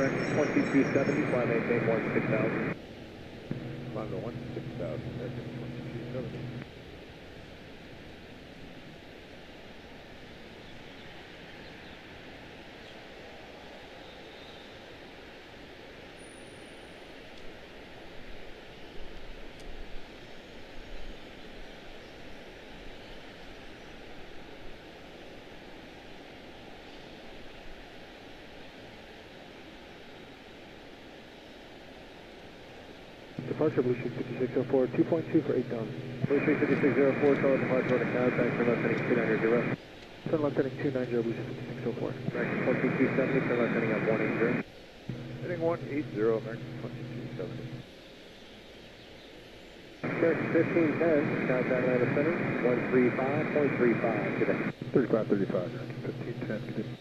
American 2270, fly maintain 16,000. Climb to 16,000, American 2270. Departure Blue Sheep 5604, 2.2 for 8,000. Blue Sheep 5604, Charlotte departure on a contact, turn left heading 290. Turn left heading 290, Blue Sheep 5604. American 2270, turn left heading up 180. Heading 180, American 2270. American 1510, contact Atlanta Center, 135.35 today. 3535, American 1510, continue.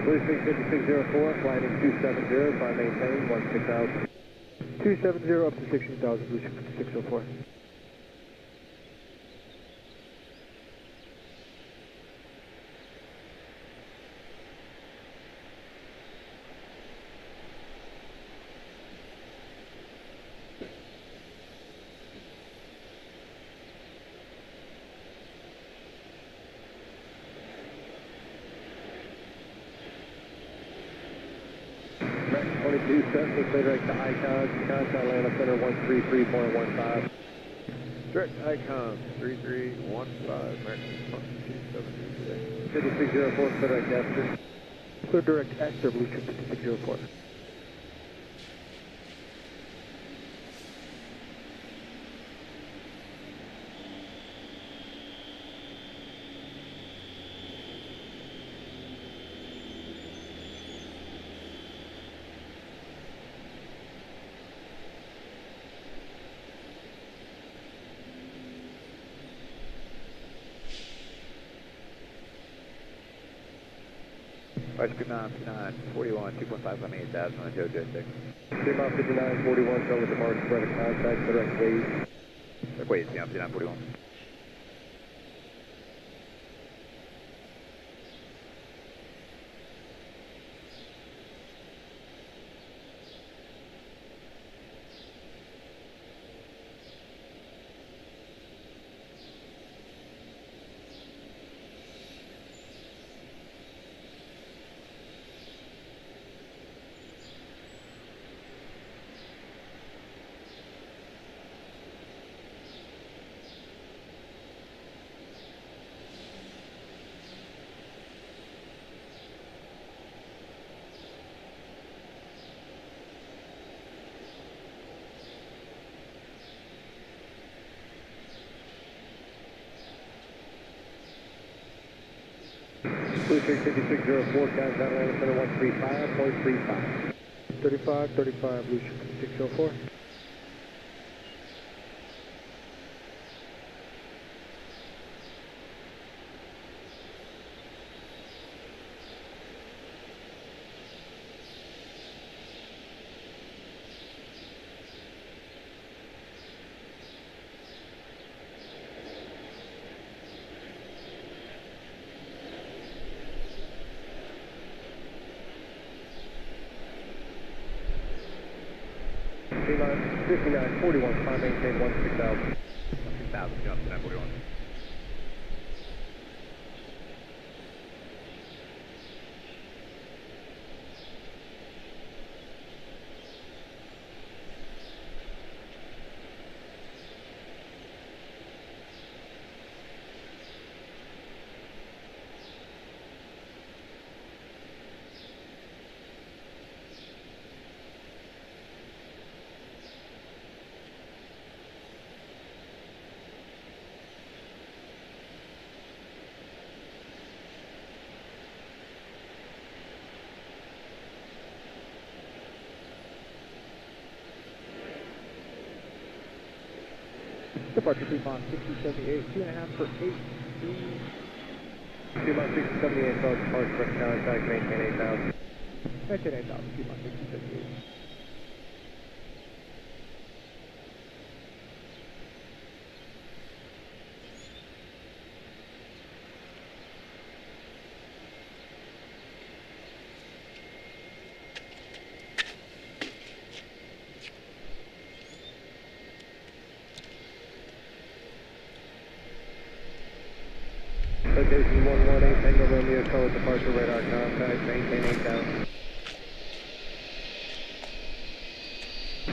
Blue Sheep 5604, flying 270, fly maintain 16,000. 270 up to 16,000, Blue Sheep 5604. American 2270, clear direct to Icons, contact Atlanta Center 133.15. Direct Icons 3315, American 2270 today. 5604, clear direct Esther. Clear direct Esther, Blue Sheep 5604. Speed 941, 2.5 on 8,000 on JoJo 6. Fremont 5941, Charlotte departure, spread of contact, direct waves. Wait, it's 5941. Blue Sheep 5604, contact Atlanta Center 135.35. 3535, Blue Sheep 5604. Fremont 5941, fly maintain 16,000. 16,000, jump to 941. Departure Fremont 6078, 2.5 for 8. Fremont 6078, Charlotte departure, direct contact, maintain 8,000. Maintain 8,000, keep on 6078. Location 118, Tango Romeo, Charlotte departure radar contact, maintain 8,000.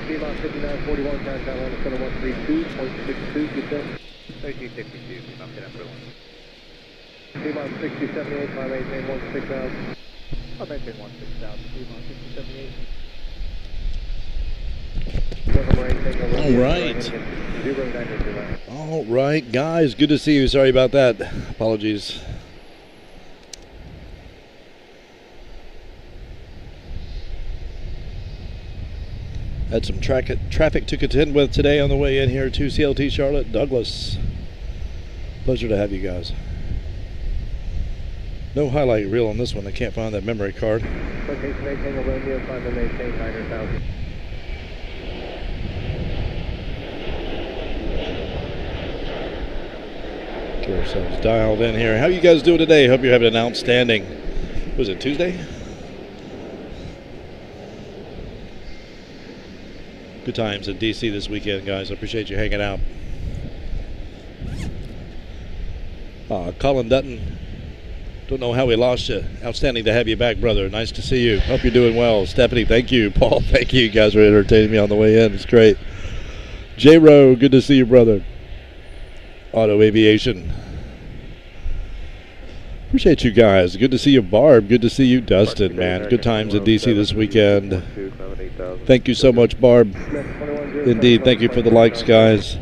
T-Box 5941, countdown line center 132.62, good day. 3262, I'm going to T-Box 6078, climb maintain 16,000. I'll maintain 16,000, T-Box 6078. All right. All right, guys. Good to see you. Sorry about that. Apologies. Had some traffic to contend with today on the way in here to CLT Charlotte-Douglas. Pleasure to have you guys. No highlight reel on this one. I can't find that memory card. Location maintain Romeo, climb to maintain 9,000. Get ourselves dialed in here. How you guys doing today? Hope you're having an outstanding, was it Tuesday? Good times in DC this weekend, guys. I appreciate you hanging out. Colin Dutton, don't know how we lost you. Outstanding to have you back, brother. Nice to see you. Hope you're doing well. Stephanie, thank you. Paul, thank you. You guys were entertaining me on the way in. It's great. J-Ro, good to see you, brother. Auto Aviation. Appreciate you guys. Good to see you, Barb. Good to see you, Dustin, man. Good times in DC this weekend. Thank you so much, Barb. Indeed, thank you for the likes, guys.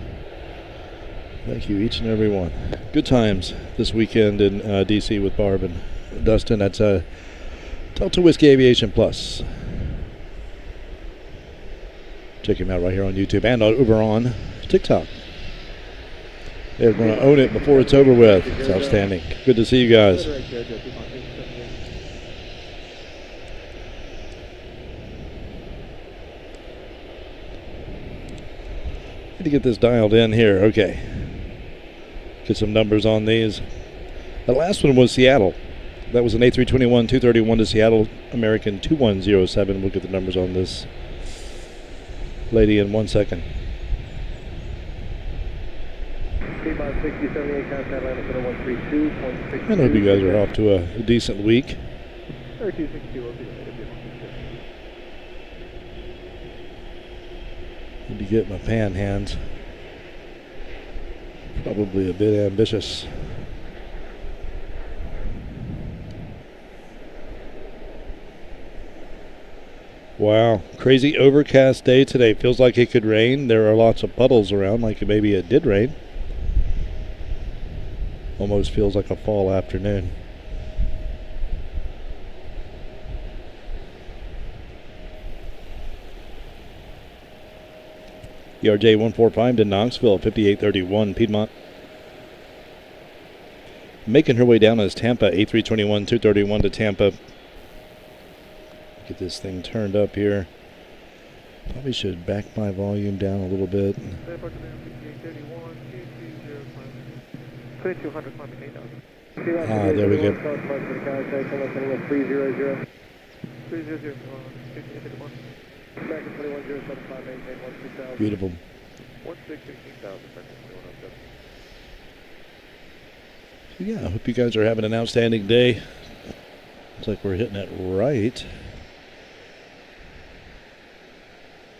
Thank you, each and every one. Good times this weekend in DC with Barb and Dustin. That's Delta Whiskey Aviation Plus. Check him out right here on YouTube and over on TikTok. They're going to own it before it's over with. It's outstanding. Good to see you guys. Need to get this dialed in here. Okay. Get some numbers on these. The last one was Seattle. That was an A321 231 to Seattle, American 2107. We'll get the numbers on this lady in 1 second. I hope you guys are off to a decent week. Need to get my pan hands. Probably a bit ambitious. Wow, crazy overcast day today. Feels like it could rain. There are lots of puddles around, like maybe it did rain. Almost feels like a fall afternoon. ERJ 145 to Knoxville, 5831 Piedmont. Making her way down as Tampa, A321 231 to Tampa. Get this thing turned up here. Probably should back my volume down a little bit. 2200, there we go. 300. Beautiful. Yeah, I hope you guys are having an outstanding day. Looks like we're hitting it right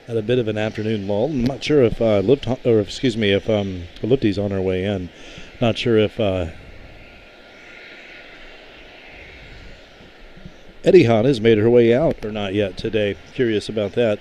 at a bit of an afternoon lull. I'm not sure if Lifty's on her way in. Not sure if Etihad has made her way out or not yet today. Curious about that.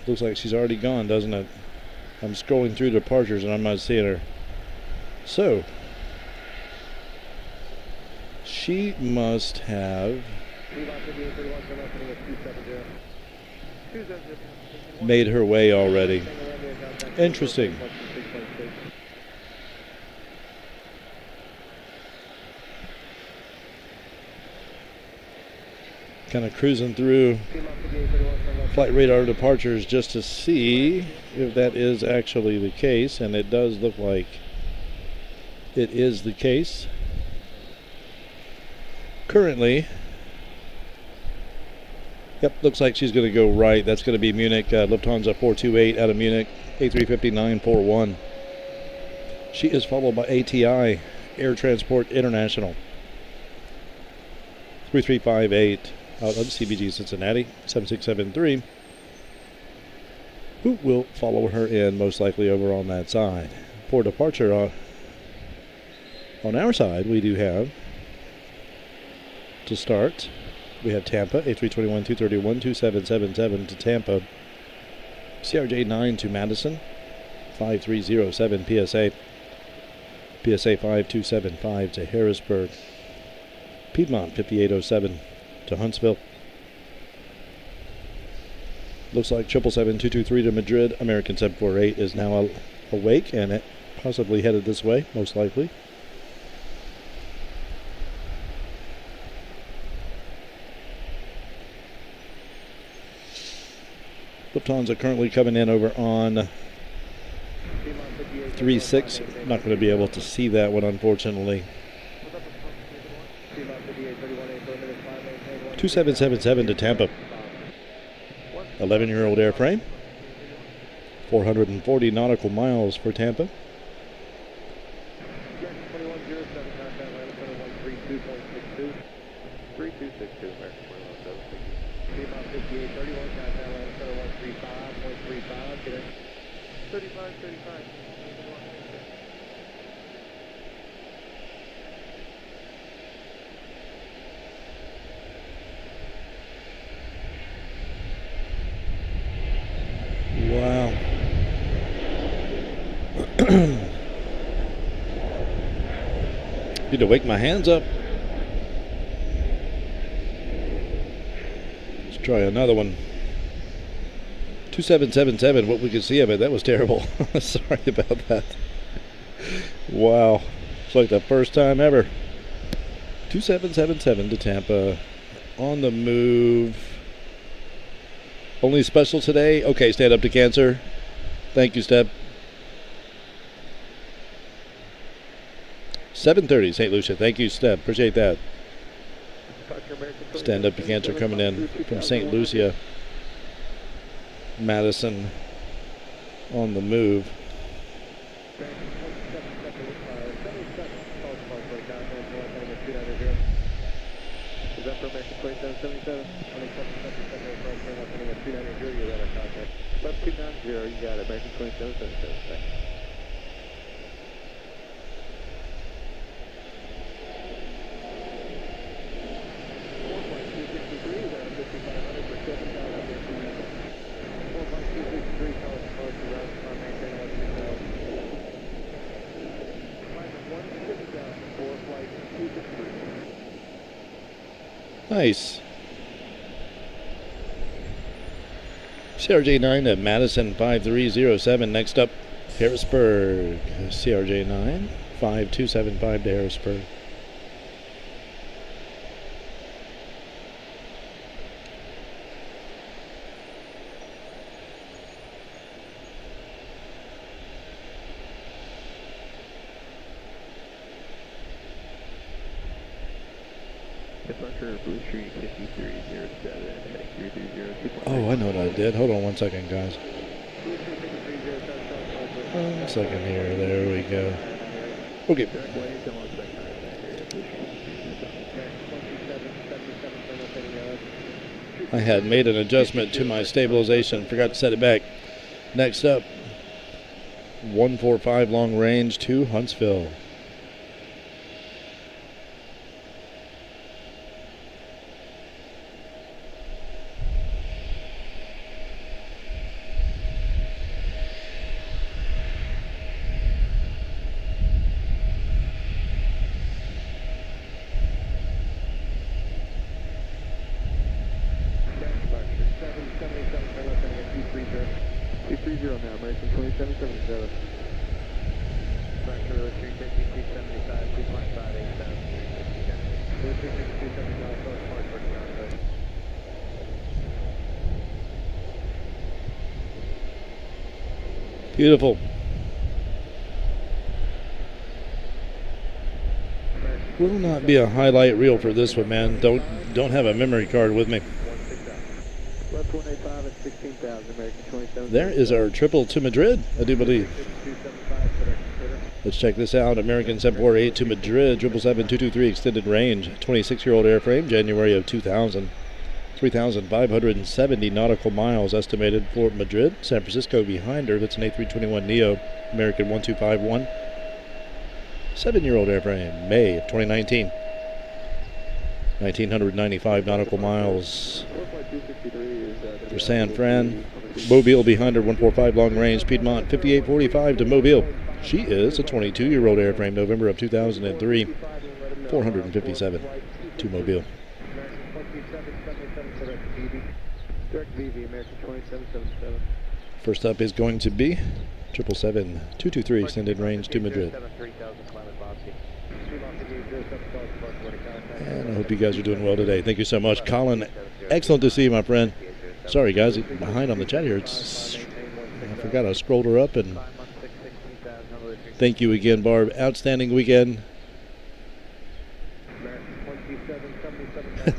Looks like she's already gone, doesn't it? I'm scrolling through departures and I'm not seeing her. So, she must have made her way already. Interesting. Kind of cruising through flight radar departures just to see if that is actually the case, and it does look like it is the case. Currently, yep, looks like she's going to go right. That's going to be Munich, Lufthansa 428 out of Munich, A350-941. She is followed by ATI, Air Transport International, 3358 out of CBG Cincinnati, 7673, who will follow her in most likely over on that side. For departure on our side, we do have to start. We have Tampa, A321-231, 2777 to Tampa. CRJ-9 to Madison, 5307 PSA. PSA 5275 to Harrisburg. Piedmont, 5807 to Huntsville. Looks like 777-223 to Madrid. American 748 is now awake and it possibly headed this way, most likely. Lufthansa currently coming in over on 36. Not going to be able to see that one, unfortunately. 2777 to Tampa. 11-year-old airframe. 440 nautical miles for Tampa. Wow. Need to wake my hands up. Let's try another one. 2777, what we could see of it, that was terrible. Sorry about that. Wow. It's like the first time ever. 2777 to Tampa. On the move. Only special today? Okay, stand up to cancer. Thank you, Step. 7:30, St. Lucia. Thank you, Step. Appreciate that. Stand up to cancer coming in from St. Lucia. Madison on the move. Is that for American 2777? Left 290, you got it, American 2777. Thanks. Nice. CRJ-9 to Madison 5307. Next up, Harrisburg. CRJ-9 5275 to Harrisburg. Oh, I know what I did. Hold on one second, guys. 1 second here. There we go. Okay. I had made an adjustment to my stabilization. Forgot to set it back. Next up, 145 long range to Huntsville. 230 now, American 2777. Departure with 350, 275, 2.587. 275, Charlotte Mark Road. Beautiful. Will not be a highlight reel for this one, man. Don't have a memory card with me. Left 185 at 16,000, American 27. There is our triple to Madrid, I do believe. Let's check this out. American 748 to Madrid, 777-223 extended range, 26-year-old airframe, January of 2000. 3,570 nautical miles estimated for Madrid. San Francisco behind her. That's an A321neo, American 1251. 7-year-old airframe, May of 2019. 1,995 nautical miles for San Fran. Mobile behind her, 145 long range. Piedmont 5845 to Mobile. She is a 22-year-old airframe, November of 2003. 457 to Mobile. Direct VV, American 2777. First up is going to be 777-223 extended range to Madrid. And I hope you guys are doing well today. Thank you so much. Colin, excellent to see you, my friend. Sorry, guys, behind on the chat here. I forgot I scrolled her up. And thank you again, Barb. Outstanding weekend.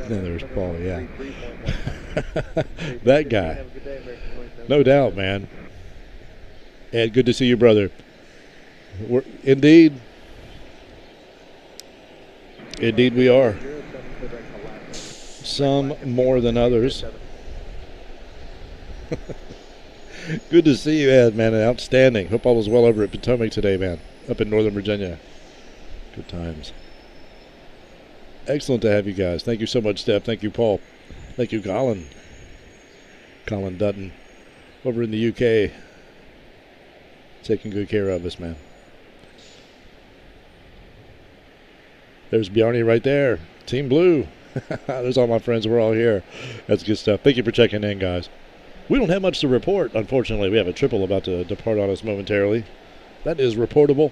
There's Paul, yeah. That guy. No doubt, man. Ed, good to see you, brother. Indeed we are. Some more than others. Good to see you, Ed, man. Outstanding. Hope all is well over at Potomac today, man. Up in Northern Virginia. Good times. Excellent to have you guys. Thank you so much, Steph. Thank you, Paul. Thank you, Colin. Colin Dutton over in the UK. Taking good care of us, man. There's Bjarni right there. Team Blue. There's all my friends. We're all here. That's good stuff. Thank you for checking in, guys. We don't have much to report, unfortunately. We have a triple about to depart on us momentarily. That is reportable.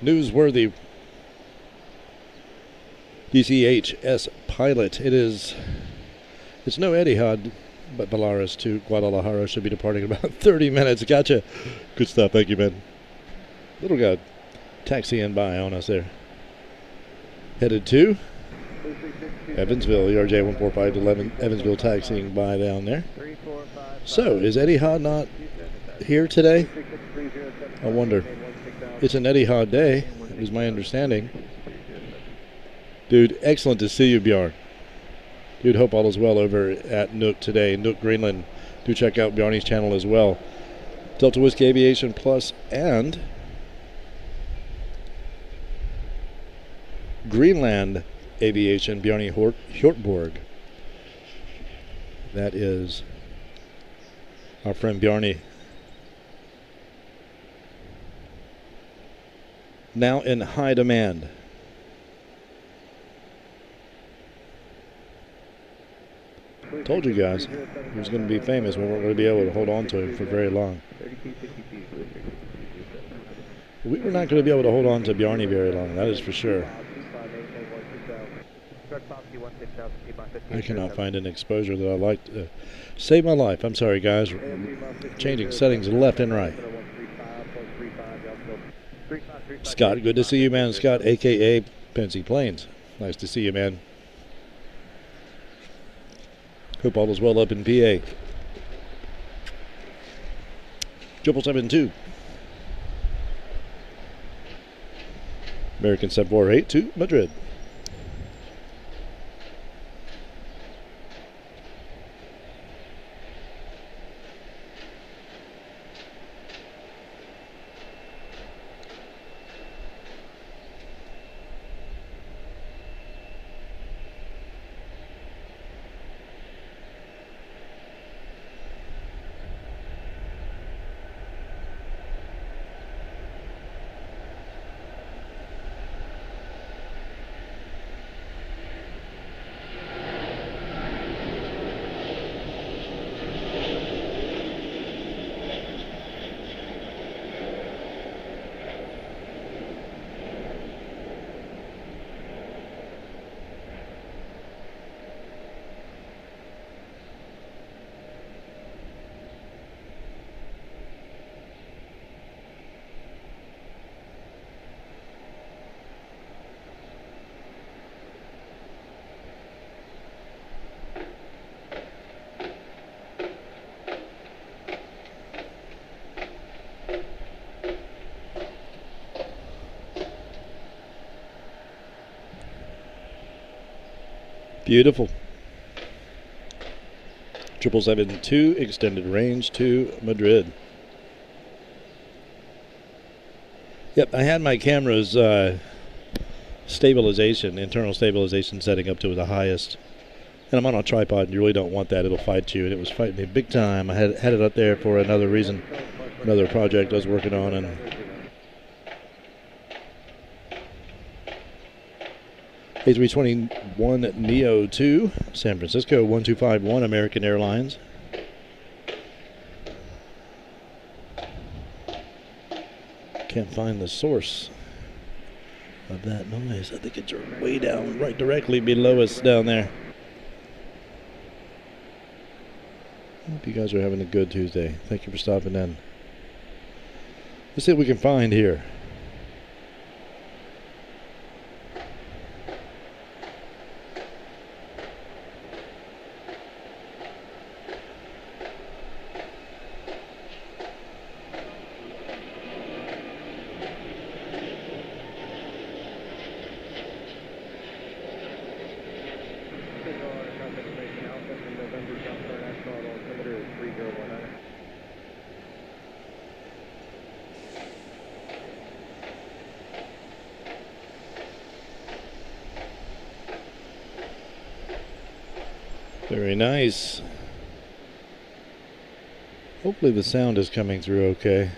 Newsworthy. DCHS pilot. It's no Etihad, but Volaris to Guadalajara should be departing in about 30 minutes. Gotcha. Good stuff. Thank you, man. Little guy taxiing by on us there. Headed to Evansville, ERJ 145 to 11, Evansville taxiing by down there. So, is Etihad not here today? I wonder. It's an Etihad day, is my understanding. Dude, excellent to see you, Bjarn. Dude, hope all is well over at Nook today. Nook Greenland. Do check out Bjarni's channel as well. Delta Whiskey Aviation Plus and Greenland Aviation, Bjarni Hjortborg. That is our friend Bjarni. Now in high demand. Told you guys he was going to be famous. We weren't going to be able to hold on to him for very long. We were not going to be able to hold on to Bjarni very long, that is for sure. I cannot find an exposure that I like to save my life. I'm sorry, guys. Changing settings left and right. Scott, good to see you, man. Scott, a.k.a. Pensy Plains. Nice to see you, man. Hope all is well up in PA. 777-2. American 748 to Madrid. Beautiful. 777-2 extended range to Madrid. Yep, I had my camera's stabilization, internal stabilization setting up to the highest. And I'm on a tripod, and you really don't want that. It'll fight you, and it was fighting me big time. I had it up there for another reason, another project I was working on, and A321 Neo 2, San Francisco 1251, American Airlines. Can't find the source of that noise. I think it's way down, right directly below us down there. Hope you guys are having a good Tuesday. Thank you for stopping in. Let's see what we can find here. Very nice. Hopefully the sound is coming through okay.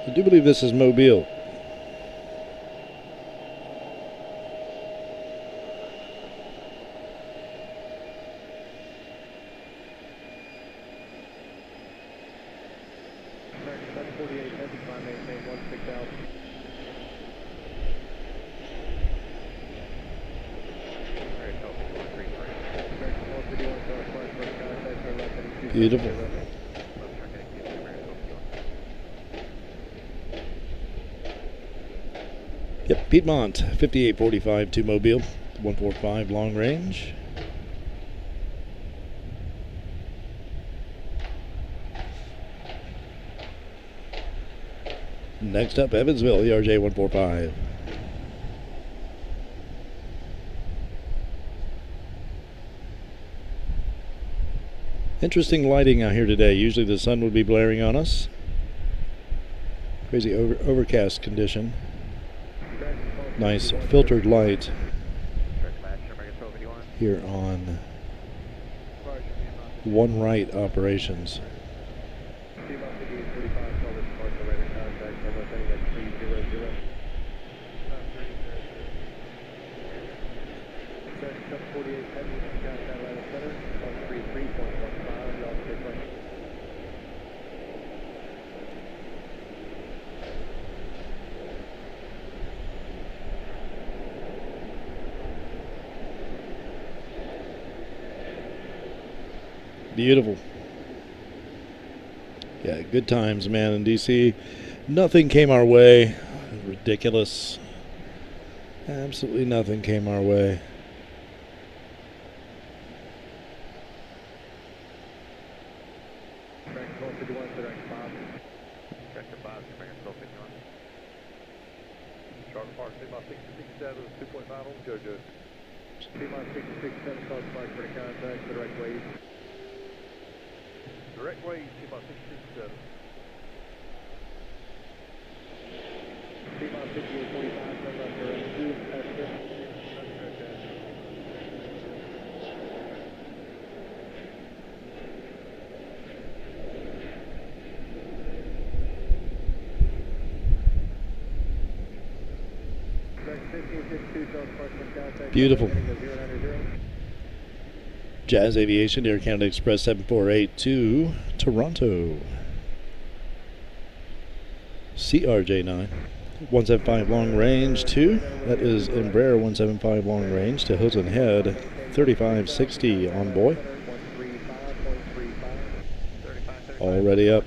I do believe this is Mobile. Beautiful. Yep, Piedmont, 5845 to Mobile, 145 long range. Next up, Evansville, ERJ 145. Interesting lighting out here today. Usually the sun would be blaring on us. Crazy overcast condition. Nice filtered light here on One Right operations. Beautiful. Yeah, good times, man, in DC. Nothing came our way. Ridiculous. Absolutely nothing came our way. Direct wave, T-Bot 667. T-Bot 5845, turn left for S2, Beautiful. Jazz Aviation, Air Canada Express 748 to Toronto. CRJ9, 175 long range to, that is Embraer 175 long range to Hilton Head, 3560 on boy. Already up.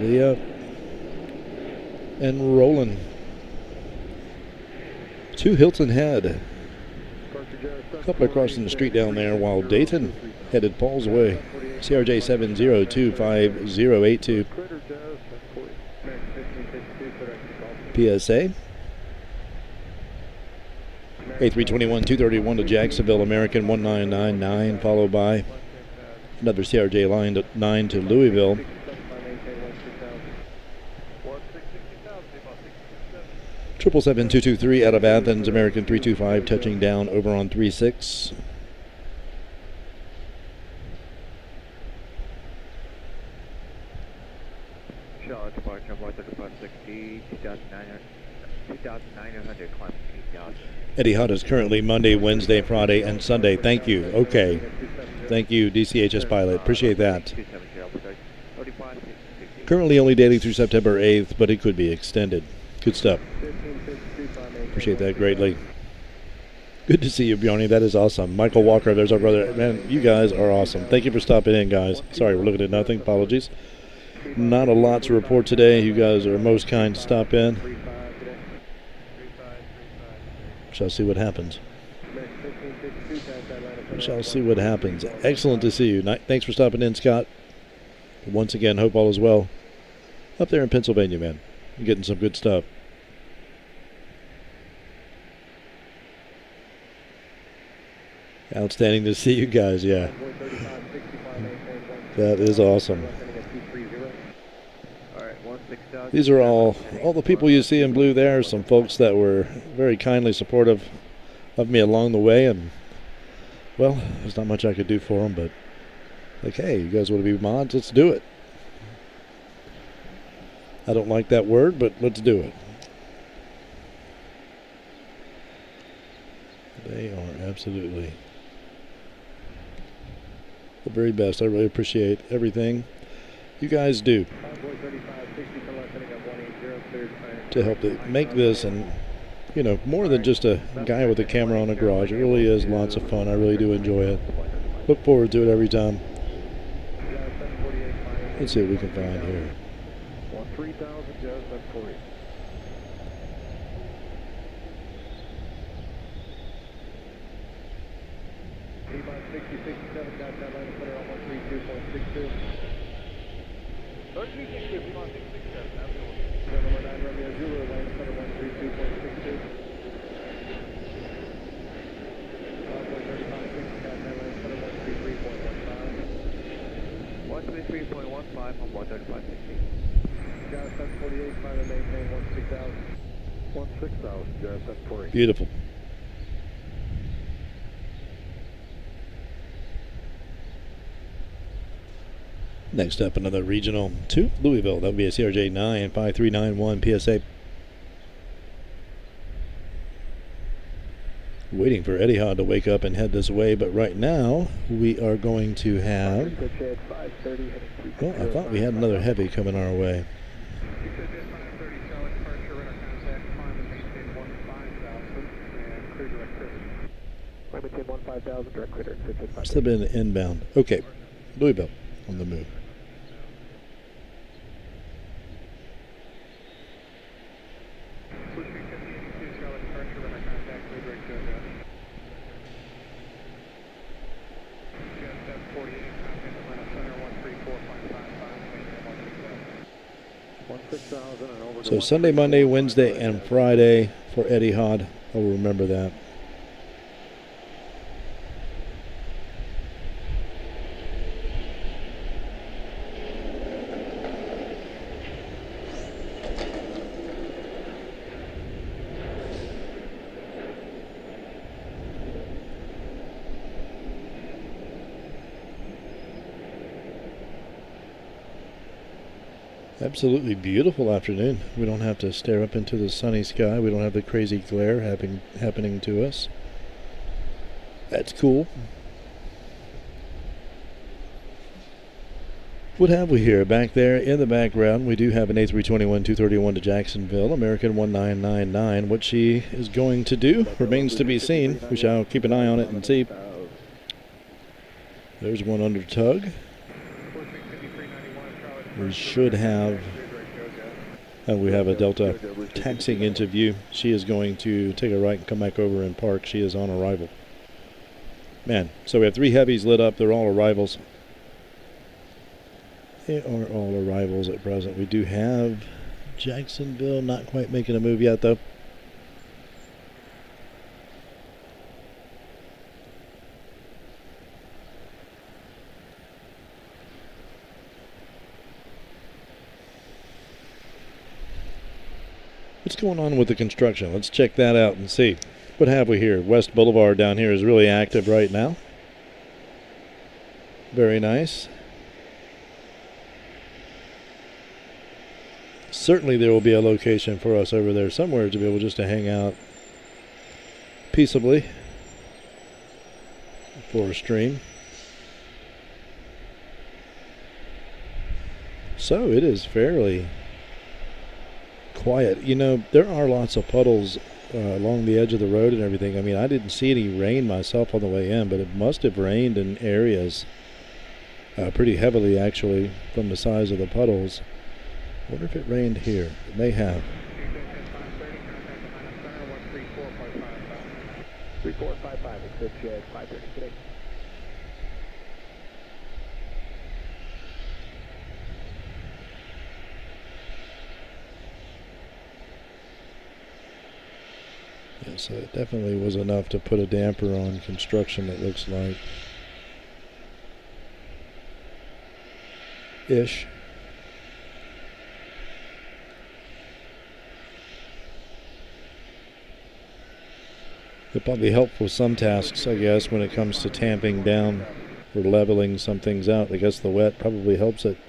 Steady up. And rolling. To Hilton Head. A couple crossing the street down there while Dayton headed Paul's way. CRJ 7025082. PSA. A321-231 to Jacksonville, American 1999, followed by another CRJ line to 9 to Louisville. 777-223 out of Athens, American 325, touching down over on 36. Charlotte departure 13560, 2,900 climb 8,000. Eddie Hot is currently Monday, Wednesday, Friday, and Sunday. Thank you. Okay. Thank you, DCHS pilot. Appreciate that. Currently only daily through September 8th, but it could be extended. Good stuff. Appreciate that greatly. Good to see you, Bjarni. That is awesome. Michael Walker, there's our brother. Man, you guys are awesome. Thank you for stopping in, guys. Sorry, we're looking at nothing. Apologies. Not a lot to report today. You guys are most kind to stop in. Shall see what happens. Shall see what happens. Excellent to see you. Thanks for stopping in, Scott. Once again, hope all is well up there in Pennsylvania, man. You're getting some good stuff. Outstanding to see you guys, yeah. That is awesome. These are all the people you see in blue there, some folks that were very kindly supportive of me along the way, and, well, there's not much I could do for them, but, like, hey, you guys want to be mods? Let's do it. I don't like that word, but let's do it. They are absolutely the very best. I really appreciate everything you guys do to help make this, and, you know, more than just a guy with a camera on a garage. It really is lots of fun. I really do enjoy it. Look forward to it every time. Let's see what we can find here. 3,000 just left for you. T-Bot 60, 67, got that line of center on 132.62. 132, T-Bot 667, that's the one. Number 9, Romeo Zulu, line of center 132.62. 3560, got that line of center 133.15. 133.15 from 13560. Got 748, final maintain 16,000. 16,000, Jar 748. Beautiful. Next up, another regional to Louisville. That would be a CRJ 95391 PSA. Waiting for Eddie Hod to wake up and head this way, but right now we are going to have. Well, I thought we had another heavy coming our way. Must have been inbound. Okay, Louisville on the move. So Sunday, Monday, Wednesday, and Friday for Eddie Hod. I'll remember that. Absolutely beautiful afternoon. We don't have to stare up into the sunny sky. We don't have the crazy glare happening to us. That's cool. What have we here? Back there in the background, we do have an A321-231 to Jacksonville, American 1999. What she is going to do remains to be seen. We shall keep an eye on it and see. There's one under tug. We should have, we have a Delta taxiing into view. She is going to take a right and come back over and park. She is on arrival. Man, so we have 3 heavies lit up. They're all arrivals. They are all arrivals at present. We do have Jacksonville not quite making a move yet, though. What's going on with the construction? Let's check that out and see. What have we here? West Boulevard down here is really active right now. Very nice. Certainly there will be a location for us over there somewhere to be able just to hang out peaceably for a stream. So it is fairly quiet. You know, there are lots of puddles along the edge of the road and everything. I mean, I didn't see any rain myself on the way in, but it must have rained in areas pretty heavily, actually, from the size of the puddles. I wonder if it rained here. It may have. 3455, accept you at 530 today. Yeah, so it definitely was enough to put a damper on construction, it looks like. Ish. It'll probably help with some tasks, I guess, when it comes to tamping down or leveling some things out. I guess the wet probably helps it.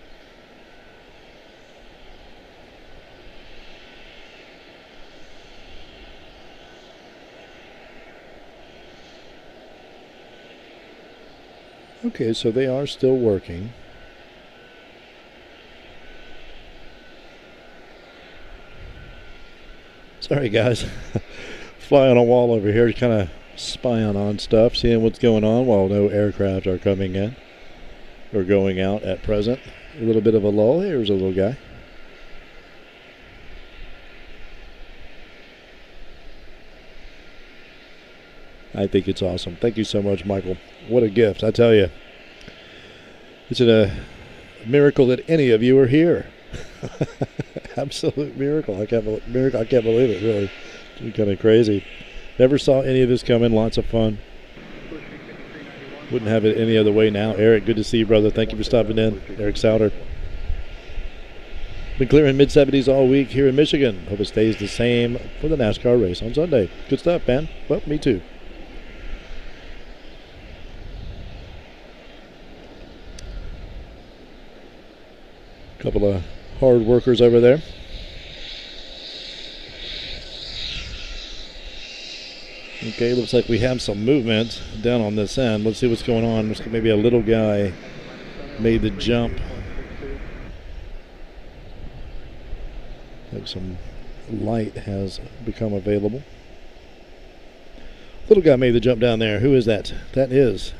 Okay, so they are still working. Sorry, guys. Fly on a wall over here to kind of spying on stuff, seeing what's going on while no aircraft are coming in or going out at present. A little bit of a lull. Here's a little guy. I think it's awesome. Thank you so much, Michael. What a gift, I tell you. It's a miracle that any of you are here. Absolute miracle. I can't believe it, really. It's kind of crazy. Never saw any of this coming. Lots of fun. Wouldn't have it any other way now. Eric, good to see you, brother. Thank you for stopping in. Eric Souter. Been clearing mid-70s all week here in Michigan. Hope it stays the same for the NASCAR race on Sunday. Good stuff, man. Well, me too. Couple of hard workers over there. Okay, looks like we have some movement down on this end. Let's see what's going on. Looks like maybe a little guy made the jump. Like some light has become available. Little guy made the jump down there. Who is that? That is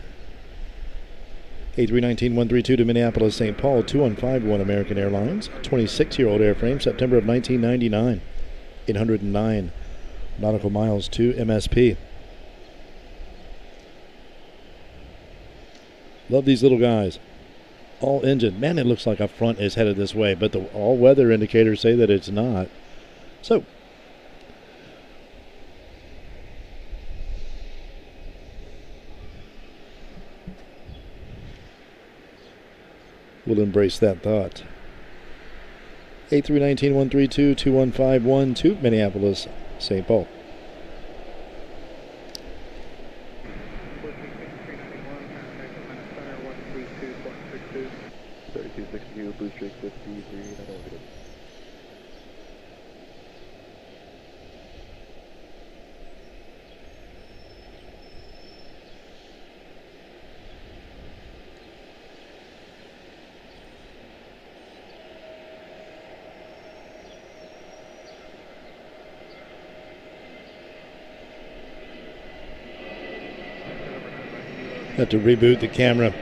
A319-132 to Minneapolis, St. Paul, 2151 American Airlines, 26-year-old airframe, September of 1999, 809 nautical miles to MSP. Love these little guys. All engine. Man, it looks like a front is headed this way, but the all-weather indicators say that it's not. So, we'll embrace that thought. A319-132, 2151 to Minneapolis, St. Paul. Have to reboot the camera.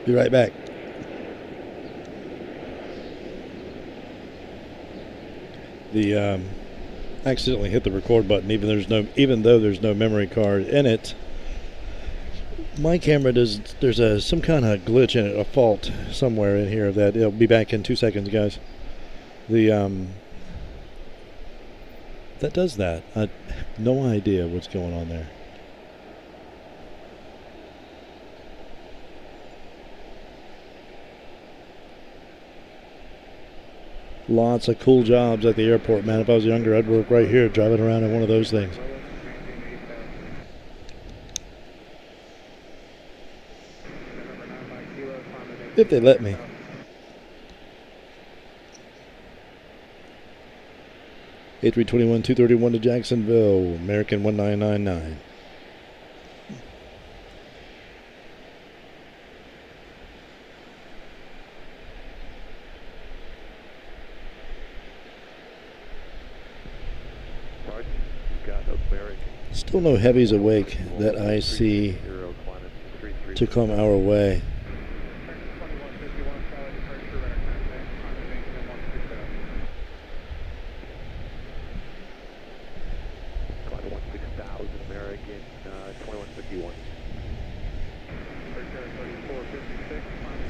Be right back. The accidentally hit the record button, even though there's no memory card in it. My camera there's some kind of glitch in it, a fault somewhere in here. That it'll be back in 2 seconds, guys. That does that. I have no idea what's going on there. Lots of cool jobs at the airport, man. If I was younger, I'd work right here, driving around in one of those things. If they let me. A321 231 to Jacksonville, American 1999. Still no heavies awake that I see to come our way.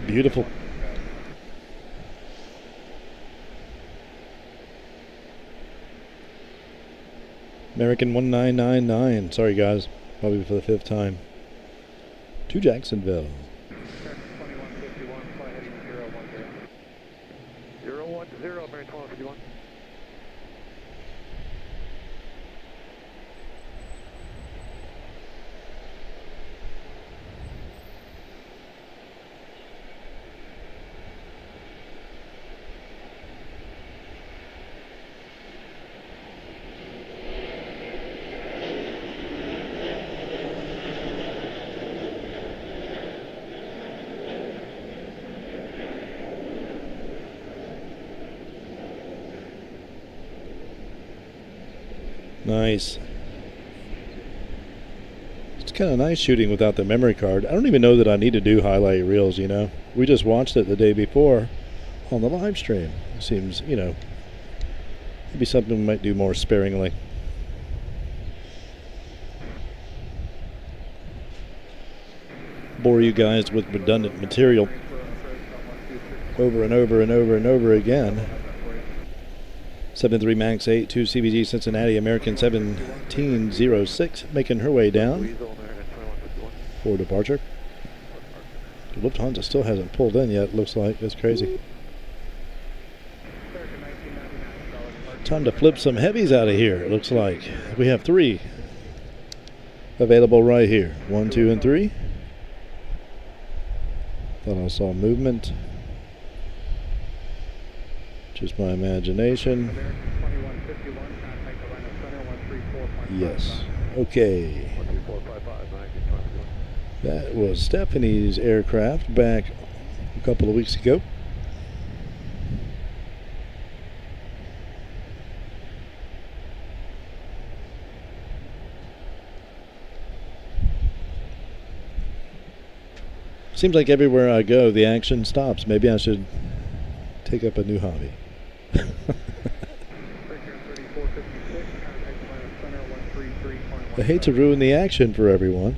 Beautiful. American 1999. Sorry, guys. Probably for the 5th time. To Jacksonville. 2151, fly heading 010. 010, American 1251. Nice. It's kind of nice shooting without the memory card. I don't even know that I need to do highlight reels, you know. We just watched it the day before on the live stream. It seems, you know, maybe something we might do more sparingly. Bore you guys with redundant material over and over and over and over again. 73 Max 8 to CBG Cincinnati, American 1706, making her way down for departure. Lufthansa still hasn't pulled in yet, looks like. That's crazy. Time to flip some heavies out of here, it looks like. We have 3 available right here. 1, 2, and 3. Thought I saw movement. Just my imagination. Yes. Okay. That was Stephanie's aircraft back a couple of weeks ago. Seems like everywhere I go, the action stops. Maybe I should take up a new hobby. I hate to ruin the action for everyone.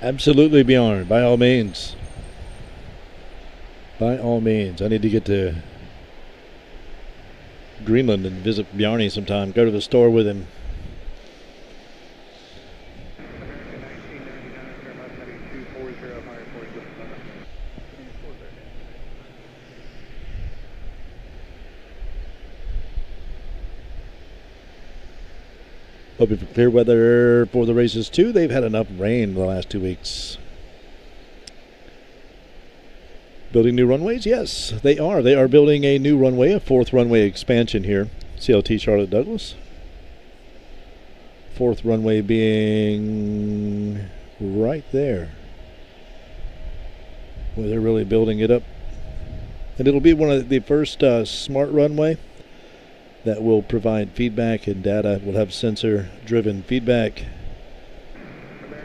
Absolutely, Bjorn, by all means. By all means. I need to get to Greenland and visit Bjarne sometime. Go to the store with him. Hoping for clear weather for the races too. They've had enough rain the last 2 weeks. Building new runways? Yes, they are. They are building a new runway, a 4th runway expansion here. CLT Charlotte-Douglas. 4th runway being right there. Well, they're really building it up. And it'll be one of the first smart runway that will provide feedback and data. We'll have sensor-driven feedback,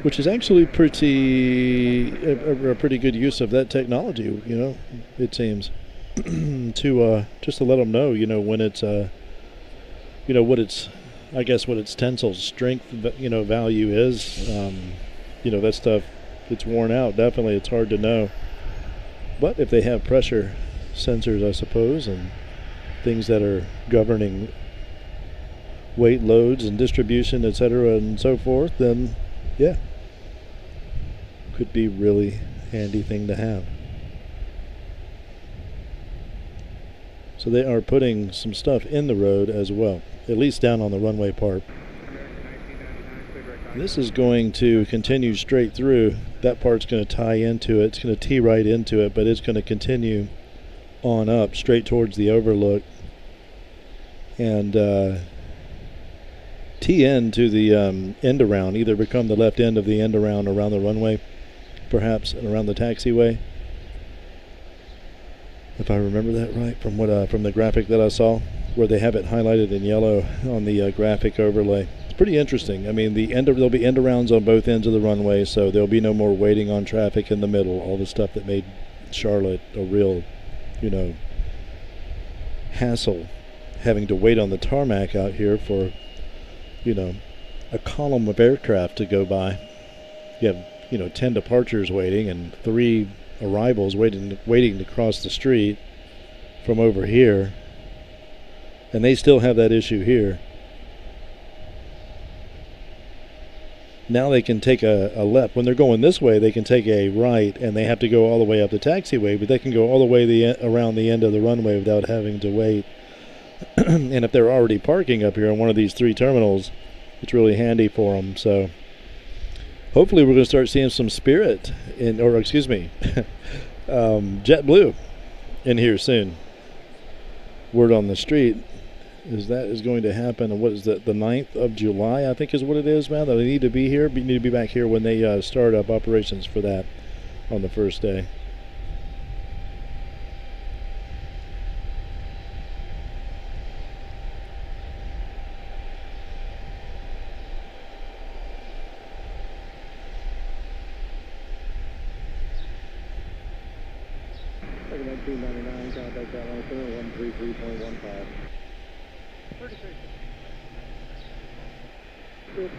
which is actually a pretty good use of that technology, you know, it seems, to just to let them know, you know, when it's, you know, what its tensile strength, you know, value is. You know, that stuff, it's worn out, definitely. It's hard to know. But if they have pressure sensors, I suppose, and things that are governing weight loads and distribution, etc., and so forth, then yeah, could be really handy thing to have. So they are putting some stuff in the road as well, at least down on the runway part. This is going to continue straight through. That part's going to tie into it. It's going to tee right into it, but it's going to continue on up straight towards the overlook and tee in to the end around, either become the left end of the end around the runway, perhaps, and around the taxiway, if I remember that right from what from the graphic that I saw, where they have it highlighted in yellow on the graphic overlay. It's pretty interesting. I mean, there'll be end arounds on both ends of the runway, so there'll be no more waiting on traffic in the middle. All the stuff that made Charlotte a real, you know, hassle, having to wait on the tarmac out here for, you know, a column of aircraft to go by. You have, you know, 10 departures waiting and 3 arrivals waiting to cross the street from over here, and they still have that issue here. Now they can take a left. When they're going this way, they can take a right, and they have to go all the way up the taxiway, but they can go all the way around the end of the runway without having to wait. And if they're already parking up here on one of these 3 terminals, it's really handy for them. So hopefully we're going to start seeing some Spirit JetBlue in here soon. Word on the street is that is going to happen. And what is that? The 9th of July, I think, is what it is, man. That they need to be here. Need to be back here when they start up operations for that on the first day. Contact Airline Center 133.15. 36. Good.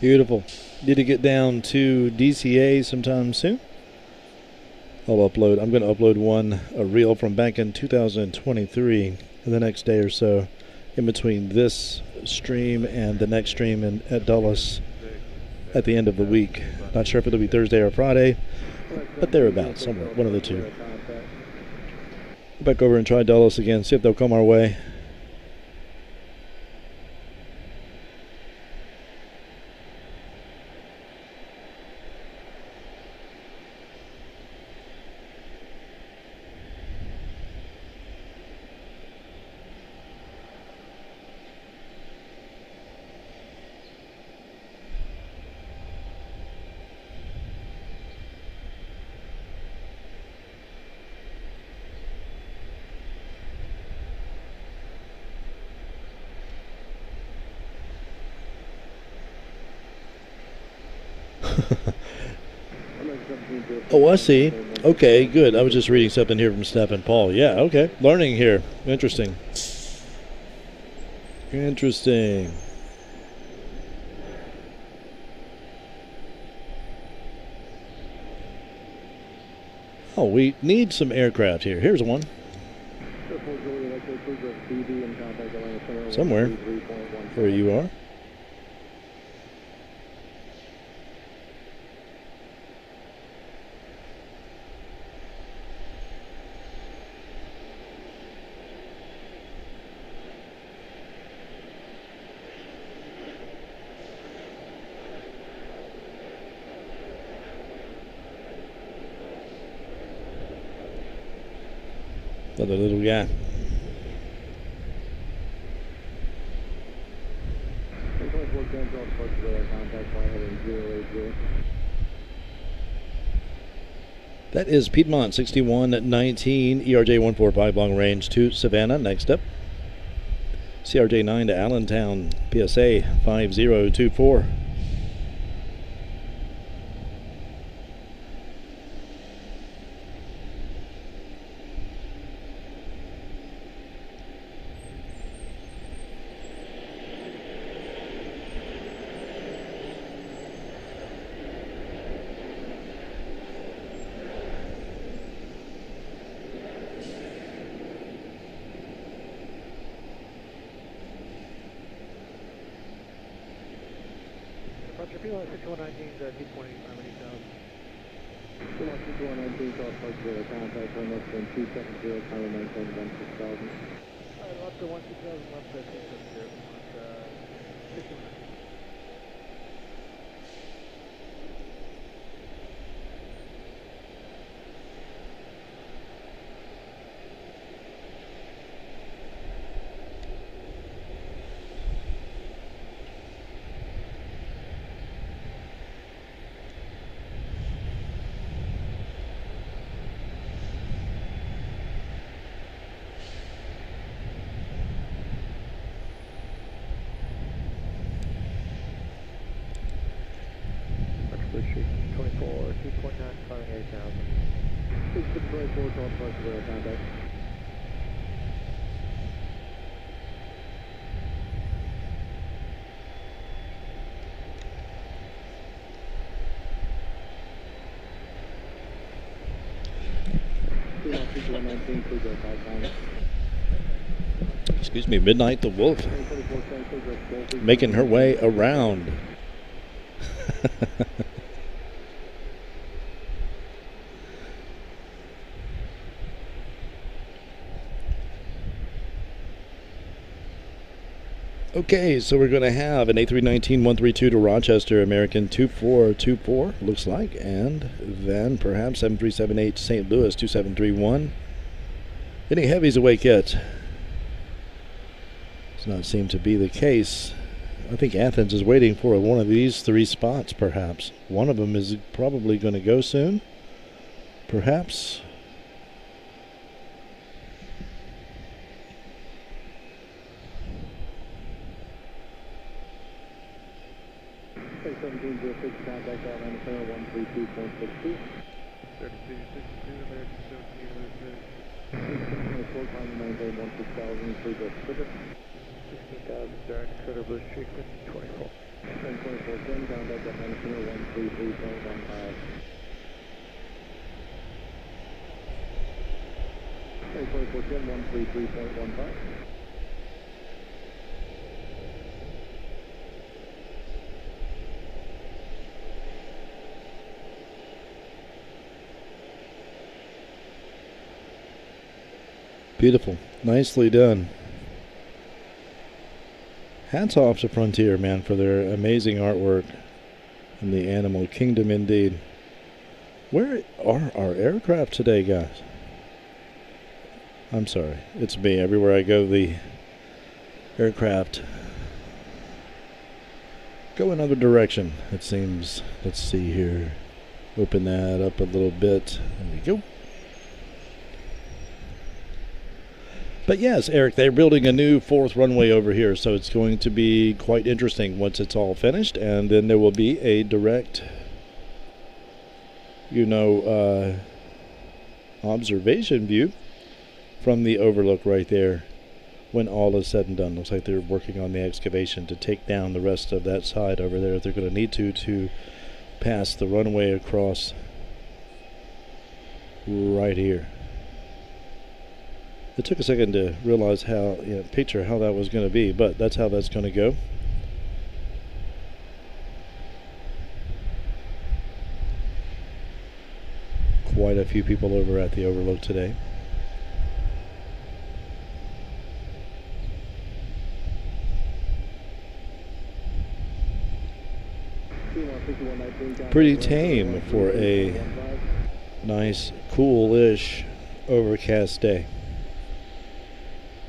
Beautiful. Need to get down to DCA sometime soon. I'm going to upload a reel from back in 2023 in the next day or so, in between this stream and the next stream at Dulles at the end of the week. Not sure if it'll be Thursday or Friday, but thereabouts, somewhere, one of the two. Back over and try Dulles again, see if they'll come our way. Oh, I see. Okay, good. I was just reading something here from Steph and Paul. Yeah, okay. Learning here. Interesting. Interesting. Oh, we need some aircraft here. Here's one. Somewhere where you are. Another little guy. That is Piedmont 6119, ERJ 145 long range to Savannah. Next up, CRJ 9 to Allentown, PSA 5024. Departure P-Line 6119, T20, Army 8000. P-Line 6119, call Park Zero, contact on left wind 270, Tower 971 6000. Alright, left to 16000, left to 270, 61. Street 24, 2.9, climbing 8000. 6624, call Park Zero, contact. Excuse me, Midnight the Wolf making her way around. Okay, so we're going to have an A319-132 to Rochester, American 2424, looks like, and then perhaps 7378 to St. Louis, 2731. Any heavies awake yet? Does not seem to be the case. I think Athens is waiting for one of these three spots, perhaps. One of them is probably going to go soon, perhaps. Contact Atlanta Center 132.62. 3262, American 17, 4 16000, please Pacific. 16,000, Darren, Cutter Bush Street, 24. 1024, 10, contact Atlanta Center 133.15. 1024, 10, 133.15. Beautiful. Nicely done. Hats off to Frontier, man, for their amazing artwork in the animal kingdom indeed. Where are our aircraft today, guys? I'm sorry. It's me. Everywhere I go, the aircraft go another direction, it seems. Let's see here. Open that up a little bit. There we go. But yes, Eric, they're building a new fourth runway over here, so it's going to be quite interesting once it's all finished, and then there will be a direct, observation view from the overlook right there when all is said and done. Looks like they're working on the excavation to take down the rest of that side over there. They're going to need to pass the runway across right here. It took a second to realize how, picture how that was going to be, but that's how that's going to go. Quite a few people over at the overlook today. Pretty tame for a nice, cool-ish, overcast day.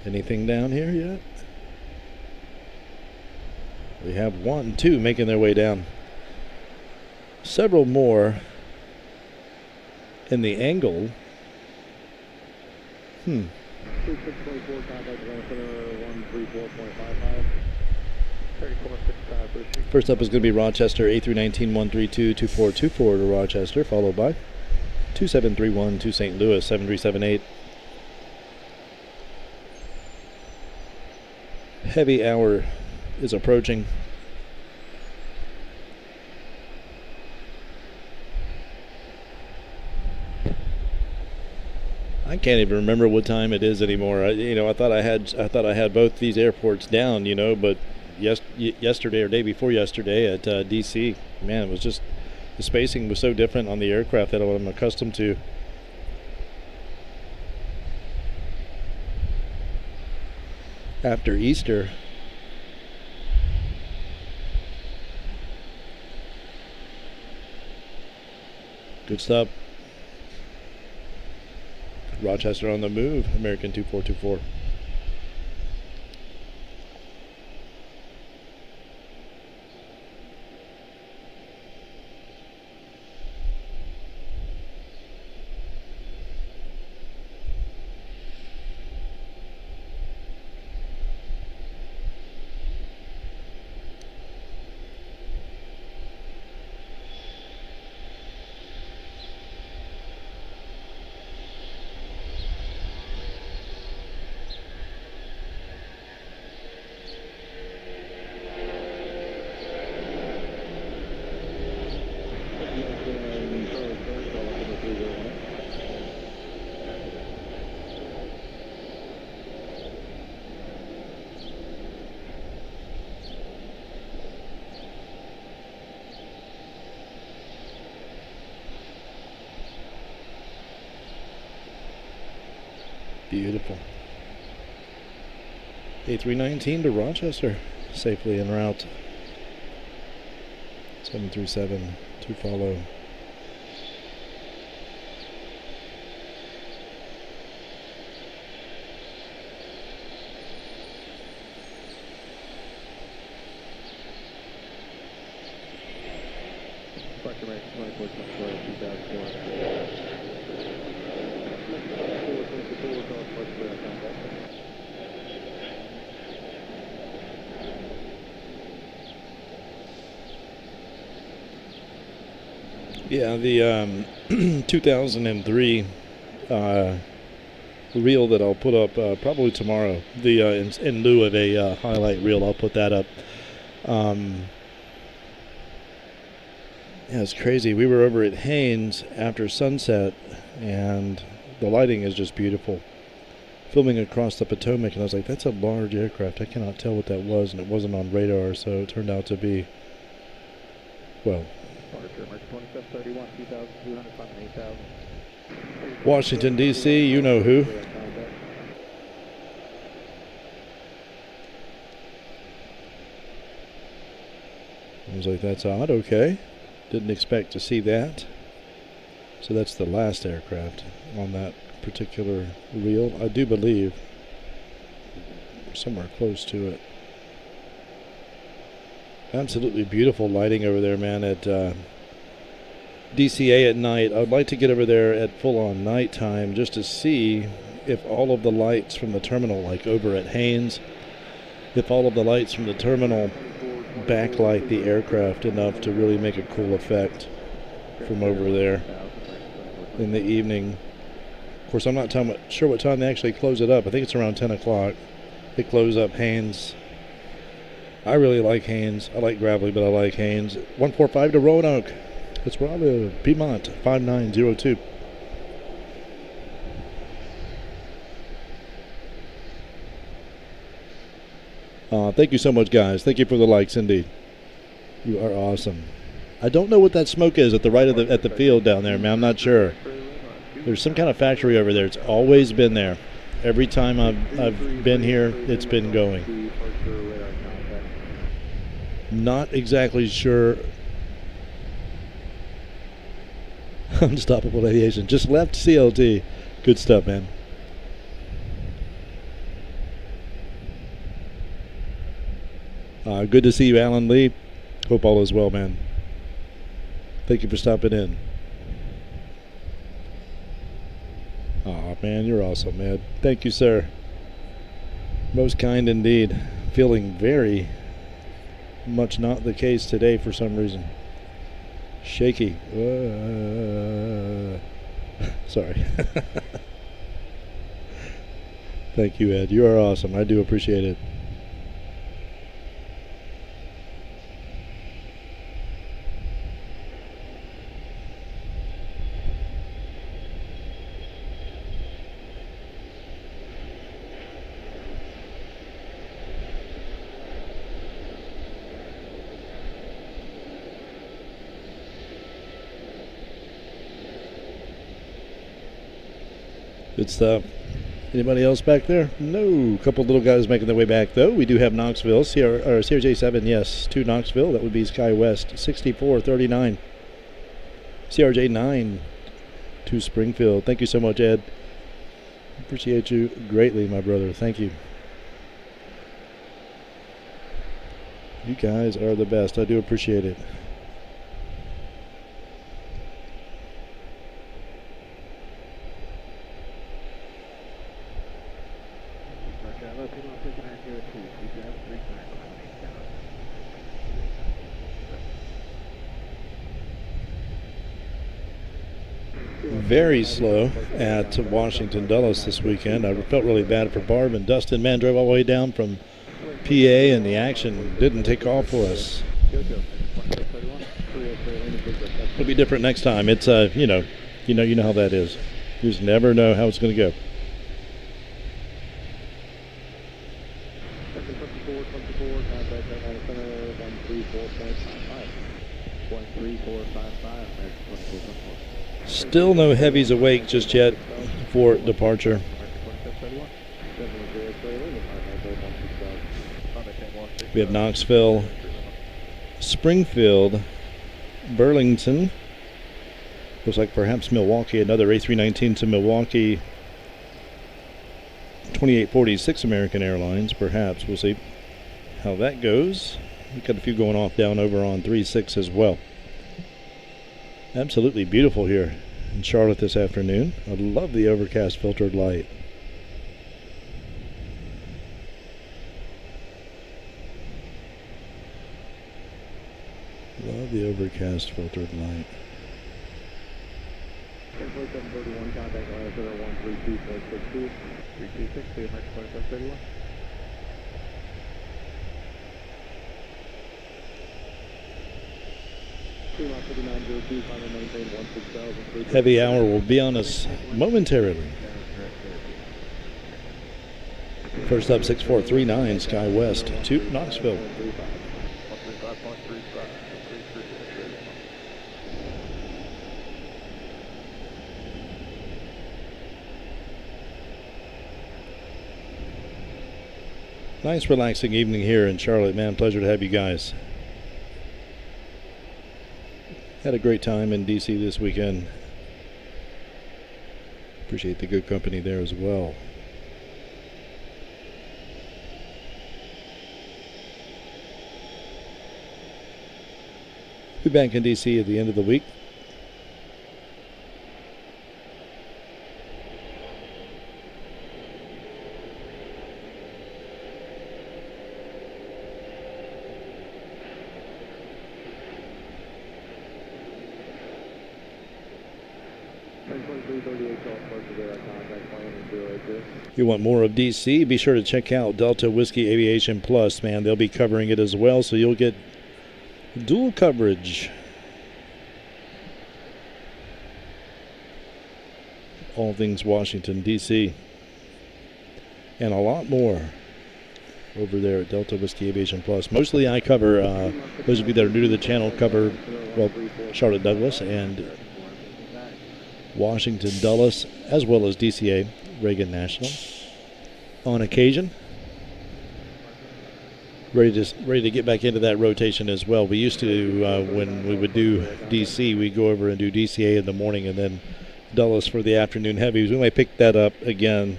Anything down here yet? We have 1, 2 making their way down. Several more in the angle. First up is going to be Rochester, A319-132, 2424 to Rochester, followed by 2731 to St. Louis, 7378. Heavy hour is approaching. I can't even remember what time it is anymore. I thought I had both these airports down, but yesterday or day before yesterday at DC, man, it was just, the spacing was so different on the aircraft that I'm accustomed to. After Easter. Good stuff. Rochester on the move, American 2424. Beautiful. A319 to Rochester, safely en route. 737 to follow. Yeah, the 2003 reel that I'll put up probably tomorrow. The in lieu of a highlight reel, I'll put that up. Yeah, it's crazy. We were over at Haynes after sunset, and the lighting is just beautiful. Filming across the Potomac, and I was like, that's a large aircraft. I cannot tell what that was, and it wasn't on radar, so it turned out to be, well, Washington, D.C., you know who. I was like, that's odd, okay. Didn't expect to see that. So that's the last aircraft on that particular reel, I do believe. Somewhere close to it. Absolutely beautiful lighting over there, man, at DCA at night. I would like to get over there at full-on nighttime just to see if all of the lights from the terminal, like over at Haynes, if all of the lights from the terminal backlight the aircraft enough to really make a cool effect from over there in the evening. Of course, I'm not sure what time they actually close it up. I think it's around 10 o'clock. They close up Haynes. I really like Haynes. I like Gravely, but I like Haynes. 145 to Roanoke. That's where I live. Piedmont, 5902. Thank you so much, guys. Thank you for the likes, indeed. You are awesome. I don't know what that smoke is at the right of at the field down there, man. I'm not sure. There's some kind of factory over there. It's always been there. Every time I've been here, it's been going. Not exactly sure. Unstoppable Aviation. Just left CLT. Good stuff, man. Good to see you, Alan Lee. Hope all is well, man. Thank you for stopping in. Aw, man, you're awesome, man. Thank you, sir. Most kind indeed. Feeling very much not the case today for some reason. Shaky. Sorry. Thank you, Ed. You are awesome. I do appreciate it. Good stuff. Anybody else back there? No. A couple little guys making their way back, though. We do have Knoxville. CRJ7, yes, to Knoxville. That would be Sky West, 6439. CRJ9 to Springfield. Thank you so much, Ed. Appreciate you greatly, my brother. Thank you. You guys are the best. I do appreciate it. Very slow at Washington Dulles this weekend. I felt really bad for Barb and Dustin. Man, drove all the way down from PA and the action didn't take off for us. It'll be different next time. It's you know how that is. You just never know how it's going to go. Still no heavies awake just yet for departure. We have Knoxville, Springfield, Burlington. Looks like perhaps Milwaukee, another A319 to Milwaukee. 2846 American Airlines, perhaps. We'll see how that goes. We've got a few going off down over on 36 as well. Absolutely beautiful here in Charlotte this afternoon. I love the overcast filtered light. Love the overcast filtered light. 731 contact line 132.62 326 to American 2731. Heavy hour will be on us momentarily. First up, 6439 Sky West to Knoxville. Nice relaxing evening here in Charlotte, man. Pleasure to have you guys. Had a great time in DC this weekend. Appreciate the good company there as well. Be back in DC at the end of the week. If you want more of DC, be sure to check out Delta Whiskey Aviation Plus, man. They'll be covering it as well, so you'll get dual coverage. All things Washington, D.C. And a lot more over there at Delta Whiskey Aviation Plus. Mostly I cover, those of you that are new to the channel, cover, well, Charlotte-Douglas and Washington Dulles, as well as DCA, Reagan National. On occasion, ready to get back into that rotation as well. We used to, when we would do DC, we'd go over and do DCA in the morning and then Dulles for the afternoon heavies. We might pick that up again,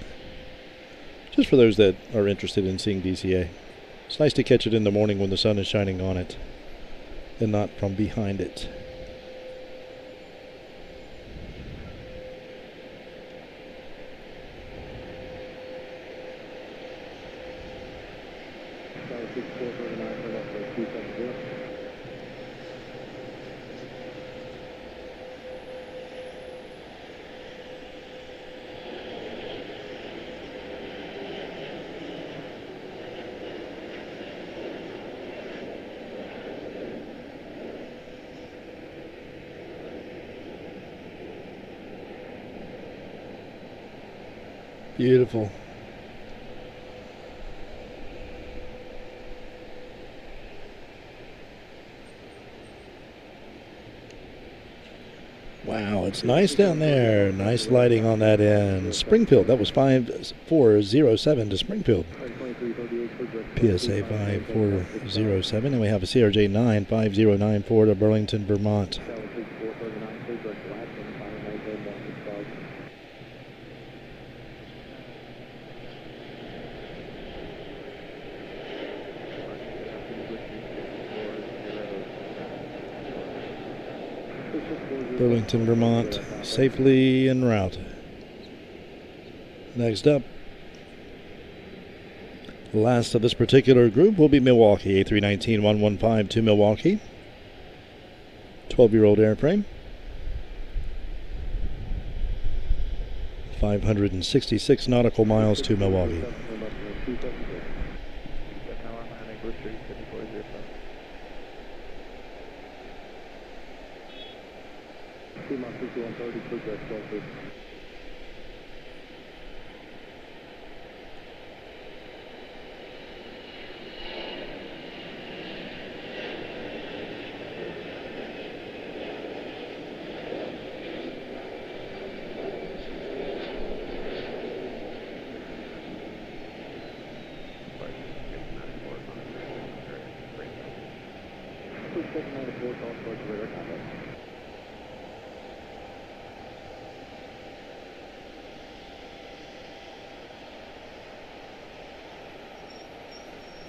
just for those that are interested in seeing DCA. It's nice to catch it in the morning when the sun is shining on it and not from behind it. Beautiful. Wow, it's nice down there. Nice lighting on that end. Springfield, that was 5407 to Springfield. PSA 5407, and we have a CRJ 95094 to Burlington, Vermont. Burlington, Vermont, safely en route. Next up, the last of this particular group will be Milwaukee, A319-115 to Milwaukee. 12-year-old airframe. 566 nautical miles to Milwaukee.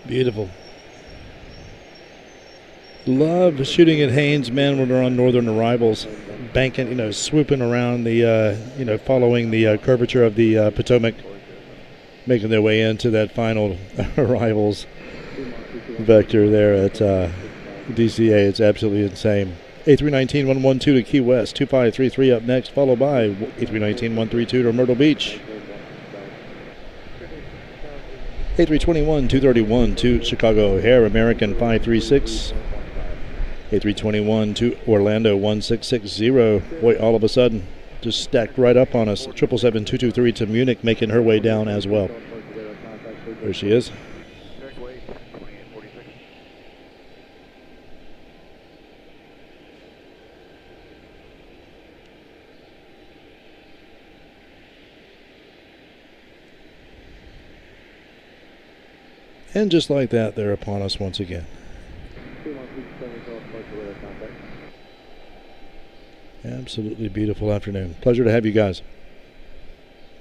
Beautiful. Love shooting at Haynes, man, when they're on northern arrivals, banking, swooping around the, following the curvature of the Potomac, making their way into that final arrivals vector there at DCA. It's absolutely insane. A319-112 to Key West, 2533 up next, followed by A319-132 to Myrtle Beach. A321-231 to Chicago O'Hare, American 536. A321 to Orlando 1660. Boy, all of a sudden, just stacked right up on us. 777-223 to Munich, making her way down as well. There she is. And just like that, they're upon us once again. Absolutely beautiful afternoon. Pleasure to have you guys.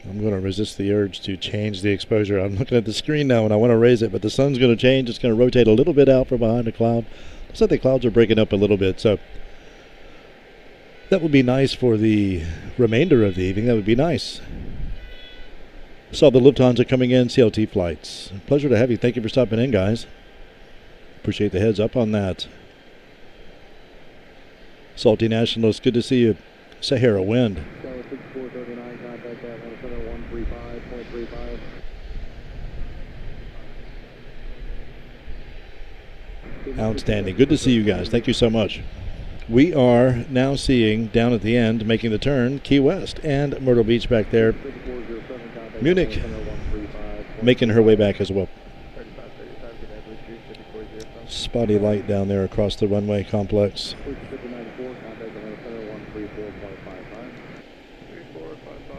I'm going to resist the urge to change the exposure. I'm looking at the screen now and I want to raise it, but the sun's going to change. It's going to rotate a little bit out from behind a cloud. Looks like the clouds are breaking up a little bit, so that would be nice for the remainder of the evening. That would be nice. Saw the Lufthansa coming in, CLT flights. Pleasure to have you. Thank you for stopping in, guys. Appreciate the heads up on that. Salty Nationalist, good to see you. Sahara Wind. Outstanding. Good to see you guys. Thank you so much. We are now seeing, down at the end, making the turn, Key West and Myrtle Beach back there. Munich making her way back as well. spotty light down there across the runway complex. 5994, contact Atlanta Center 134.55. 3455.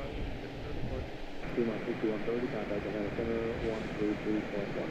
2 miles 6130, contact Atlanta Center 133.15.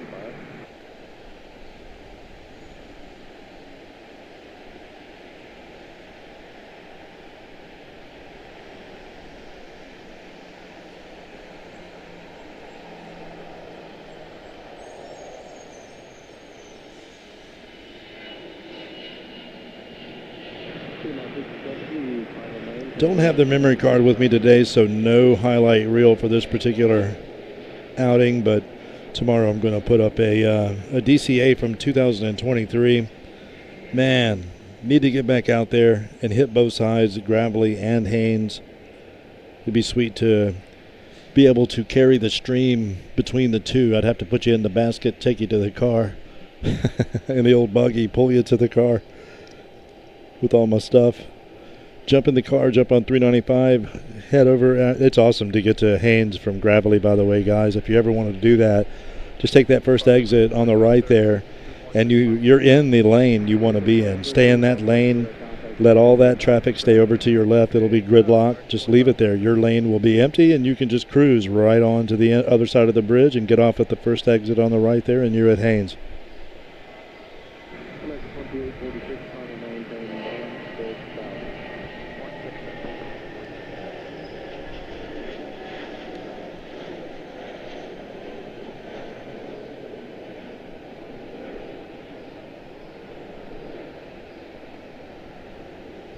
Don't have the memory card with me today, so no highlight reel for this particular outing, but tomorrow I'm going to put up a DCA from 2023. Man, need to get back out there and hit both sides, Gravelly and Haynes. It'd be sweet to be able to carry the stream between the two. I'd have to put you in the basket, take you to the car, in the old buggy, pull you to the car with all my stuff. Jump in the car, jump on 395, head over. It's awesome to get to Haynes from Gravelly, by the way, guys. If you ever want to do that, just take that first exit on the right there, and you're in the lane you want to be in. Stay in that lane. Let all that traffic stay over to your left. It'll be gridlocked. Just leave it there. Your lane will be empty, and you can just cruise right on to the other side of the bridge and get off at the first exit on the right there, and you're at Haynes.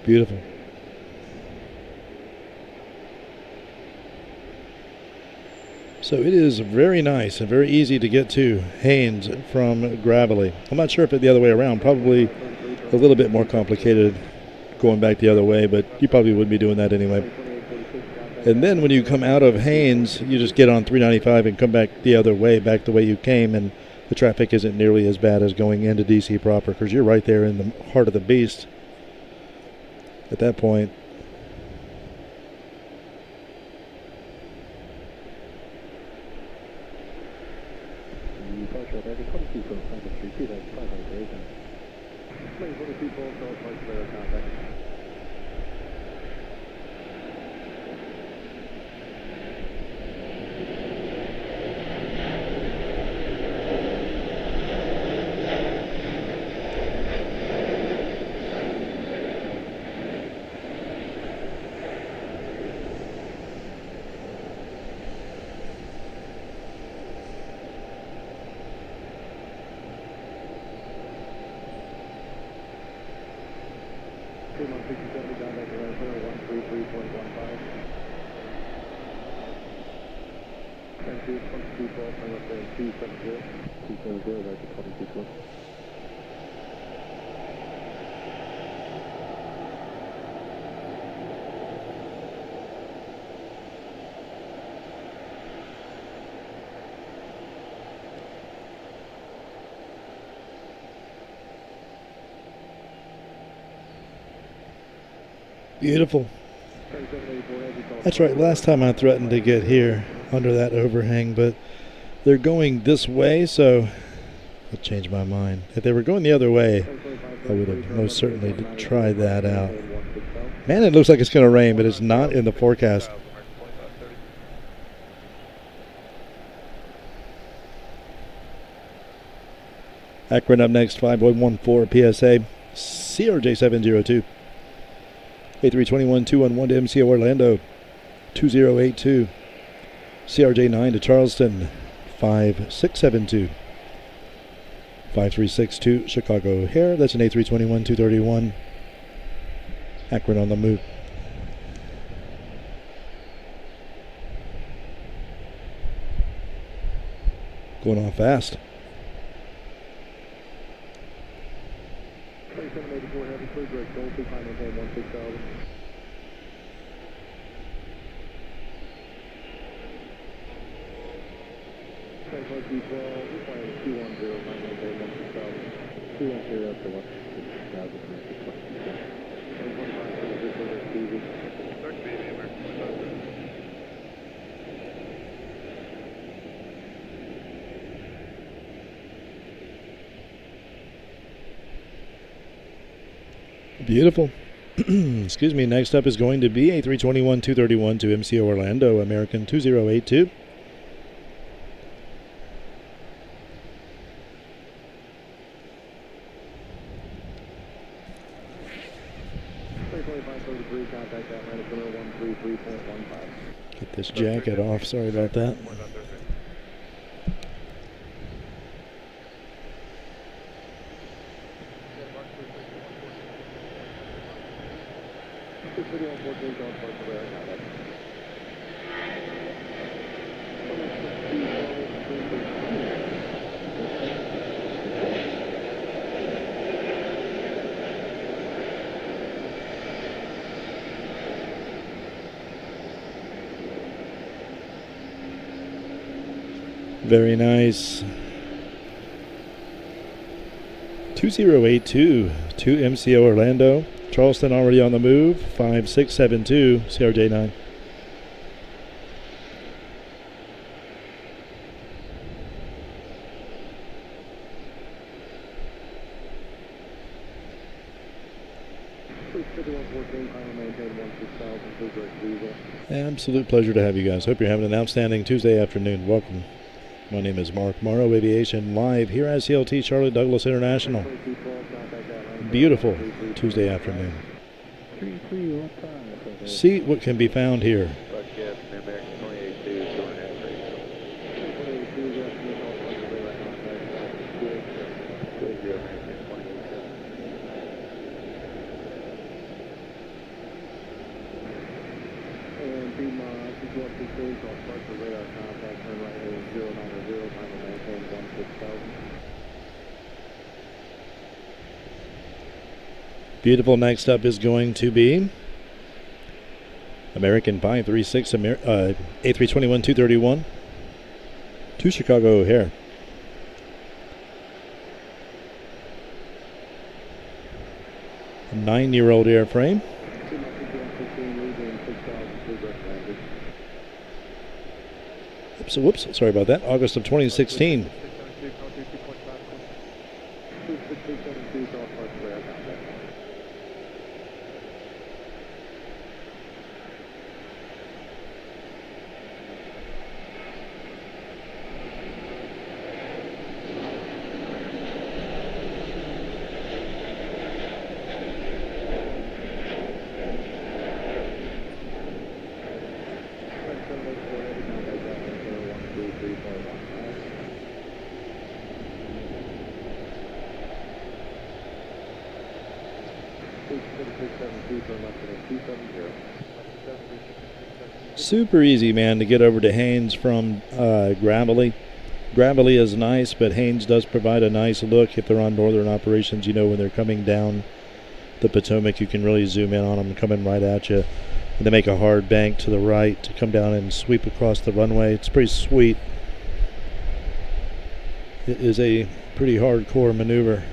Beautiful. So it is very nice and very easy to get to Haynes from Gravelly. I'm not sure if it's the other way around. Probably a little bit more complicated going back the other way, but you probably wouldn't be doing that anyway. And then when you come out of Haynes, you just get on 395 and come back the other way, back the way you came, and the traffic isn't nearly as bad as going into DC proper, because you're right there in the heart of the beast at that point. Beautiful. That's right, last time I threatened to get here under that overhang, but they're going this way, so I'll change my mind. If they were going the other way, I would have most certainly tried that out. Man, it looks like it's going to rain, but it's not in the forecast. Akron up next, 5.14 PSA, CRJ702. A321 211 to MCO Orlando, 2082. CRJ9 to Charleston, 5672. 5362 Chicago O'Hare, that's an A321 231. Akron on the move. Going off fast. 2784 heavy clear, direct goal, 2 final home 16,000. Transport D12, we're flying 210, final home 16,000. 210 up to 16,000. 125 for the visual, that's easy. Start to be American. Beautiful. Excuse me. Next up is going to be A321-231 to MCO Orlando, American 2082. Get this jacket off. Sorry about that. Very nice. 2082 to MCO Orlando. Charleston already on the move. 5672 CRJ9. Absolute pleasure to have you guys. Hope you're having an outstanding Tuesday afternoon. Welcome. My name is Mark Morrow, Aviation, live here at CLT Charlotte-Douglas International. Beautiful Tuesday afternoon. See what can be found here. Beautiful. Next up is going to be American 536 A321-231 to Chicago O'Hare. A 9-year-old airframe. Whoops, sorry about that. August of 2016. Super easy, man, to get over to Haynes from Gravely. Gravely is nice, but Haynes does provide a nice look if they're on northern operations. You know, when they're coming down the Potomac, you can really zoom in on them coming right at you. And they make a hard bank to the right to come down and sweep across the runway. It's pretty sweet. It is a pretty hardcore maneuver.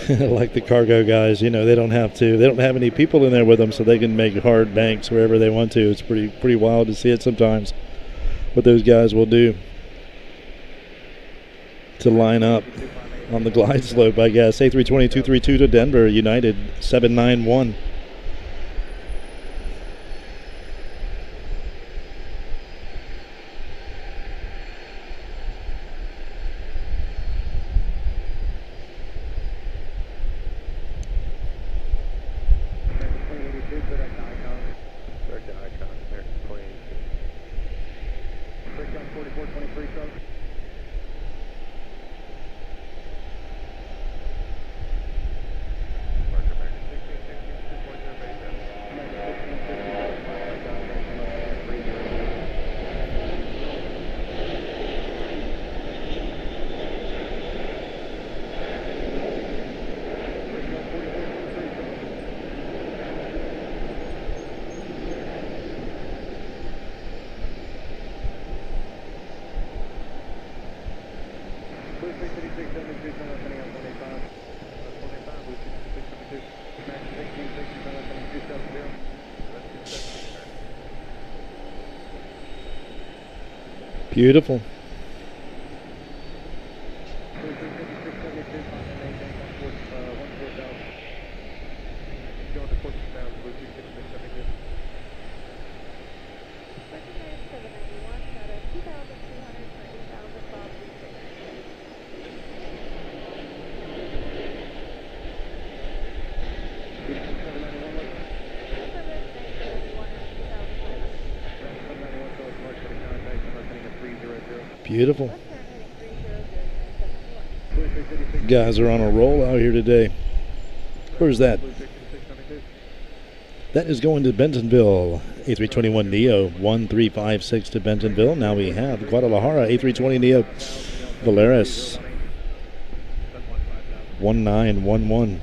Like the cargo guys, you know, they don't have any people in there with them, so they can make hard banks wherever they want to. It's pretty wild to see it sometimes, what those guys will do to line up on the glide slope, I guess. A320-232 to Denver, United 791. Beautiful. Beautiful. Guys are on a roll out here today. Where's that? That is going to Bentonville. A321neo 1356 to Bentonville. Now we have Guadalajara A320neo Valeris 1911.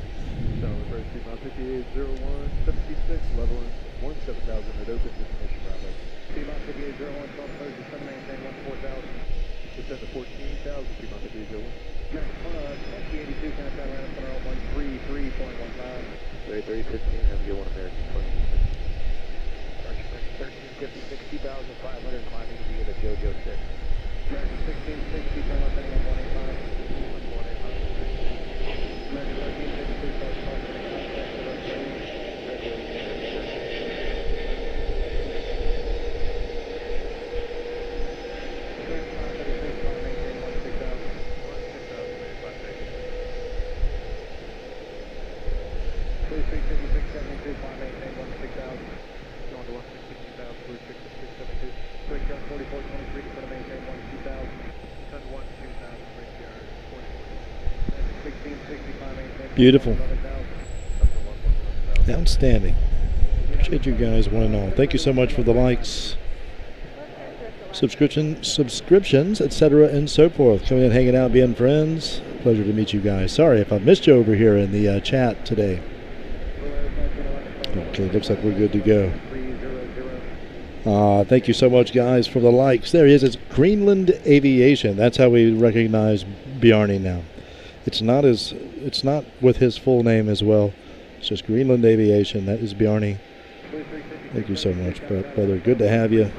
Beautiful. Outstanding. Appreciate you guys one and all. Thank you so much for the likes, subscriptions, etc., and so forth. Coming in, hanging out, being friends. Pleasure to meet you guys. Sorry if I missed you over here in the chat today. Okay, looks like we're good to go. Thank you so much, guys, for the likes. There he is. It's Greenland Aviation. That's how we recognize Bjarne now. It's not with his full name as well. It's just Greenland Aviation. That is Bjarne. Thank you so much, brother. Good to have you.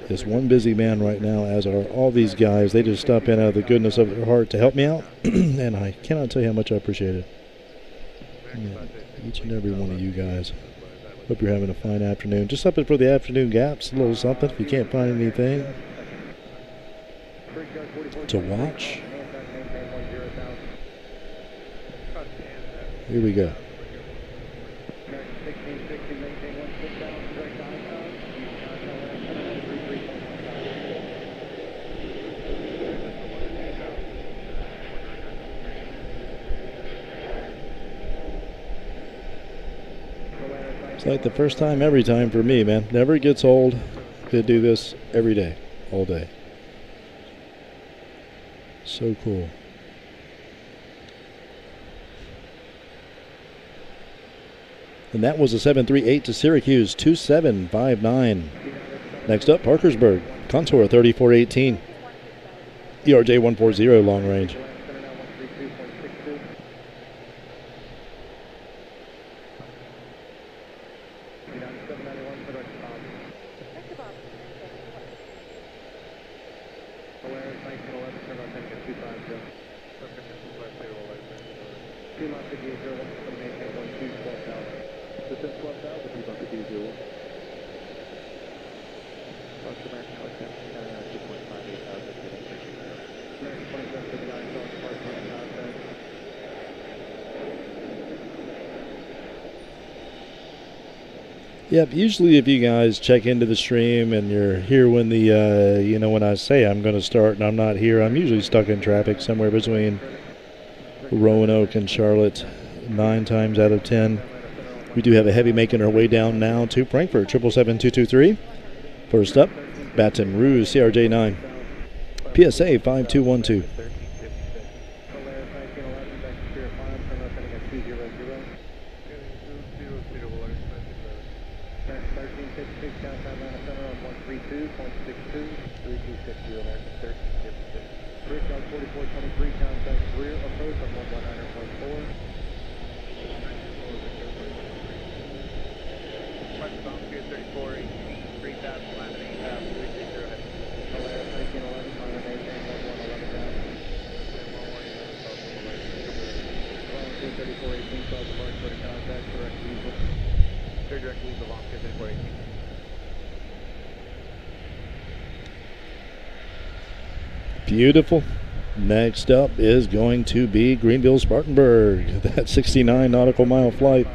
It's one busy man right now, as are all these guys. They just stop in out of the goodness of their heart to help me out, and I cannot tell you how much I appreciate it. Yeah, each and every one of you guys. Hope you're having a fine afternoon. Just something for the afternoon gaps, a little something if you can't find anything to watch. Here we go. It's like the first time every time for me, man. Never gets old to do this every day, all day. So cool. And that was a 738 to Syracuse, 2759. Next up, Parkersburg, Contour 3418. ERJ 140 long range. Yep, usually if you guys check into the stream and you're here when the, when I say I'm going to start and I'm not here, I'm usually stuck in traffic somewhere between Roanoke and Charlotte 9 times out of 10. We do have a heavy making our way down now to Frankfurt, 777-223. First up, Baton Rouge, CRJ 9. PSA 5212. 4423, contact rear approach on 119.4. Westbound Pier 34, 3000, line 8000, 360 ahead. Polaris 1911, line 8, 1111. Long Pier 3418, call the mark for the contact, direct diesel. Direct diesel, long Pier 3418. Beautiful. Next up is going to be Greenville Spartanburg. That 69 nautical mile flight.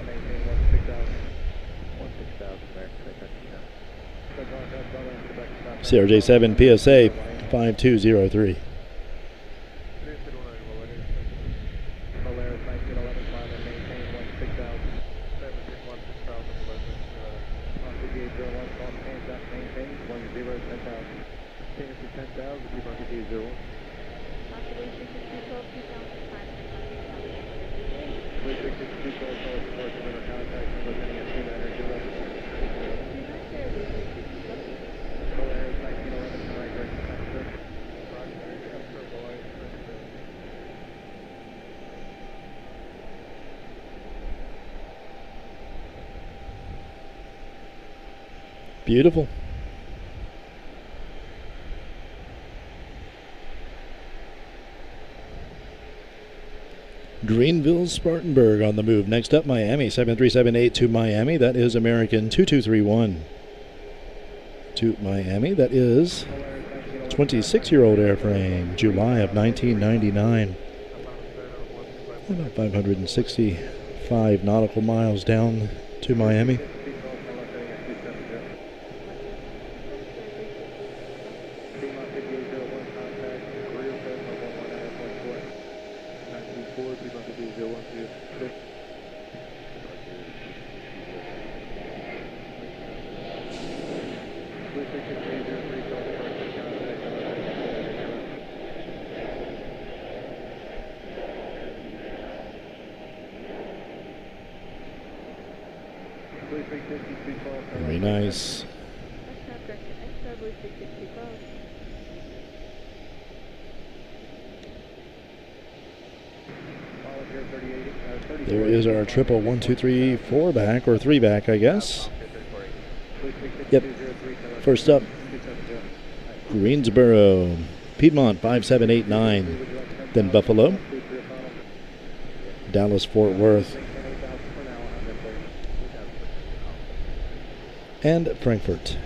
CRJ7 PSA 5203. Polaris 1911, climb and maintain 16,000. 15801, call contact, maintain 10,000. Change to 10,000, keep on the 01. Observation 612, 2005, 3662, call support, deliver contact, and listening at 2900, Polaris 1911, right direction, sir. Beautiful. Greenville Spartanburg on the move. Next up, Miami 7378 to Miami. That is American 2231. To Miami, that is 26-year-old airframe, July of 1999. About 565 nautical miles down to Miami. Very nice. There is our triple 1, 2, 3, 4 back, or 3 back, I guess. Yep. First up, Greensboro, Piedmont 5789, then Buffalo, Dallas Fort Worth, and Frankfurt.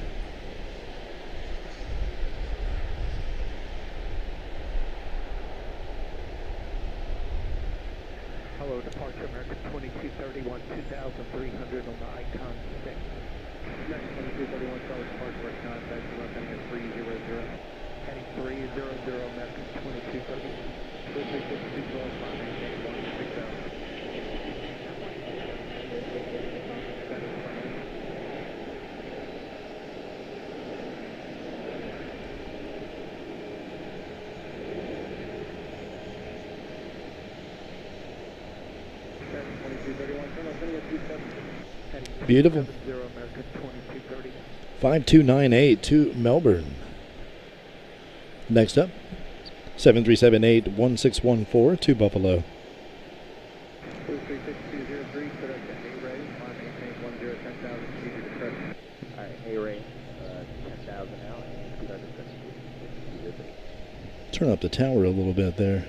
Hello, departure American 2231, 2,300 on the Icon 6. Next 2231, Charlotte Spartanburg, contact, heading at 300. Heading 300, American 2230. 2362, 12, maintain 16,000. Beautiful. 5298 to Melbourne. Next up, 7378 1614 to Buffalo. 36203, put up to A-Ray, maintain 10,000, speed to depression. Alright, A-Ray, 10,000 now, and speed under depression. Turn up the tower a little bit there.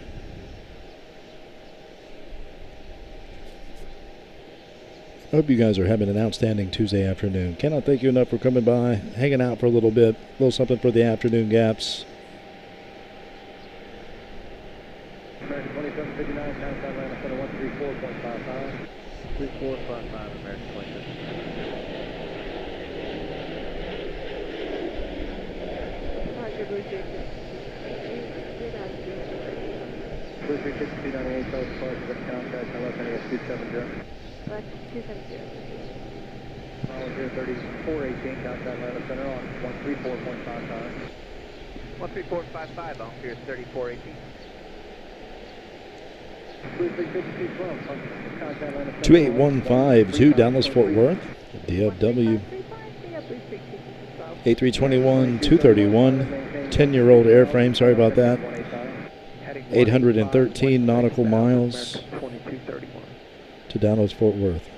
I hope you guys are having an outstanding Tuesday afternoon. Cannot thank you enough for coming by, hanging out for a little bit, a little something for the afternoon gaps. American 2759, contact Atlanta Center 134.55. 3455, American 2759. Departure Blue Jacket. 236298, Charlotte Spartanburg, contact, heading at 270. Left 270. Volunteer 3418, contact Atlanta Center on 134.55. 13455, Volunteer 3418. 236212, contact Atlanta Center. 2815 to Dallas Fort Worth, DFW. 8321 231, 10-year-old airframe, sorry about that. 813 nautical miles American 2231. to Dallas Fort Worth.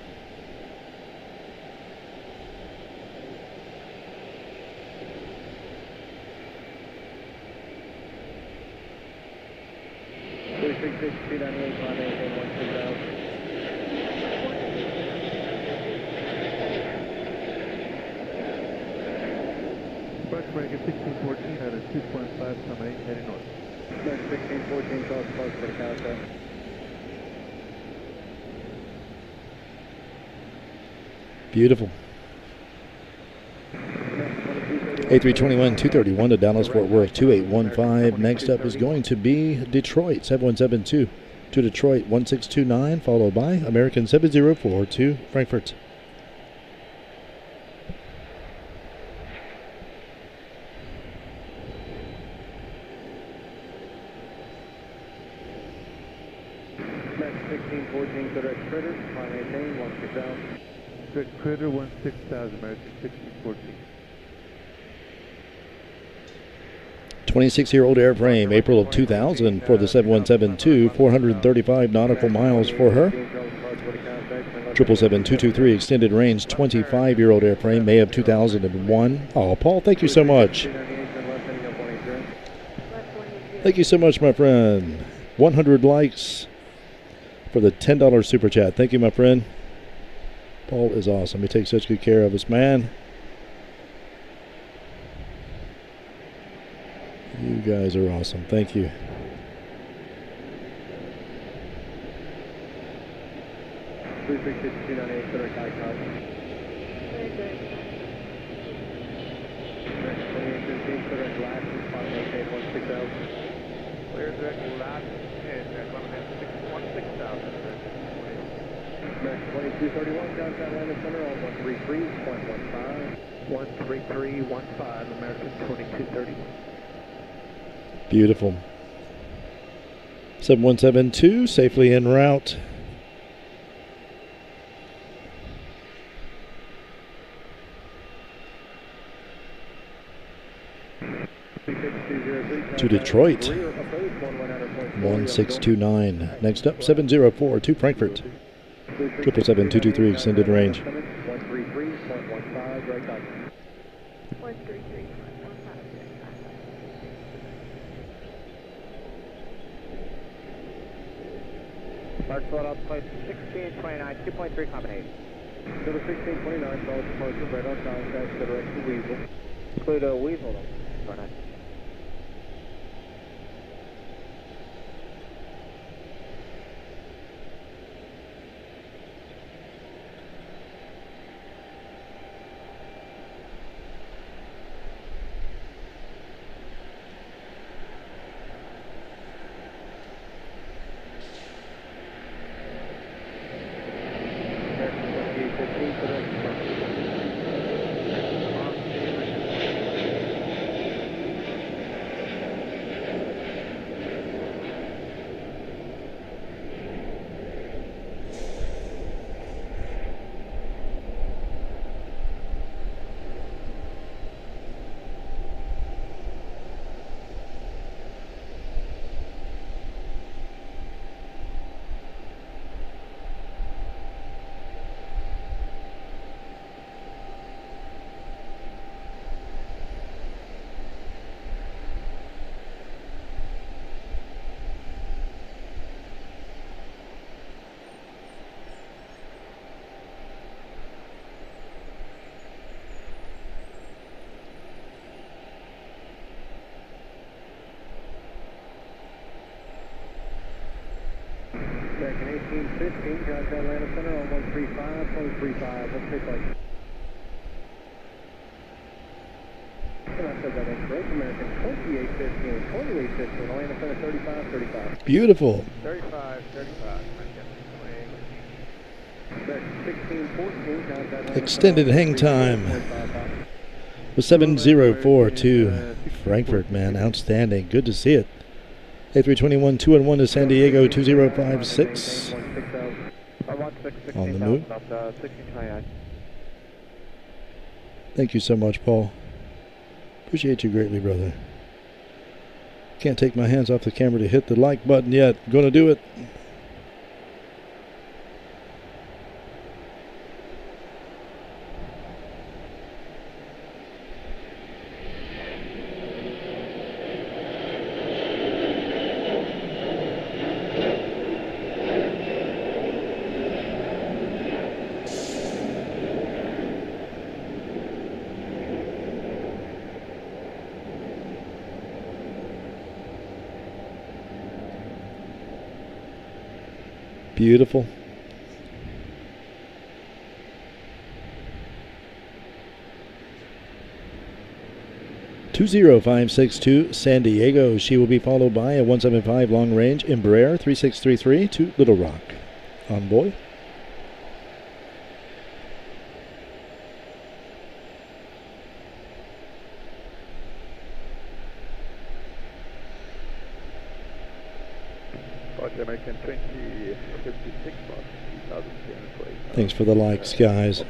American 1614 at a 2.5 summit 8 heading north. American 1614 Charles Park for the countdown. Beautiful. A321 231 to Dallas Fort Worth 2815. Next up is going to be Detroit 7172 to Detroit 1629, followed by American 704 to Frankfurt. American 1614 Direct Critter, climb maintain 16000. Direct Critter 16000, American 1614. 26-year-old airframe, April of 2000 for the 7172, 435 nautical miles for her. 777-223 extended range, 25-year-old airframe, May of 2001. Oh, Paul, thank you so much. Thank you so much, my friend. 100 likes for the $10 super chat. Thank you, my friend. Paul is awesome. He takes such good care of us, man. You guys are awesome. Thank you. Very good. Clear direct last and climb 16,000. American 2231, downtown landing center on 133.15. 133.15, American 2231. Beautiful. 7172, safely en route. To Detroit, 1629. Next up, 704 to Frankfurt. 777-223 extended range. 133.15, right down. 133.15. Mark Philadelphia 1629, 2.3 combination. Number 1629, solid departure, right on contact, direction Weasel. Include a Weasel, though. American 1815, downtown landing center on 135.35. Let's take like. And I said that incorrect. American 2815, 2815, landing center 35.35. Beautiful. 35.35. American 1614, downtown landing Extended hang time. With 704 to Frankfurt, man. Outstanding. Good to see it. A321 2-1 to San Diego 2056. On the move. Thank you so much, Paul. Appreciate you greatly, brother. Can't take my hands off the camera to hit the like button yet. Gonna do it. Beautiful. (20562) San Diego. She will be followed by a 175 long range Embraer 3633 to Little Rock. Envoy. American 2056 bus, 2010. Thanks for the likes, guys.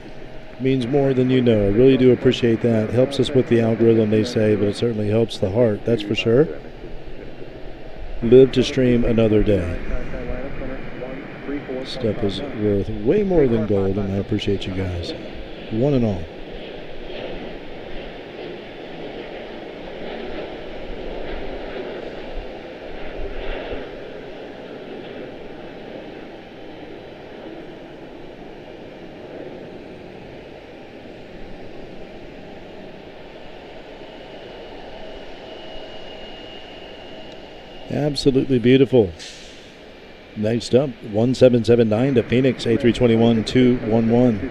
Means more than you know. I really do appreciate that. Helps us with the algorithm, they say, but it certainly helps the heart, that's for sure. Live to stream another day. Stuff is worth way more than gold, and I appreciate you guys, one and all. Absolutely beautiful. Next up, 1779 to Phoenix, A321-211.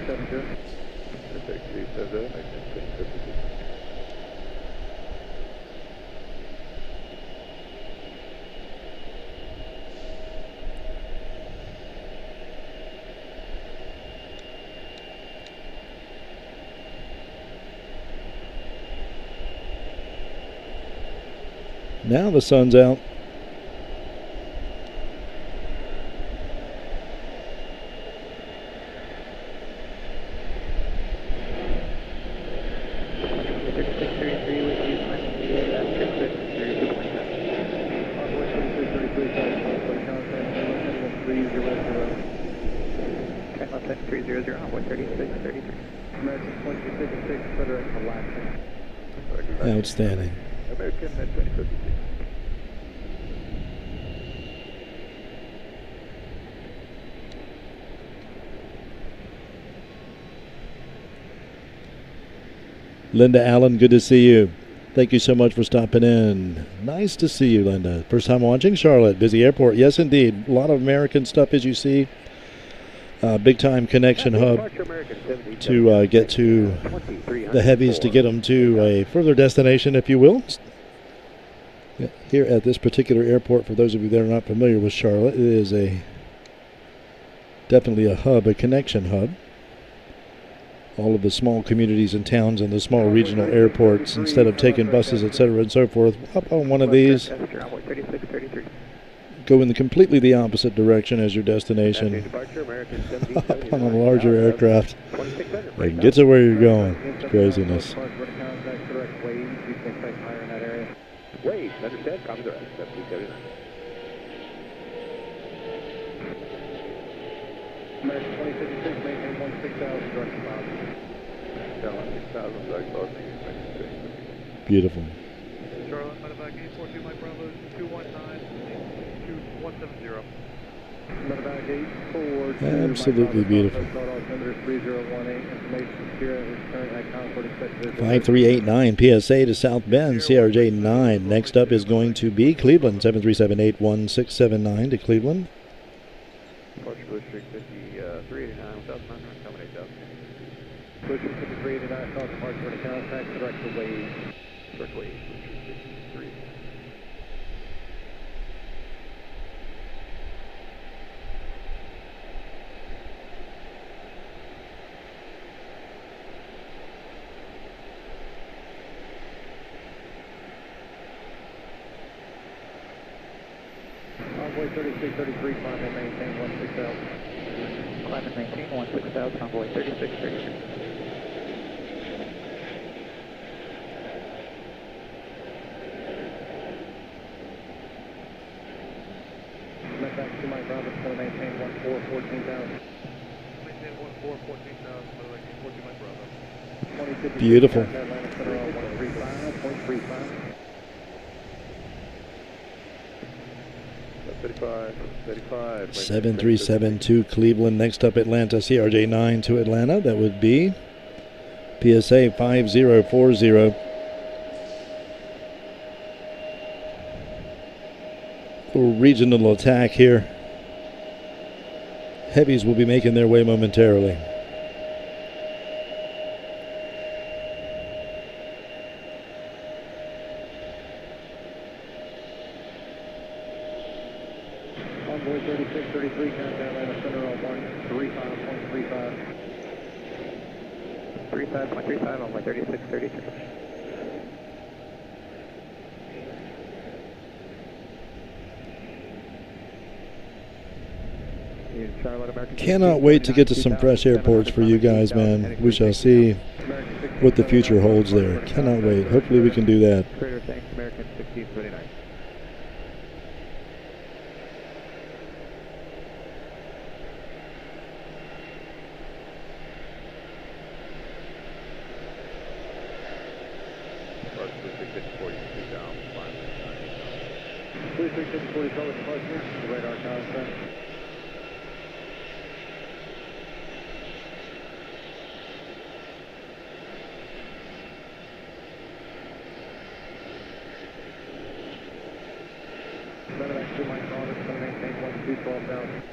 Now the sun's out. Outstanding. American 2056. Linda Allen, good to see you. Thank you so much for stopping in. Nice to see you, Linda. First time watching Charlotte. Busy airport. Yes, indeed. A lot of American stuff, as you see. Big time connection hub to get to the heavies, to get them to a further destination, if you will. Here at this particular airport, for those of you that are not familiar with Charlotte, it is definitely a hub, a connection hub. All of the small communities and towns and the small regional airports, instead of taking buses, etc. and so forth, hop on one of these, go in completely the opposite direction as your destination, hop on a larger aircraft, and get to where you're going. It's craziness. Wait, understand? Copy the rest. 779. American 2056, maintain 16,000, direct inbound. 16,000, direct loading. Beautiful. Charlotte, medevac 842, Mike Bravo, 219, 2170. Medevac 842. Absolutely beautiful. 3018, information secure, return at Concord, expected. 5389 PSA to South Bend, CRJ 9. Next up is going to be Cleveland, 737-81679 to Cleveland. Departure Bush Street 5389, without number, accommodate Delta. Bush 5389, south departure to contact, direct to Wade. Direct Wade, Bush Street 53. Envoy 3633, climb and maintain 16,000. Climb and maintain 16,000, Envoy 3633. back to Mike Bravo, it's going to maintain 14,000. Maintain 14,000, like 14 Mike Bravo. Beautiful. Atlanta Center on 135.35. 35. 7372 Cleveland. Next up, Atlanta. CRJ 9 to Atlanta. That would be PSA 5040. Little regional attack here. Heavies will be making their way momentarily. Envoy 3633, contact Atlanta Center on 135.35. 35.35 on my 3633. Cannot wait to get to some fresh airports for you guys, man. We shall see what the future holds there. Cannot wait. Hopefully we can do that. Crater, thanks, American 1679. Radar contact. Better back to Mike Bravo, it's going to maintain 12,000.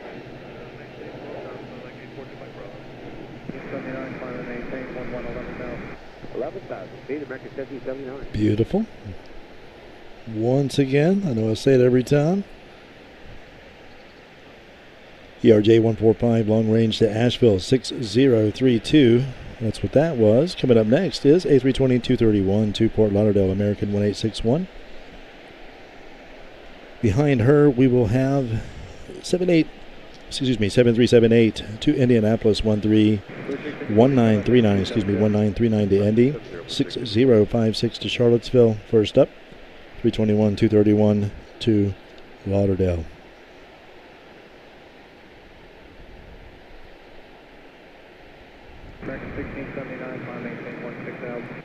79, finally maintain 11,000. 11,000 feet, American 1779. Beautiful. Once again, I know I say it every time. ERJ 145 long range to Asheville 6032. That's what that was. Coming up next is A320 231 to Fort Lauderdale, American 1861. Behind her, we will have 7378 to Indianapolis 1939 to Indy, 6056 to Charlottesville. First up, 321 231 to Lauderdale. American 1679, final maintain 16,000.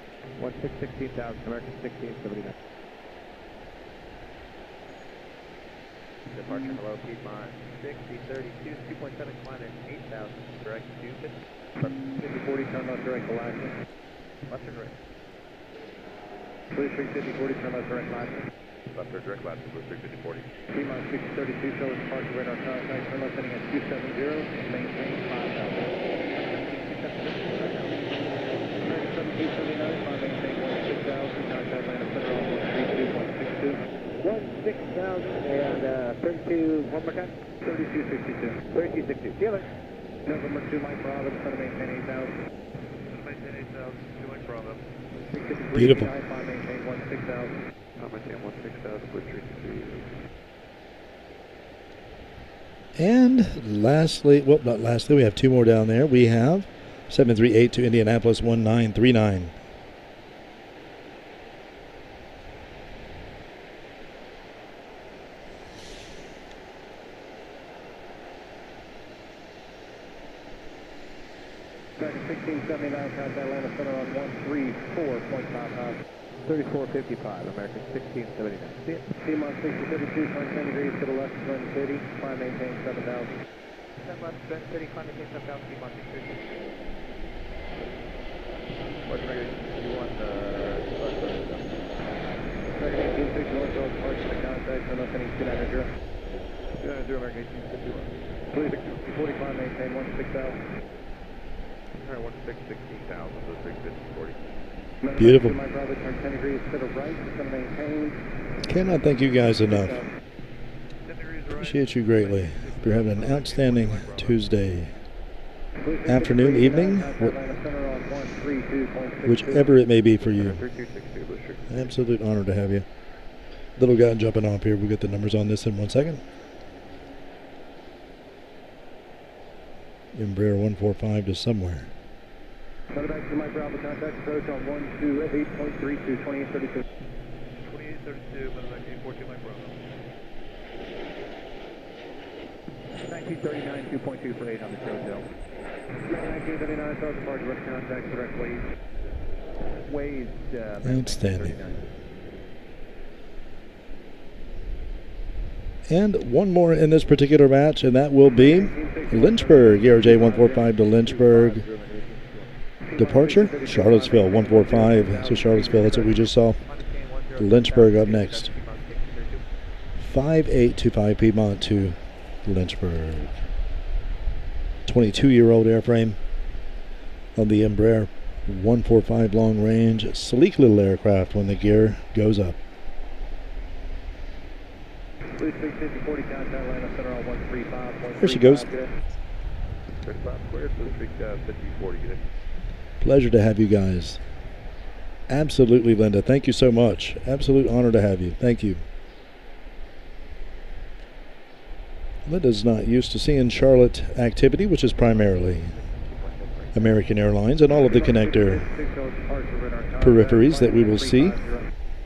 16,000, American 1679. Departure below Piedmont, 6032, 2.7, climb at 8,000, direct to 5040, turn left direct Alaska. left or direct? 5040, turn left direct Alaska. Left or direct, left, 5040. Piedmont 6032, show us departure radar contact, turn left heading at 270, and maintain 5,000. American 1779, final maintain 16,000, contact Atlanta Center on 132.62. 16,000 and 32, one more time? 3262. 3262. See you later. November 2, Mike Bravo, it's going to maintain 8,000. Maintain 8,000, 2 Mike Bravo. Beautiful. Final maintain 16,000. I'll maintain 16,000, Blue 3. And lastly, well, not lastly, we have two more down there. We have 738 to Indianapolis 1939. American 1679, contact Atlanta Center on 134.55. 3455, American 1679. See ya. Piedmont 6032, turn 10 degrees to the left, turn city, climb maintain 7,000. 10 left, turn city, climb maintain 7,000, Piedmont 6032. What regulation do you want? American 1861, show us departure to contact, turn left heading 290. 290, American 1861. 45, maintain 16,000. Alright, 16,000, so 350, 40. Beautiful. Mike Bravo, turn 10 degrees to the right, it's going to maintain. Cannot thank you guys enough. 10 degrees right. Appreciate you greatly. You're having an outstanding Tuesday afternoon, evening, whichever it may be for you. Absolute honor to have you. Little guy jumping off here. We'll get the numbers on this in 1 second. Embraer 145 to somewhere. Back to Mike Bravo, contact approach on 128.32, 2832. 2832, Mike 842, Mike Bravo. 1939, 2.2 for 8 on the show tail. 1939, start departure, direct contact, direct waves. Waves, Outstanding. And one more in this particular match, and that will be Lynchburg. ERJ 145 to Lynchburg. Departure, Charlottesville 145. So Charlottesville, that's what we just saw. Lynchburg up next. 5825 Piedmont to Lynchburg. 22-year-old airframe on the Embraer 145 long range. Sleek little aircraft when the gear goes up. There she goes. Pleasure to have you guys. Absolutely, Linda. Thank you so much. Absolute honor to have you. Thank you. Linda's not used to seeing Charlotte activity, which is primarily American Airlines and all of the connector peripheries that we will see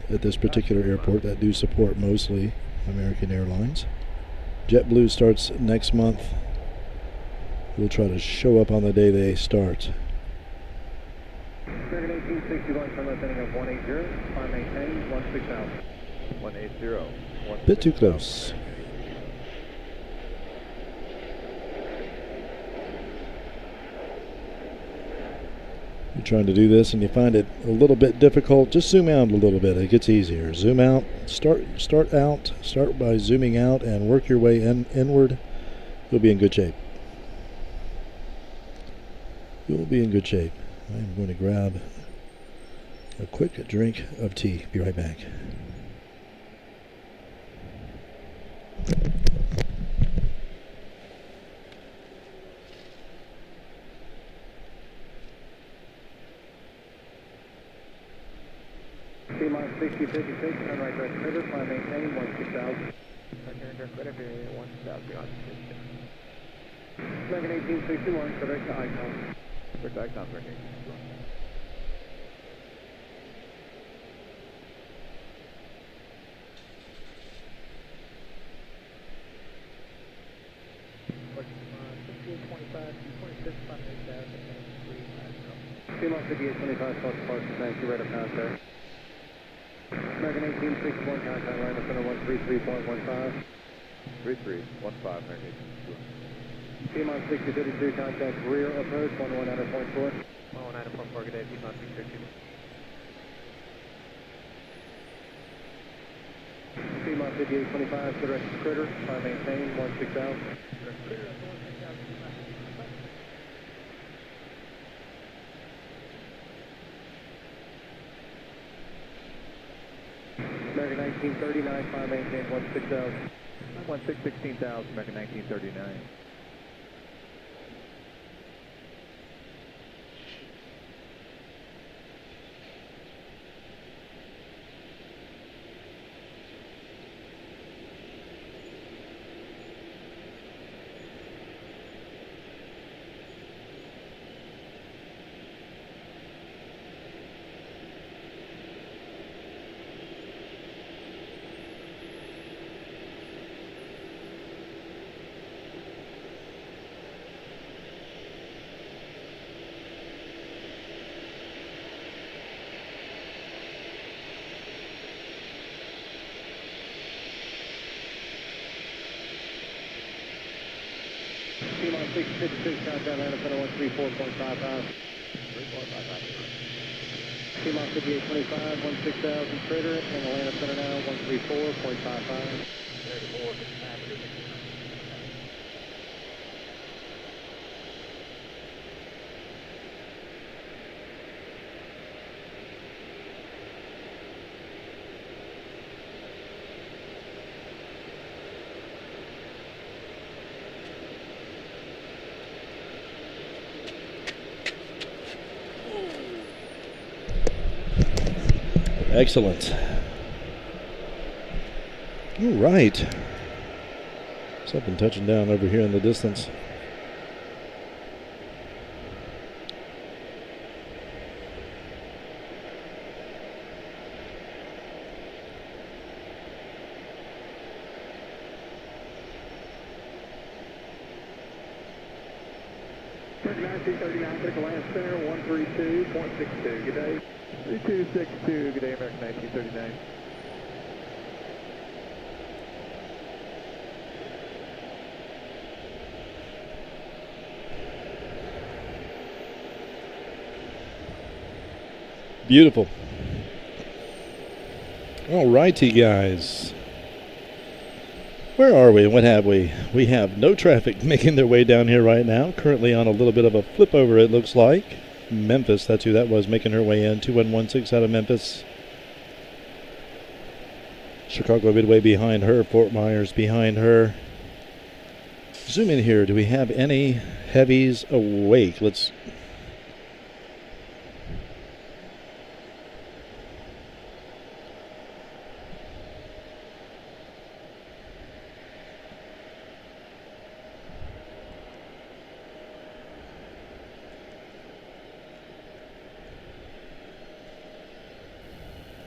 at this particular airport that do support mostly American Airlines. JetBlue starts next month. We'll try to show up on the day they start. American 1860, going from ascending of 180, climb maintain, 160,000. 180. Bit too close. You're trying to do this and you find it a little bit difficult, just zoom out a little bit. It gets easier. Zoom out. Start by zooming out and work your way inward. You'll be in good shape. You'll be in good shape. I'm going to grab a quick drink of tea. Be right back. T-minus 60, 56, turn right direct credit, climb maintain, 16,000. American 1861, direct to Icon. Direct to Icon, American 1861. T-minus 5825, start departure, thank you, right of contact. American 1861, contact line up center 133.15. 3315, American 1861. T-minus 6032, contact rear approach, 119.4. 119.4, good day, T-minus 632. T-minus 5825, direct to critter, climb maintain, 16,000. American 1939, climb maintain, 16,000. 16,000, American 1939. T-minus 656, contact line up center 134.55. T-minus 5825, 16,000, critter, and the land up center now, 134.55. Excellent. All right. Something touching down over here in the distance. 1939, take a land center, 132.62, good day. 3262, good day, American 1939. Beautiful. All righty, guys. Where are we? What have we? We have no traffic making their way down here right now. Currently on a little bit of a flip over, it looks like. Memphis, that's who that was, making her way in. 2116 out of Memphis. Chicago Midway behind her. Fort Myers behind her. Zoom in here. Do we have any heavies awake? Let's...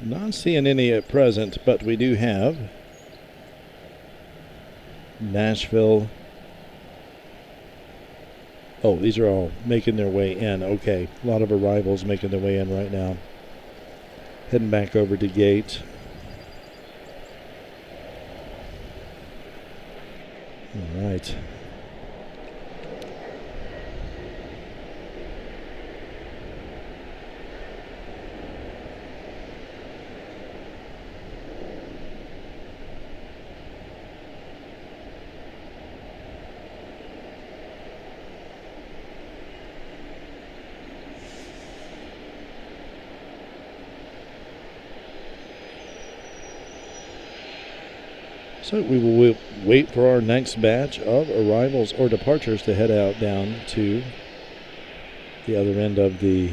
Not seeing any at present, but we do have Nashville. Oh, these are all making their way in. Okay, a lot of arrivals making their way in right now. Heading back over to gate. All right. So we will wait for our next batch of arrivals or departures to head out down to the other end of the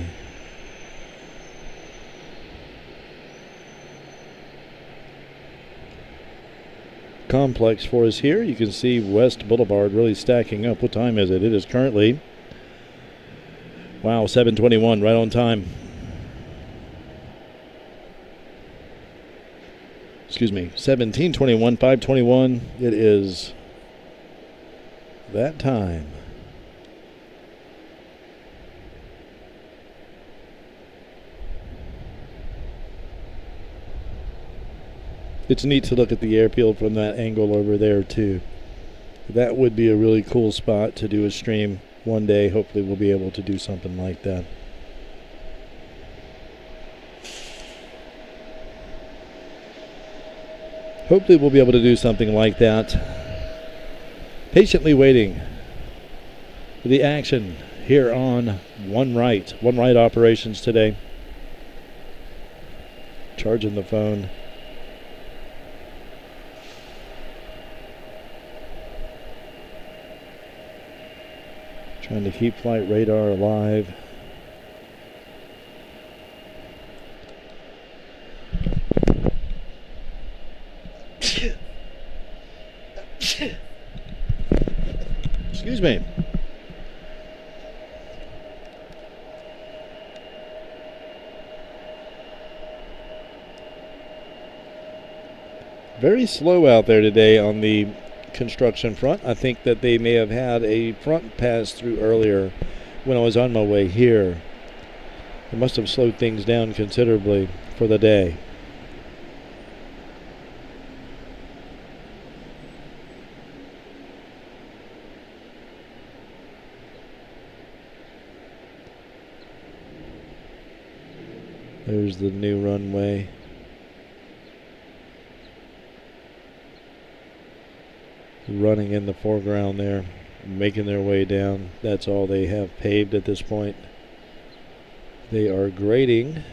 complex for us here. You can see West Boulevard really stacking up. What time is it? It is currently, wow, 7:21, right on time. Excuse me, 17:21, 5:21. It is that time. It's neat to look at the airfield from that angle over there too. That would be a really cool spot to do a stream one day. Hopefully we'll be able to do something like that. Hopefully we'll be able to do something like that. Patiently waiting for the action here on One Right operations today. Charging the phone. Trying to keep flight radar alive. Excuse me. Very slow out there today on the construction front. I think that they may have had a front pass through earlier when I was on my way here. It must have slowed things down considerably for the day. There's the new runway. Running in the foreground there, making their way down. That's all they have paved at this point. They are grading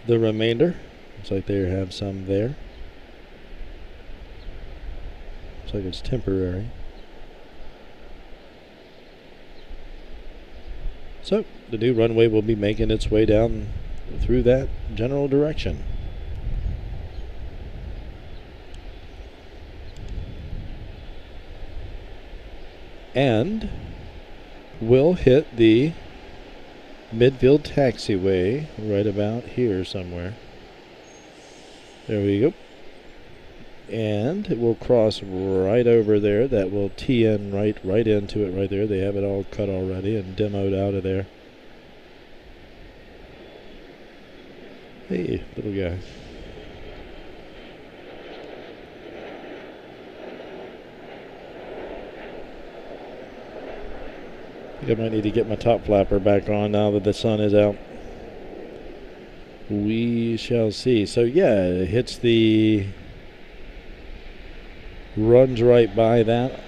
the remainder. Looks like they have some there. Looks like it's temporary. So the new runway will be making its way down through that general direction. And we'll hit the midfield taxiway right about here somewhere. There we go. And it will cross right over there. That will tee in right into it right there. They have it all cut already and demoed out of there. Hey, little guy. I think I might need to get my top flapper back on now that the sun is out. We shall see. So yeah, it hits the... runs right by that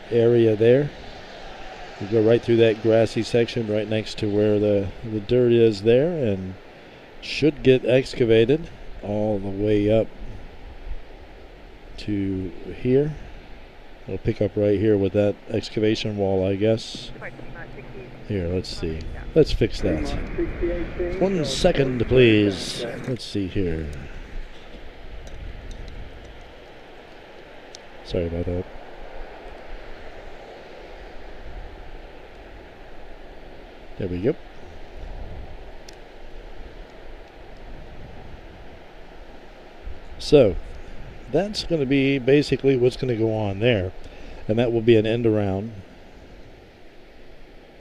area there. We go right through that grassy section right next to where the dirt is there, and should get excavated all the way up to here. It'll pick up right here with that excavation wall, I guess. Here, let's see. Let's fix that. 1 second, please. Let's see here. Sorry about that. There we go. So, that's going to be basically what's going to go on there. And that will be an end around.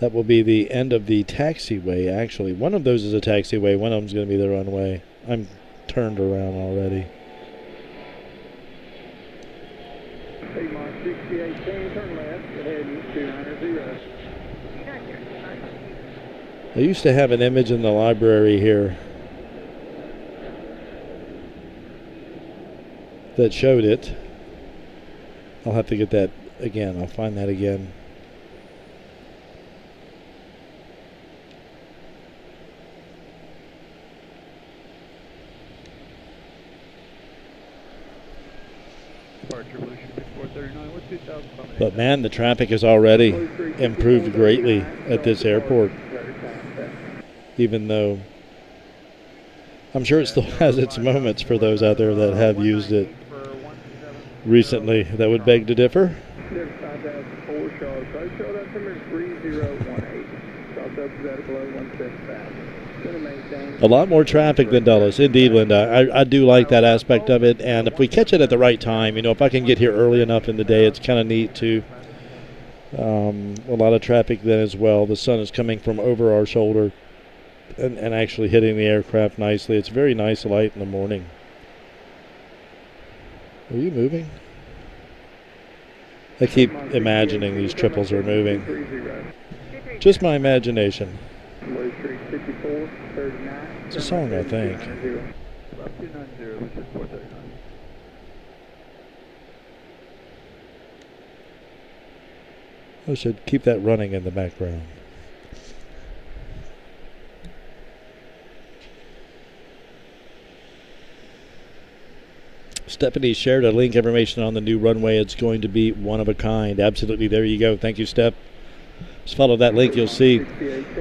That will be the end of the taxiway, actually. One of those is a taxiway. One of them is going to be the runway. I'm turned around already. Mark 6810, turn left, ahead 290. I used to have an image in the library here that showed it. I'll have to get that again. I'll find that again. But man, the traffic has already improved greatly at this airport. Even though I'm sure it still has its moments for those out there that have used it recently that would beg to differ. A lot more traffic than Dulles. Indeed, Linda. I do like that aspect of it. And if we catch it at the right time, you know, if I can get here early enough in the day, it's kind of neat too. A lot of traffic then as well. The sun is coming from over our shoulder and actually hitting the aircraft nicely. It's very nice light in the morning. Are you moving? I keep imagining these triples are moving. Just my imagination. It's a song, I think. I should keep that running in the background. Stephanie shared a link information on the new runway. It's going to be one of a kind. Absolutely. There you go. Thank you, Steph. Just follow that link. You'll see.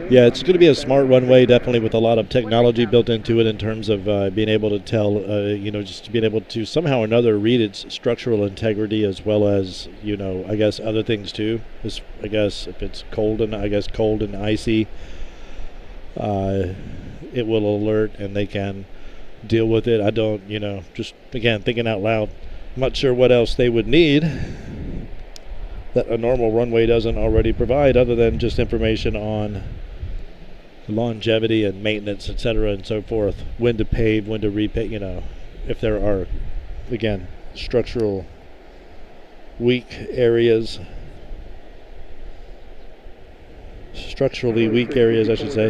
Yeah, it's going to be a smart runway, definitely with a lot of technology built into it in terms of being able to tell, you know, just being able to somehow or another read its structural integrity as well as, you know, I guess other things too. I guess if it's cold and icy, it will alert and they can deal with it. I don't, you know, just again thinking out loud, I'm not sure what else they would need that a normal runway doesn't already provide other than just information on longevity and maintenance, etc. and so forth, when to pave, when to repave, you know, if there are, again, structural weak areas, structurally weak areas, I should say.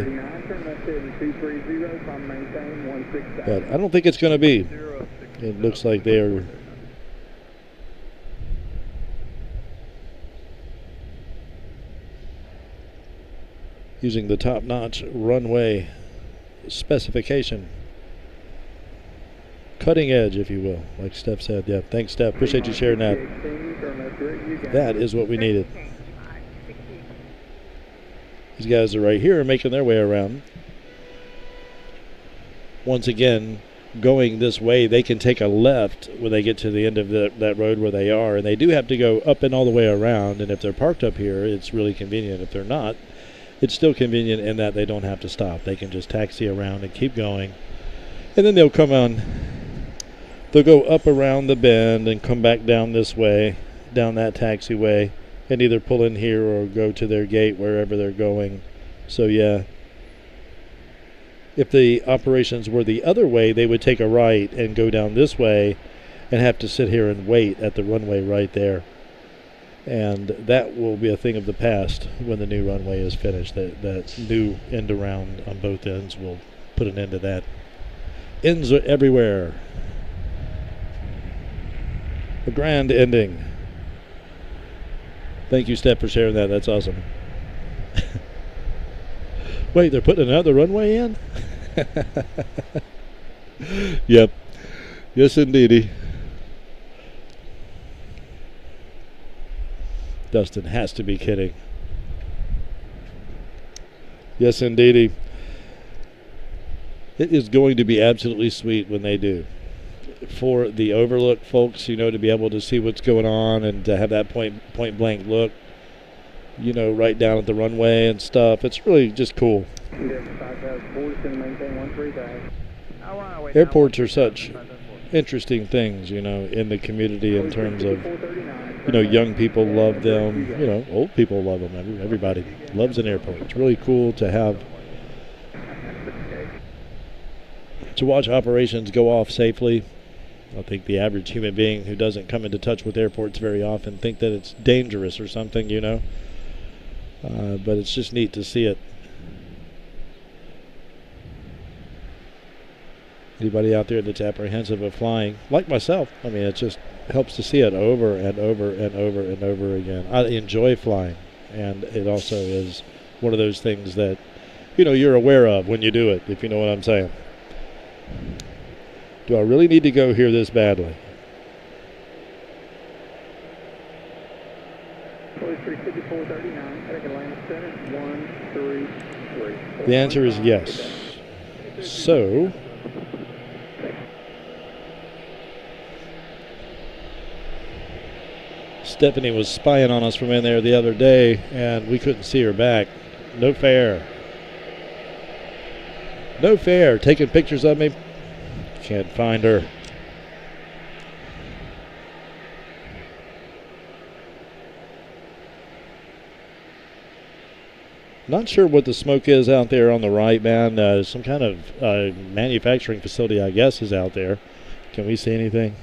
But I don't think it's going to be. It looks like they are using the top-notch runway specification. Cutting edge, if you will, like Steph said. Yeah, thanks, Steph. Appreciate you sharing that. That is what we needed. These guys are right here making their way around. Once again, going this way, they can take a left when they get to the end of that road where they are, and they do have to go up and all the way around, and if they're parked up here, it's really convenient. If they're not, it's still convenient in that they don't have to stop. They can just taxi around and keep going, and then they'll come on they'll go up around the bend and come back down this way, down that taxiway, and either pull in here or go to their gate wherever they're going. So yeah, if the operations were the other way, they would take a right and go down this way and have to sit here and wait at the runway right there. And that will be a thing of the past when the new runway is finished. That new end around on both ends will put an end to that. Ends are everywhere. A grand ending. Thank you, Steph, for sharing that. That's awesome. Wait, they're putting another runway in? Yep. Yes, indeedy. Dustin has to be kidding. Yes, indeedy. It is going to be absolutely sweet when they do. For the overlook folks, you know, to be able to see what's going on and to have that point blank look, you know, right down at the runway and stuff. It's really just cool. Airports are such interesting things, you know, in the community in terms of, you know, young people love them, you know, old people love them. Everybody loves an airport. It's really cool to have, to watch operations go off safely. I think the average human being who doesn't come into touch with airports very often think that it's dangerous or something, you know. But it's just neat to see it. Anybody out there that's apprehensive of flying, like myself, I mean, it just helps to see it over and over and over and over again. I enjoy flying, and it also is one of those things that, you know, you're aware of when you do it, if you know what I'm saying. Do I really need to go here this badly? The answer is yes. So, Stephanie was spying on us from in there the other day, and we couldn't see her back. No fair. No fair. Taking pictures of me. Can't find her. Not sure what the smoke is out there on the right, man. Some kind of manufacturing facility, I guess, is out there. Can we see anything?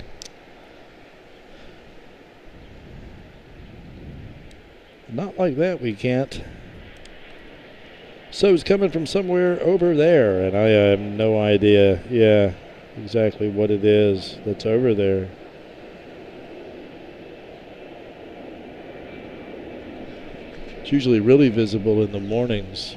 Not like that, we can't. So it's coming from somewhere over there, and I have no idea, yeah, exactly what it is that's over there. It's usually really visible in the mornings.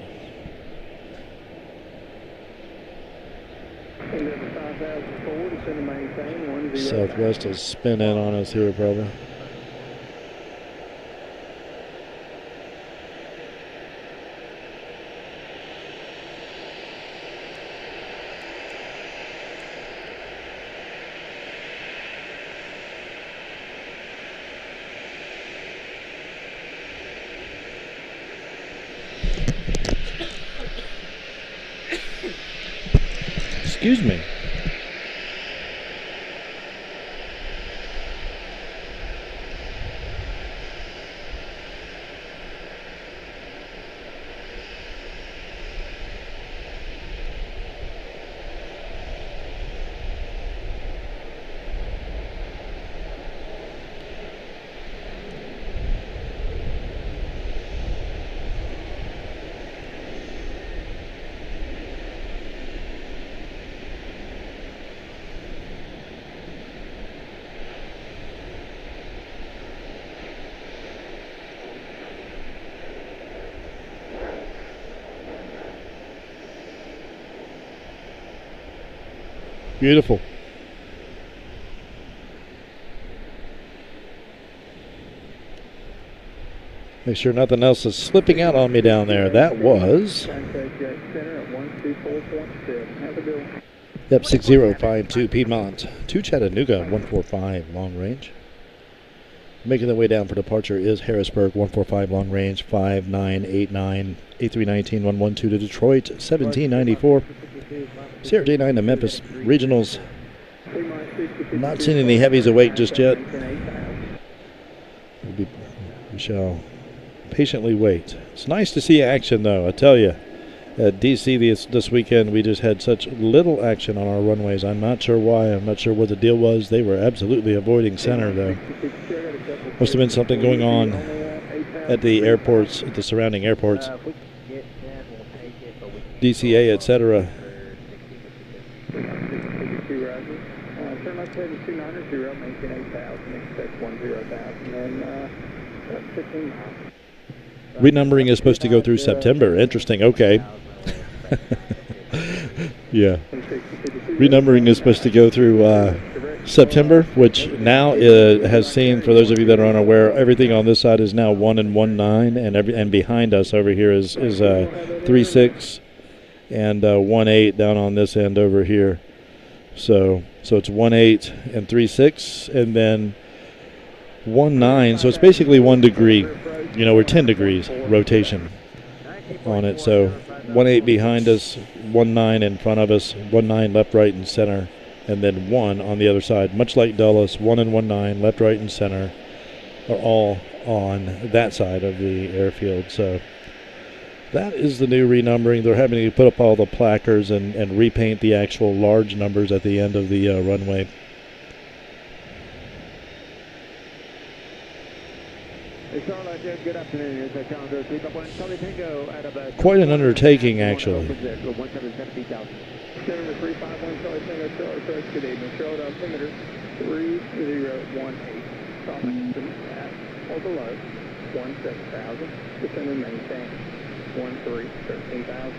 Southwest will spin in on us here, probably. Excuse me. Beautiful. Make sure nothing else is slipping out on me down there. That was... Yep, 6052 Piedmont to Chattanooga, 145 long range. Making their way down for departure is Harrisburg, 145 long range, 5989, A319, 112 to Detroit, 1794. CRJ9 to Memphis Regionals, I'm not seeing any heavies awake just yet. We shall patiently wait. It's nice to see action, though, I tell you. At DC this weekend, we just had such little action on our runways. I'm not sure why. I'm not sure what the deal was. They were absolutely avoiding center, though. Must have been something going on at the airports, at the surrounding airports, DCA, etc. Turn left heading 290, maintain 8,000, expect 10,000, and 15 miles. Renumbering is supposed to go through September. Interesting. Okay. Yeah. Renumbering is supposed to go through September, which now has seen, for those of you that are unaware, everything on this side is now 1 and 1.9, and behind us over here is 3.6 and 1.8 down on this end over here. So it's 1.8 and 3.6, and then 1.9. So it's basically 1 degree. We're 10 degrees rotation on it. So 1.8 behind us, 1.9 in front of us, 1.9 left, right, and center, and then 1 on the other side. Much like Dulles, 1 and 1.9 left, right, and center are all on that side of the airfield. So that is the new renumbering. They're having to put up all the placards and repaint the actual large numbers at the end of the runway. Good afternoon. Quite an undertaking, actually. 7351 Charlie Tango, Charlie, good evening. Charlotte altimeter 3018. Stopping at or below 17,000. Descending maintain 13,000.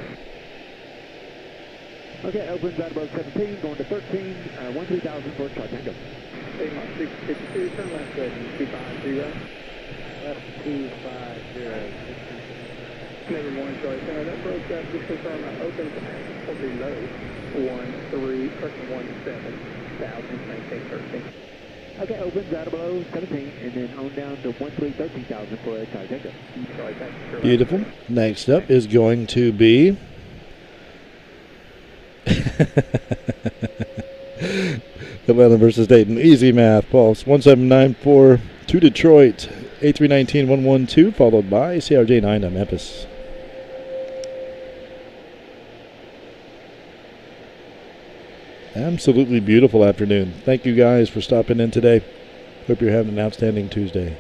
Okay, opens at about 17, going to 13, 13,000 for Charlie Tango. 652, turn left heading 250. Left 250. Never one Charlie Tango. That broke up. Just confirm that opens or below 17,000, maintain 13. Okay, opens out below 17, and then on down to 13,000 for Charlie Tango. Beautiful. Next up is going to be Atlanta versus Dayton. Easy math, Pulse. 1794 to Detroit. A319 112, followed by CRJ9 to Memphis. Absolutely beautiful afternoon. Thank you guys for stopping in today. Hope you're having an outstanding Tuesday.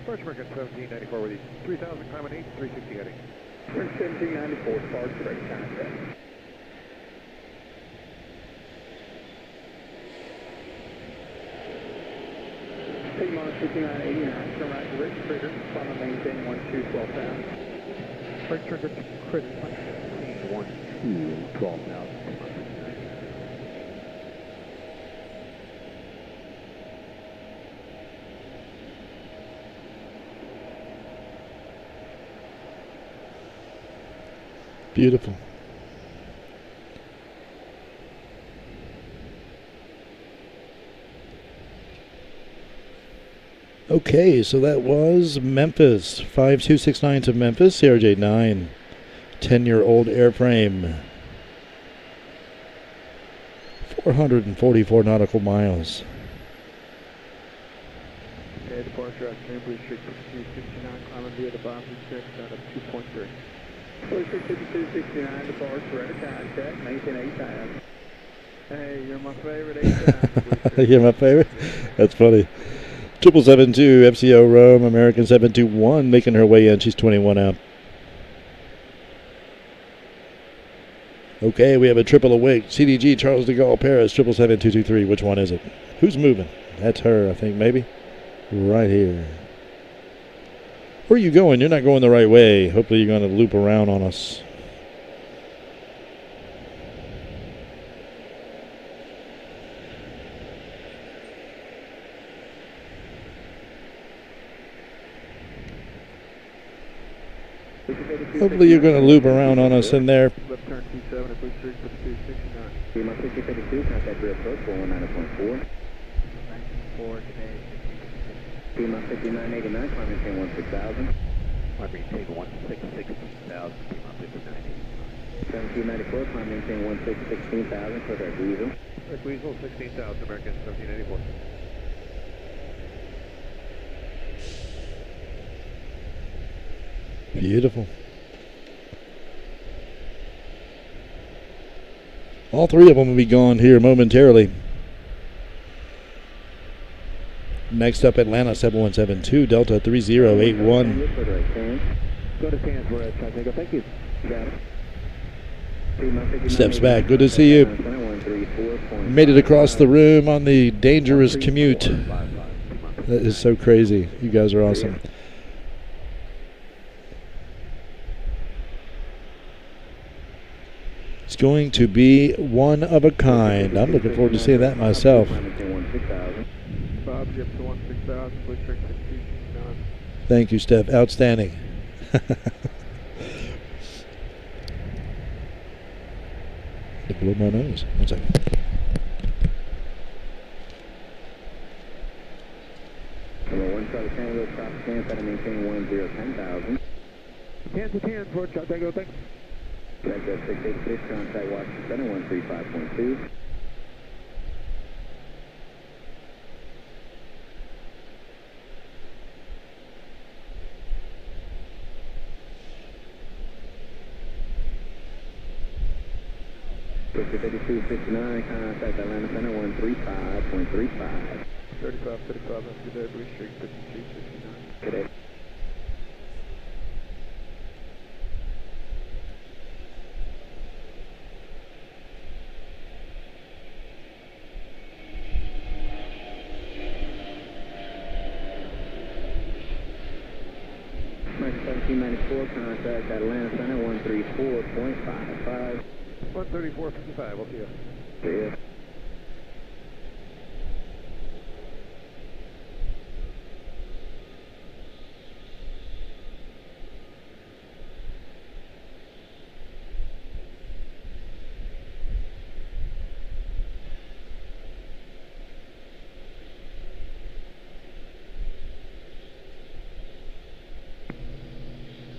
First American 1794 with you. 3,000, climbing 8, 360 heading. 1794, departure, straight contact. T-minus 5989, turn right to Rick Critter, final maintain 12,000. Rick Critter, maintain 12,000. Beautiful. Okay, so that was Memphis. 5269 to Memphis, CRJ9. 10-year-old airframe. 444 nautical miles. Okay, departure at Cambridge, 6269, climbing via the bottom 6 out of 2.3. 465269, departure, radar contact, maintain 8,000. Hey, you're my favorite 8,000. You're my favorite? That's funny. 7772 FCO Rome, American 721 making her way in. She's 21 out. Okay, we have a triple awake. CDG Charles de Gaulle Paris 77223. Which one is it? Who's moving? That's her, I think, maybe. Right here. Where are you going? You're not going the right way. Hopefully you're going to loop around on us. Hopefully you're going to loop around on us in there. Left turn 27 at 5269. Lima 5052, contact rear approach 419.4. 4 today. Lima 5989, climb maintain 16,000. Might be take 1616,000, 5989. 1794, climb maintain 16,000, clear that Weasel. Weasel 16,000, American 1784. Beautiful. All three of them will be gone here momentarily. Next up, Atlanta 7172, Delta 3081. Go to Sands, we're at Chantico. Thank you. Got it. Steps back. Good to see you. Made it across the room on the dangerous commute. That is so crazy. You guys are awesome. It's going to be one of a kind. I'm looking forward to seeing that myself. Bob, Jip to 16,000, please check 6269. Thank you, Steph. Outstanding. It blew my nose. 1 second. Number 1 Charlie Tango, stop stand, try to maintain 10,000. 10 to 10 for Chantico, thanks. Delta 686, contact Washington 135.2. Delta 5269, contact Atlanta Center 135.35. 35, that's good, Blue Street 5269. Today. Mike 1794, contact Atlanta Center 134.55. 134.55, we'll see you. See ya.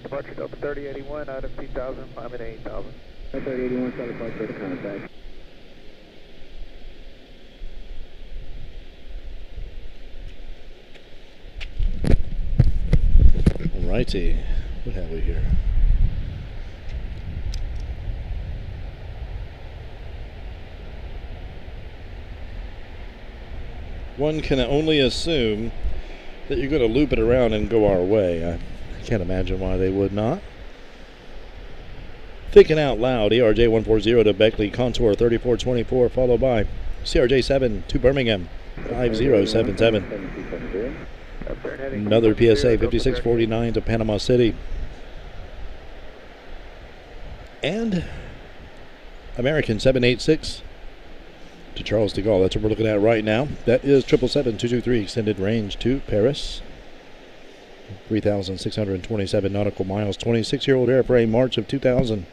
Departure Delta 3081, out of 2,000, I'm at 8,000. 3081, Charlie Park, clear to contact. Alrighty. What have we here? One can only assume that you're going to loop it around and go our way. I can't imagine why they would not. Thinking out loud, ERJ 140 to Beckley, Contour 3424, followed by CRJ 7 to Birmingham, 5077. Another PSA 5649 to Panama City. And American 786 to Charles de Gaulle. That's what we're looking at right now. That is 777-223 extended range to Paris. 3,627 nautical miles, 26-year-old airframe, March of 2000.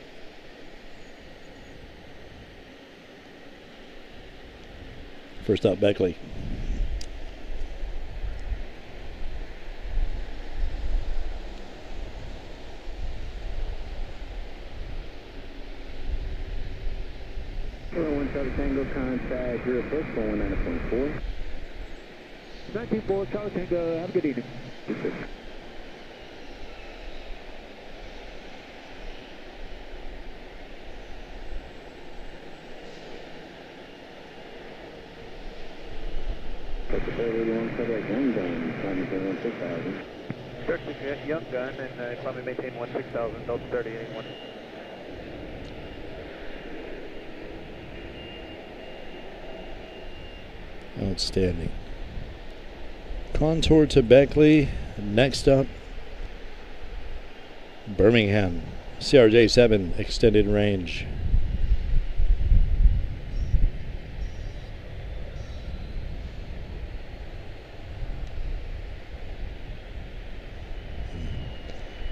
First up, Beckley. Charlie Tango, contact rear approach 419.4. 194, Charlie Tango, have a good evening. Delta 3081, contact Young Gun, climb maintain 16,000. Direction Young Gun and climb and maintain 16,000, Delta 3081. Outstanding. Contour to Beckley. Next up, Birmingham. CRJ-7 extended range.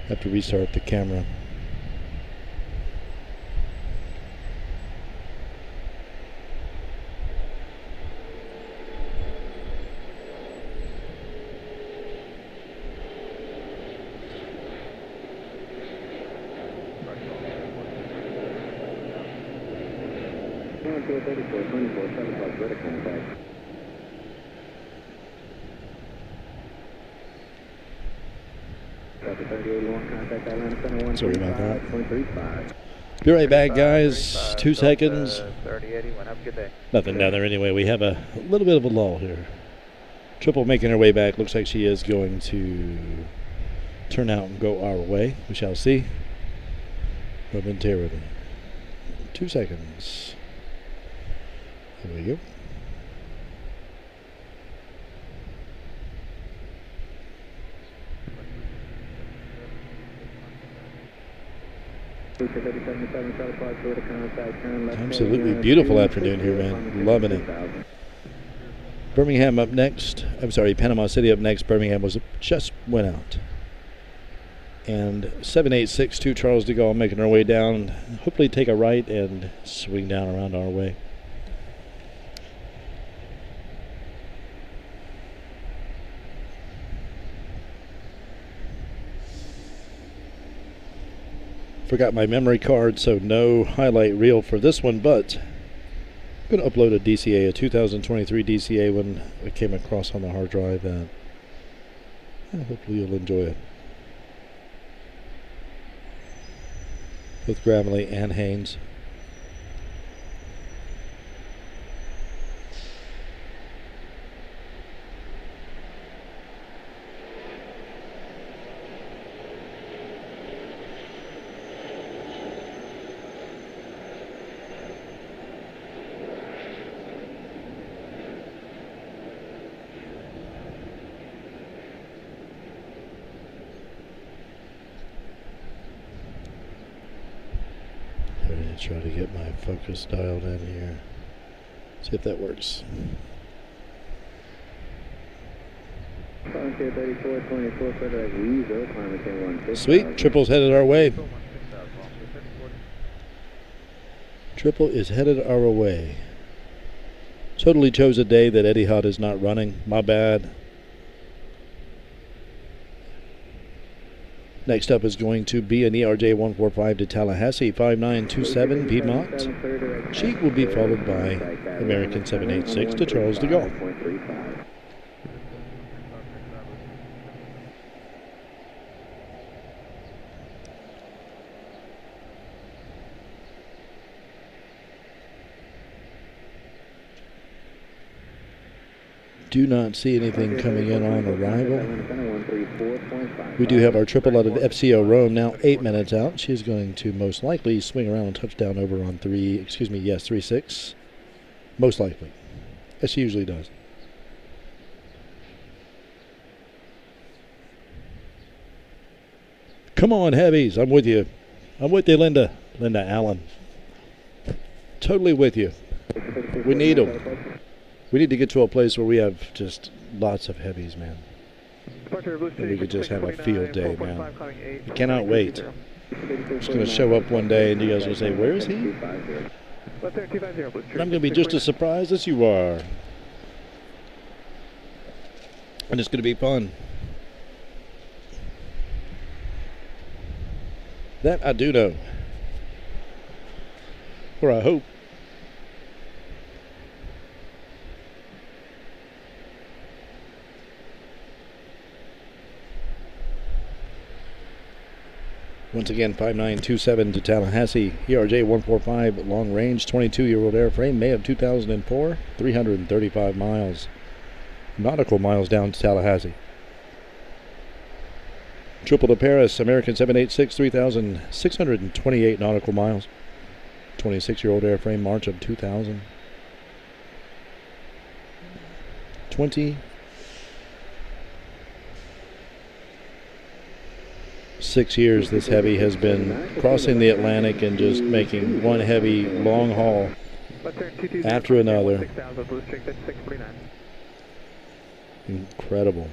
Have to restart the camera. Sorry about that. Be right back, guys. 2 seconds. 3081, have a good day. Nothing down there anyway. We have a little bit of a lull here. Triple making her way back. Looks like she is going to turn out and go our way. We shall see momentarily. 2 seconds. There we go. Absolutely beautiful afternoon here, man. Loving it. Birmingham up next. I'm sorry, Panama City up next. Birmingham just went out. And 7862 Charles de Gaulle making our way down. Hopefully take a right and swing down around our way. Forgot my memory card, so no highlight reel for this one, but I'm going to upload a DCA, a 2023 DCA when I came across on the hard drive, and hopefully you'll enjoy it. Both Gravely and Haynes. Try to get my focus dialed in here. See if that works. Sweet, triple's headed our way. Triple is headed our way. Totally chose a day that Etihad is not running. My bad. Next up is going to be an ERJ 145 to Tallahassee, 5927 Piedmont. Cheek will be followed by American 786 to Charles de Gaulle. Do not see anything coming in on arrival. We do have our triple out of FCO Rome now 8 minutes out. She's going to most likely swing around and touch down over on 3-6. Most likely, as she usually does. Come on, heavies. I'm with you. I'm with you, Linda. Linda Allen. Totally with you. We need them. We need to get to a place where we have just lots of heavies, man. And we could just have a field day, man. I cannot wait. I'm just going to show up one day and you guys will say, where is he? And I'm going to be just as surprised as you are. And it's going to be fun. That I do know. Or I hope. Once again, 5927 to Tallahassee, ERJ 145 long range, 22-year-old airframe, May of 2004, 335 miles. nautical miles down to Tallahassee. Triple to Paris, American 786, 3,628 nautical miles. 26-year-old airframe, March of 2000. 26 years this heavy has been crossing the Atlantic and just making one heavy long haul after another. Incredible.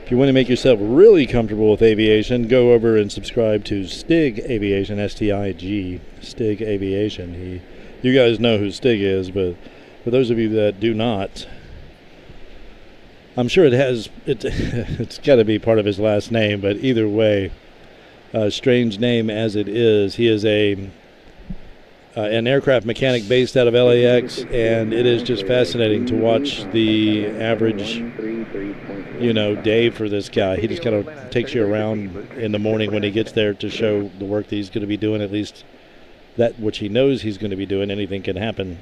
If you want to make yourself really comfortable with aviation, go over and subscribe to Stig Aviation, S-T-I-G, Stig Aviation. You guys know who Stig is, but for those of you that do not, I'm sure it's got to be part of his last name, but either way, strange name as it is, he is an aircraft mechanic based out of LAX, and it is just fascinating to watch the average, day for this guy. He just kind of takes you around in the morning when he gets there to show the work that he's going to be doing, at least that which he knows he's going to be doing. Anything can happen.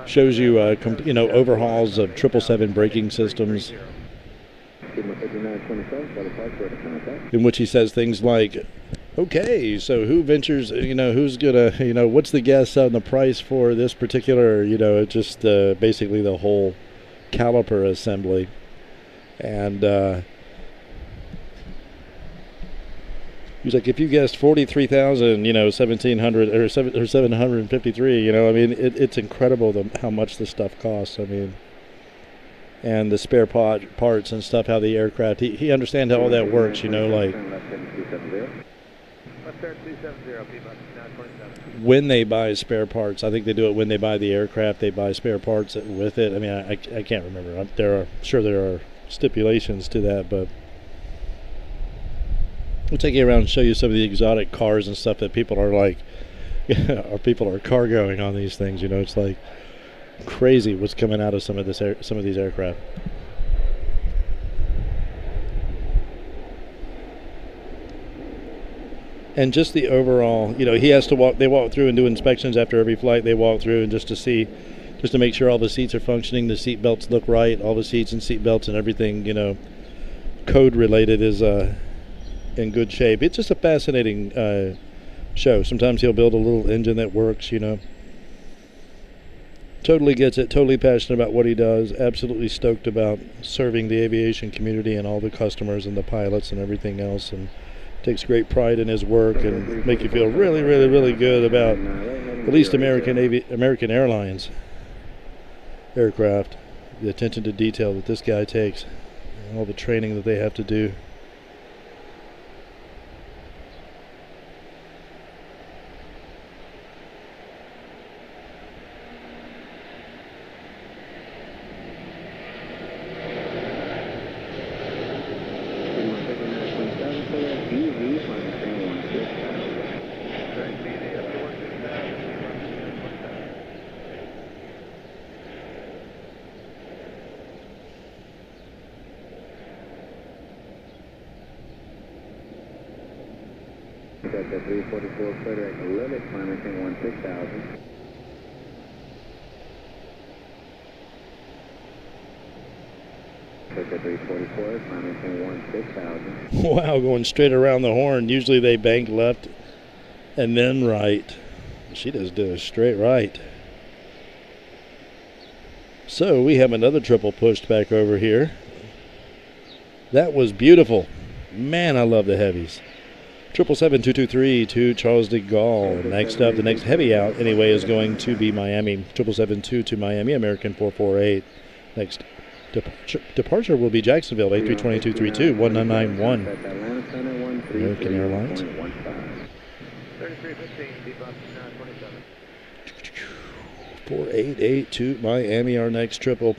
Shows you, overhauls of 777 braking systems, in which he says things like, okay, so who ventures, who's gonna, what's the guess on the price for this particular, just basically the whole caliper assembly. And he's like, if you guessed 43,000, 1,700 or 753, it's incredible how much this stuff costs. And the spare parts and stuff, how the aircraft, he understands how all that works, when they buy spare parts. I think they do it when they buy the aircraft, they buy spare parts with it. I can't remember. There are stipulations to that, but we'll take you around and show you some of the exotic cars and stuff that people are like, or people are cargoing on these things. It's like crazy what's coming out of some of these aircraft. And just the overall, he has to they walk through and do inspections after every flight. They walk through and just to make sure all the seats are functioning, the seat belts look right, all the seats and seat belts and everything, code related is in good shape. It's just a fascinating show. Sometimes he'll build a little engine that works, Totally gets it, totally passionate about what he does, absolutely stoked about serving the aviation community and all the customers and the pilots and everything else, and takes great pride in his work and make you feel really, really, really good about at least American Airlines aircraft, the attention to detail that this guy takes, and all the training that they have to do. Got the 344 footer at the limit, climbing thing 16,000. Got the 344, climbing thing 16,000. Wow, going straight around the horn. Usually they bank left and then right. She just did a straight right. So we have another triple pushed back over here. That was beautiful. Man, I love the heavies. 777-223 to Charles de Gaulle. Next up, the next heavy out anyway is going to be Miami. 777-2 to Miami, American 448. Next departure will be Jacksonville, A32232, 1991. American Airlines. 488 to Miami, our next triple.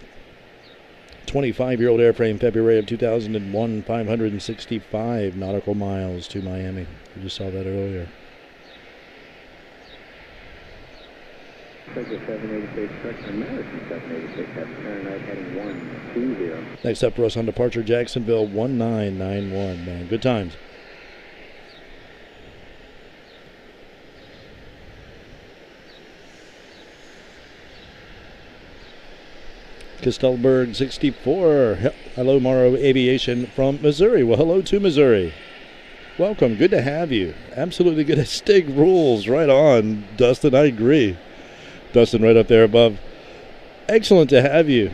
25-year-old airframe, February of 2001, 565 nautical miles to Miami. We just saw that earlier. American 786, turn right heading 120. Next up for us on departure, Jacksonville 1991. Man, good times. Kistelberg 64. Hello, Morrow Aviation from Missouri. Well, hello to Missouri. Welcome. Good to have you. Absolutely good. Stig rules. Right on, Dustin. I agree. Dustin right up there above. Excellent to have you.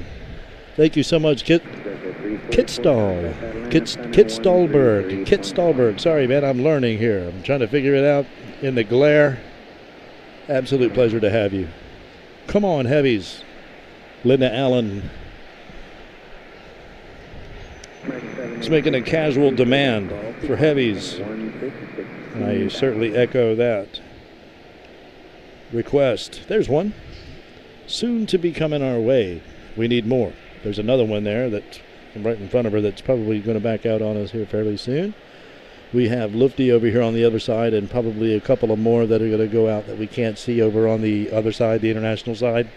Thank you so much, Kitstallberg. Sorry, man. I'm learning here. I'm trying to figure it out in the glare. Absolute pleasure to have you. Come on, heavies. Linda Allen is making a casual demand for heavies, and I certainly echo that request. There's one soon to be coming our way. We need more. There's another one there that's right in front of her that's probably going to back out on us here fairly soon. We have Lufty over here on the other side, and probably a couple of more that are going to go out that we can't see over on the other side, the international side.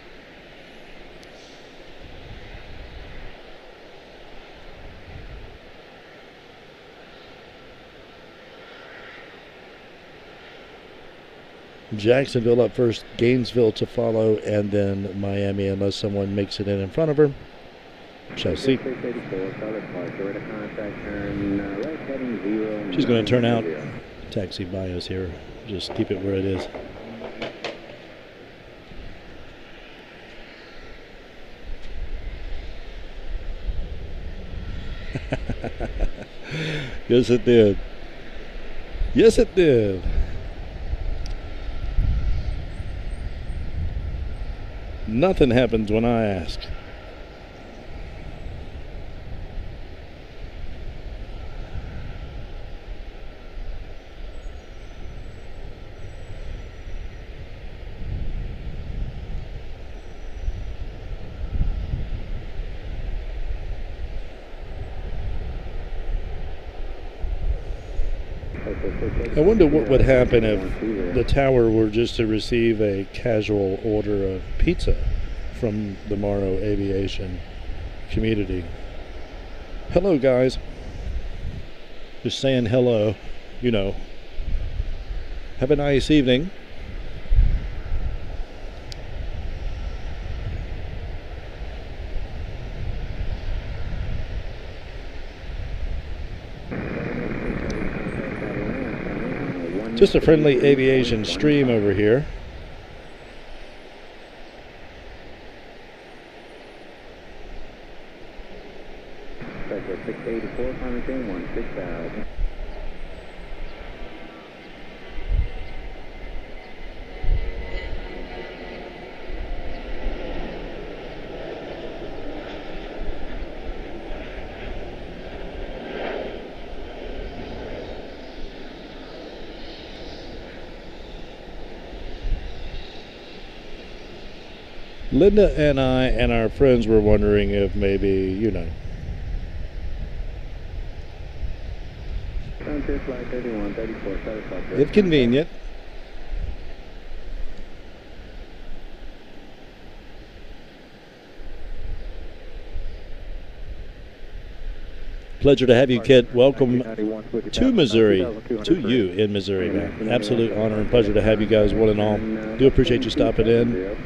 Jacksonville up first, Gainesville to follow, and then Miami, unless someone makes it in front of her. Shall see. She's going to turn out. Taxi by us here. Just keep it where it is. Yes, it did. Yes, it did. Nothing happens when I ask. I wonder what would happen if the tower were just to receive a casual order of pizza from the Morrow Aviation community. Hello, guys. Just saying hello, you know. Have a nice evening. Just a friendly aviation stream over here. Special 684, climbing 16,000. Linda and I and our friends were wondering if maybe, you know. If convenient. Pleasure to have you, Kit. Welcome to Missouri, to you in Missouri, man. Absolute honor and pleasure to have you guys, one and all. Do appreciate you stopping in.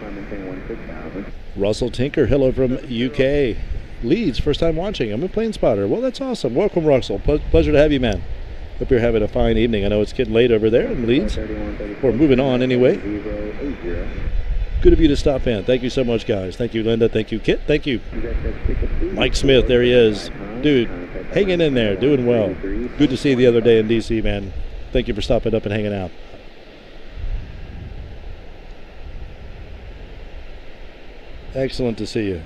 Russell Tinker, hello from UK. Leeds, first time watching. I'm a plane spotter. Well, that's awesome. Welcome, Russell. Pleasure to have you, man. Hope you're having a fine evening. I know it's getting late over there in Leeds. We're moving on anyway. Good of you to stop in. Thank you so much, guys. Thank you, Linda. Thank you, Kit. Thank you. Mike Smith, there he is. Dude, hanging in there, doing well. Good to see you the other day in D.C., man. Thank you for stopping up and hanging out. Excellent to see you.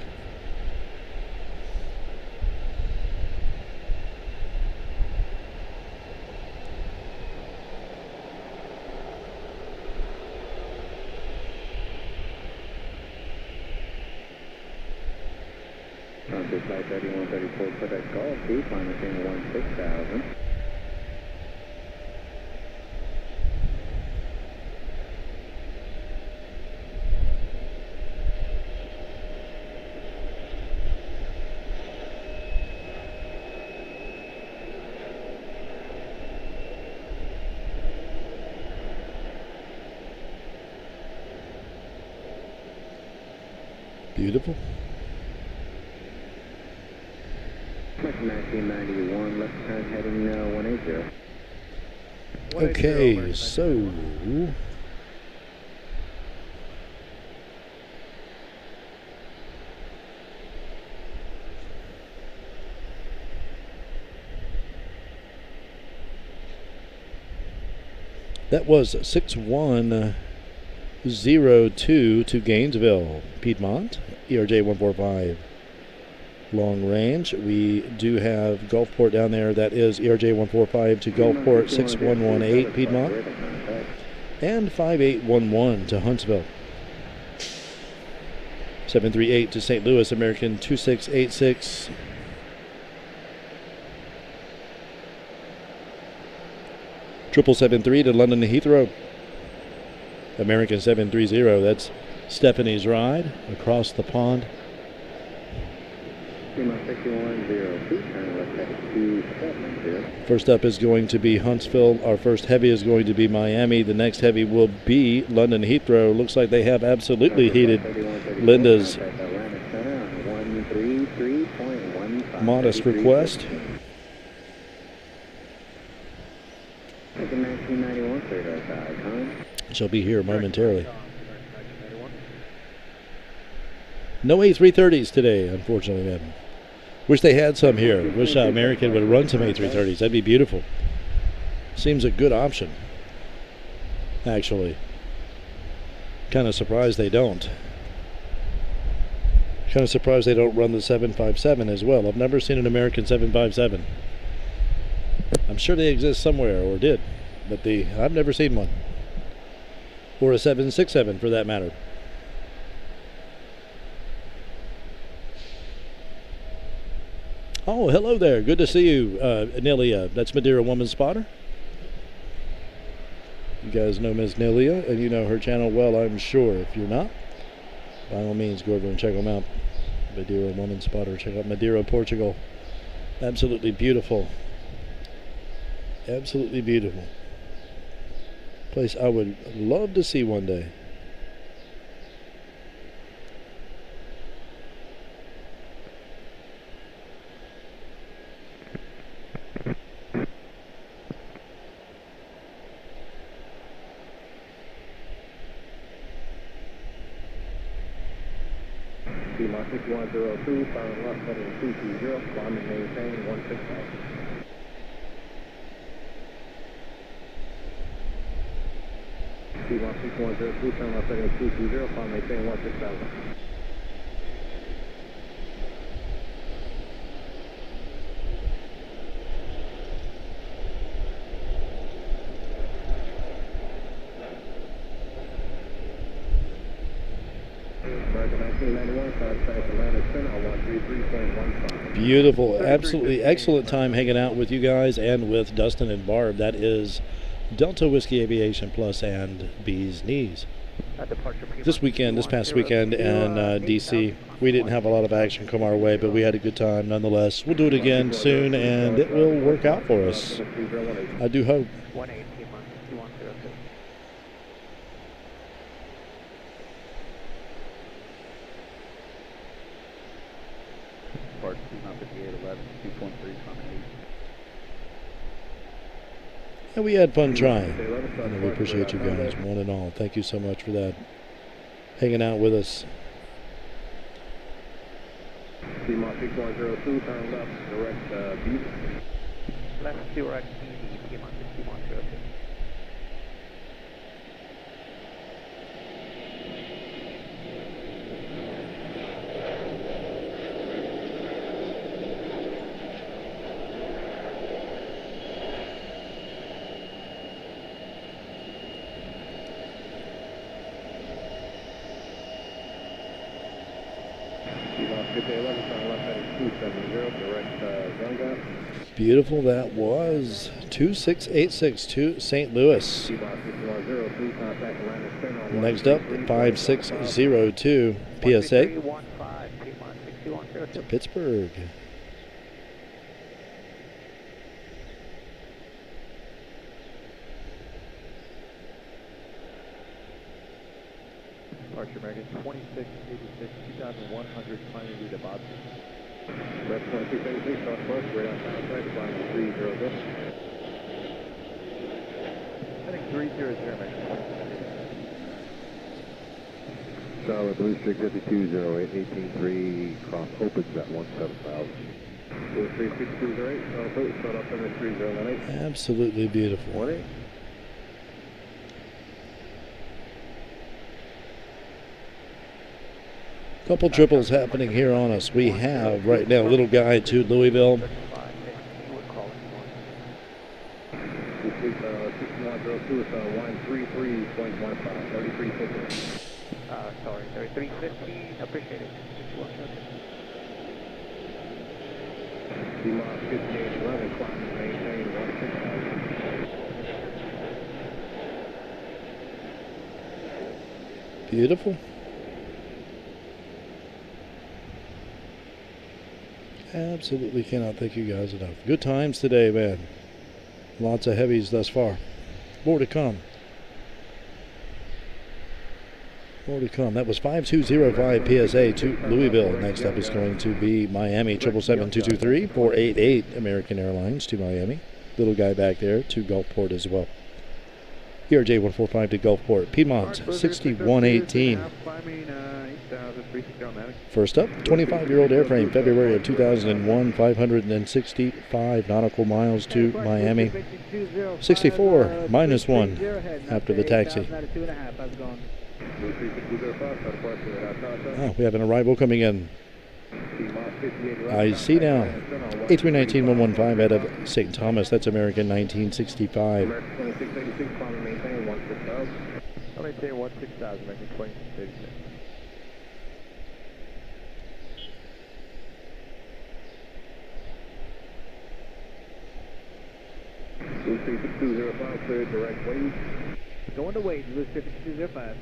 3134, Quebec Golf, B, climb maintain 16,000. Beautiful. 1991, left turn heading 180. Okay, so that was 6102 to Gainesville, Piedmont, ERJ 145. Long range. We do have Gulfport down there. That is ERJ 145 to Gulfport 6118 Piedmont and 5811 to Huntsville. 738 to St. Louis, American 2686. Triple 73 to London Heathrow, American 730. That's Stephanie's ride across the pond. 6102, turn left heading 270. First up is going to be Huntsville. Our first heavy is going to be Miami. The next heavy will be London Heathrow. Looks like they have absolutely heated Linda's modest request. 1991, cleared outside time. She'll be here momentarily. No A330s today, unfortunately, man. Wish they had some here. Wish American would run some A330s. That'd be beautiful. Seems a good option, actually. Kind of surprised they don't. Kind of surprised they don't run the 757 as well. I've never seen an American 757. I'm sure they exist somewhere, or did, but I've never seen one. Or a 767 for that matter. Oh, hello there. Good to see you, Nelia. That's Madeira Woman Spotter. You guys know Ms. Nelia, and you know her channel well, I'm sure. If you're not, by all means, go over and check them out. Madeira Woman Spotter. Check out Madeira, Portugal. Absolutely beautiful. Absolutely beautiful. Place I would love to see one day. Piedmont 6102, firing left heading 220, climb and maintain 16,000. Piedmont 6102, turn left heading 220, climb and maintain 16,000. Beautiful. Absolutely excellent time hanging out with you guys and with Dustin and Barb. That is Delta Whiskey Aviation Plus and Bee's Knees. This past weekend in D.C., we didn't have a lot of action come our way, but we had a good time nonetheless. We'll do it again soon, and it will work out for us. I do hope. And we had fun trying. And we appreciate you guys, one and all. Thank you so much for that. Hanging out with us. Piedmont 6102, turn left, direct B. Left direct BD, Piedmont 6102. gun gap. Beautiful. That was 2686 to St. Louis. T-Box 6102, contact landing spin on Next up, 5602 PSA to Pittsburgh. Departure American 2686, 2100, climbing due to Boston. Left 2686, southwest, right on contact, climbing 300. Heading 300, American. Charlotte, Blue Streak 5208, 183, cross opens at 17,000. Blue Streak 5208, start up in 3098. Absolutely beautiful. 20. Couple triples happening here on us. We have right now little guy to Louisville. 6102 is 133.15, 3350. Sorry, 3350, appreciate it. T-Moss 5811, climbing, maintain 16,000. Beautiful. Absolutely cannot thank you guys enough. Good times today, man. Lots of heavies thus far. More to come. More to come. That was 5205 PSA to Louisville. Next up is going to be Miami 777-223 488 American Airlines to Miami. Little guy back there to Gulfport as well. ERJ 145 to Gulfport. Piedmont 6118. First up, 25-year-old airframe, February of 2001, 565 nautical miles to Miami. 64 minus 1 after the taxi. Oh, we have an arrival coming in. I see now. A319-115 out of St. Thomas. That's American 1965. I'll maintain 16,000, making 2686. Blue Streak 6205, cleared direct wave. Going to wait, Blue Streak 6205.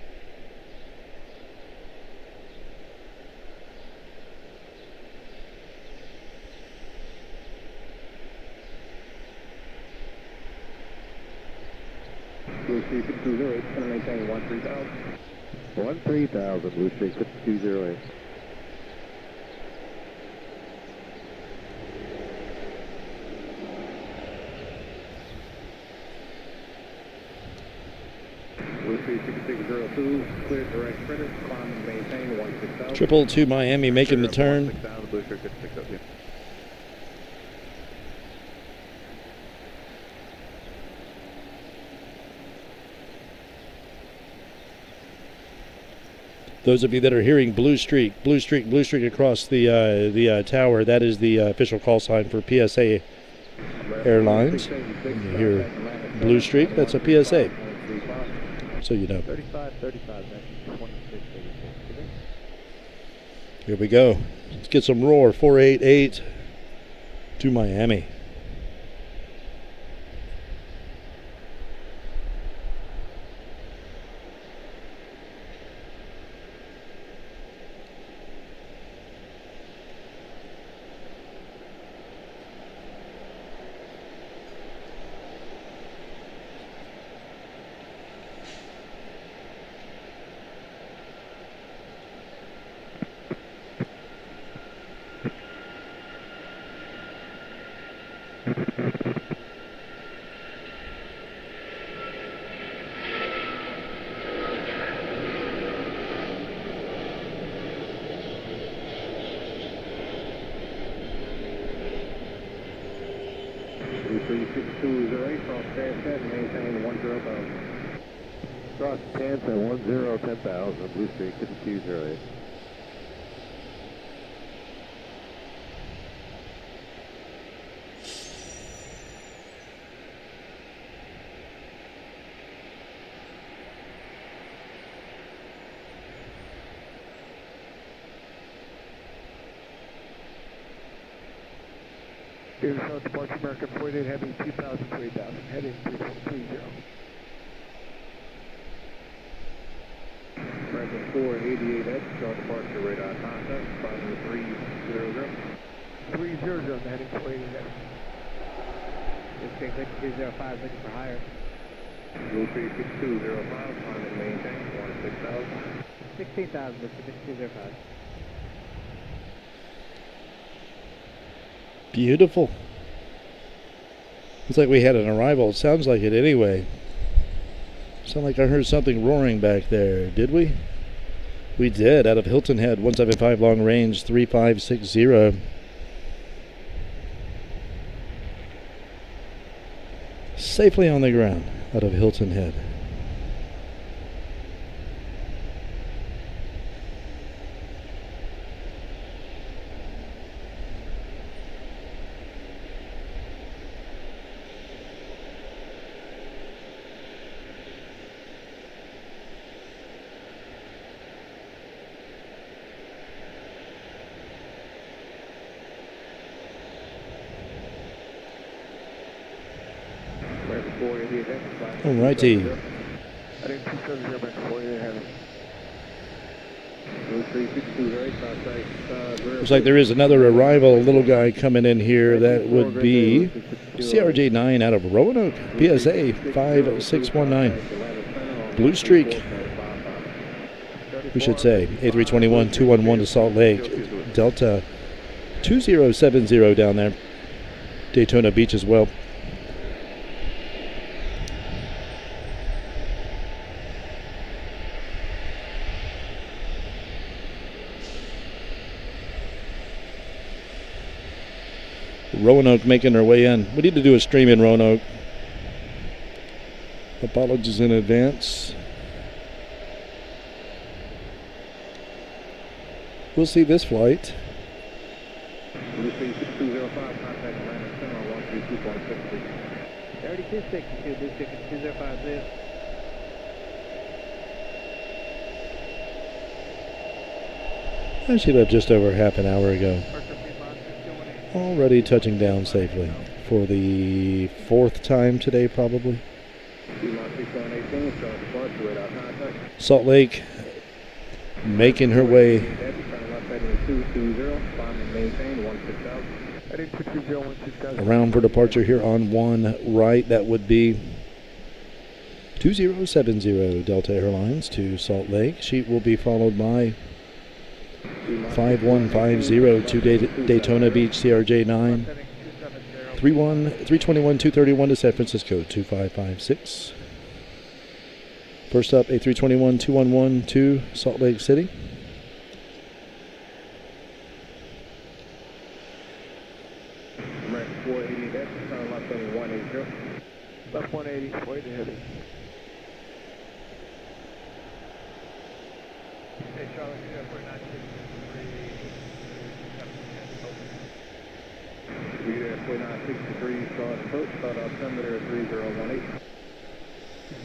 Blue Streak 6208, going to maintain 13,000. 13,000, Blue Streak 6208. Blue Streak 6602, clear direct credit, climb and maintain 16,000. Triple to Miami making the turn. 16,000, Blue Streak 5602. Those of you that are hearing Blue Streak across the tower, that is the official call sign for PSA Airlines. When you hear Blue Streak, that's a PSA. So you know. 3535, 2686. Here we go. Let's get some roar. 488 to Miami. Blue Streak 6208, cross Tanset, maintain 10,000. Cross Tanset 10,000, Blue Streak 5208. Here's South departure American 48 Heavy 2000 to 8000, heading 3430. American 488X, Charlotte departure radar contact, 50300. 300, heading 480 Heavy. District 6205 looking for higher. Blue 36205, climb and maintain, 16,000. 16,000, District 6205. Beautiful. Looks like we had an arrival. It sounds like it anyway. Sound like I heard something roaring back there. Did we? We did. Out of Hilton Head, 175 long range, 3560. Safely on the ground out of Hilton Head. Alrighty. Heading 270 American 48 Heavy. Blue 36208, Looks like there is another arrival, a little guy coming in here. That would be CRJ9 out of Roanoke, PSA 5619. Blue Streak, we should say. A321 211 to Salt Lake. Delta 2070 down there. Daytona Beach as well. Roanoke making their way in. We need to do a stream in Roanoke. Apologies in advance. We'll see this flight. Blue 36205, contact Atlanta Center on 132.63. 3262, District 205 live. And she left just over half an hour ago. Already touching down safely for the fourth time today, probably. Salt Lake making her way around for departure here on 1 right. That would be 2070 Delta Airlines to Salt Lake. She will be followed by 5150 to Daytona Beach, CRJ9. 321 231 to San Francisco, 2556. First up, a 321 211 to Salt Lake City. American 488X, turn left heading 180. Left 180, wait heavy. Hey, Charlotte, Airport 963. Read Airport 963, Charlotte approach, start altimeter 3018.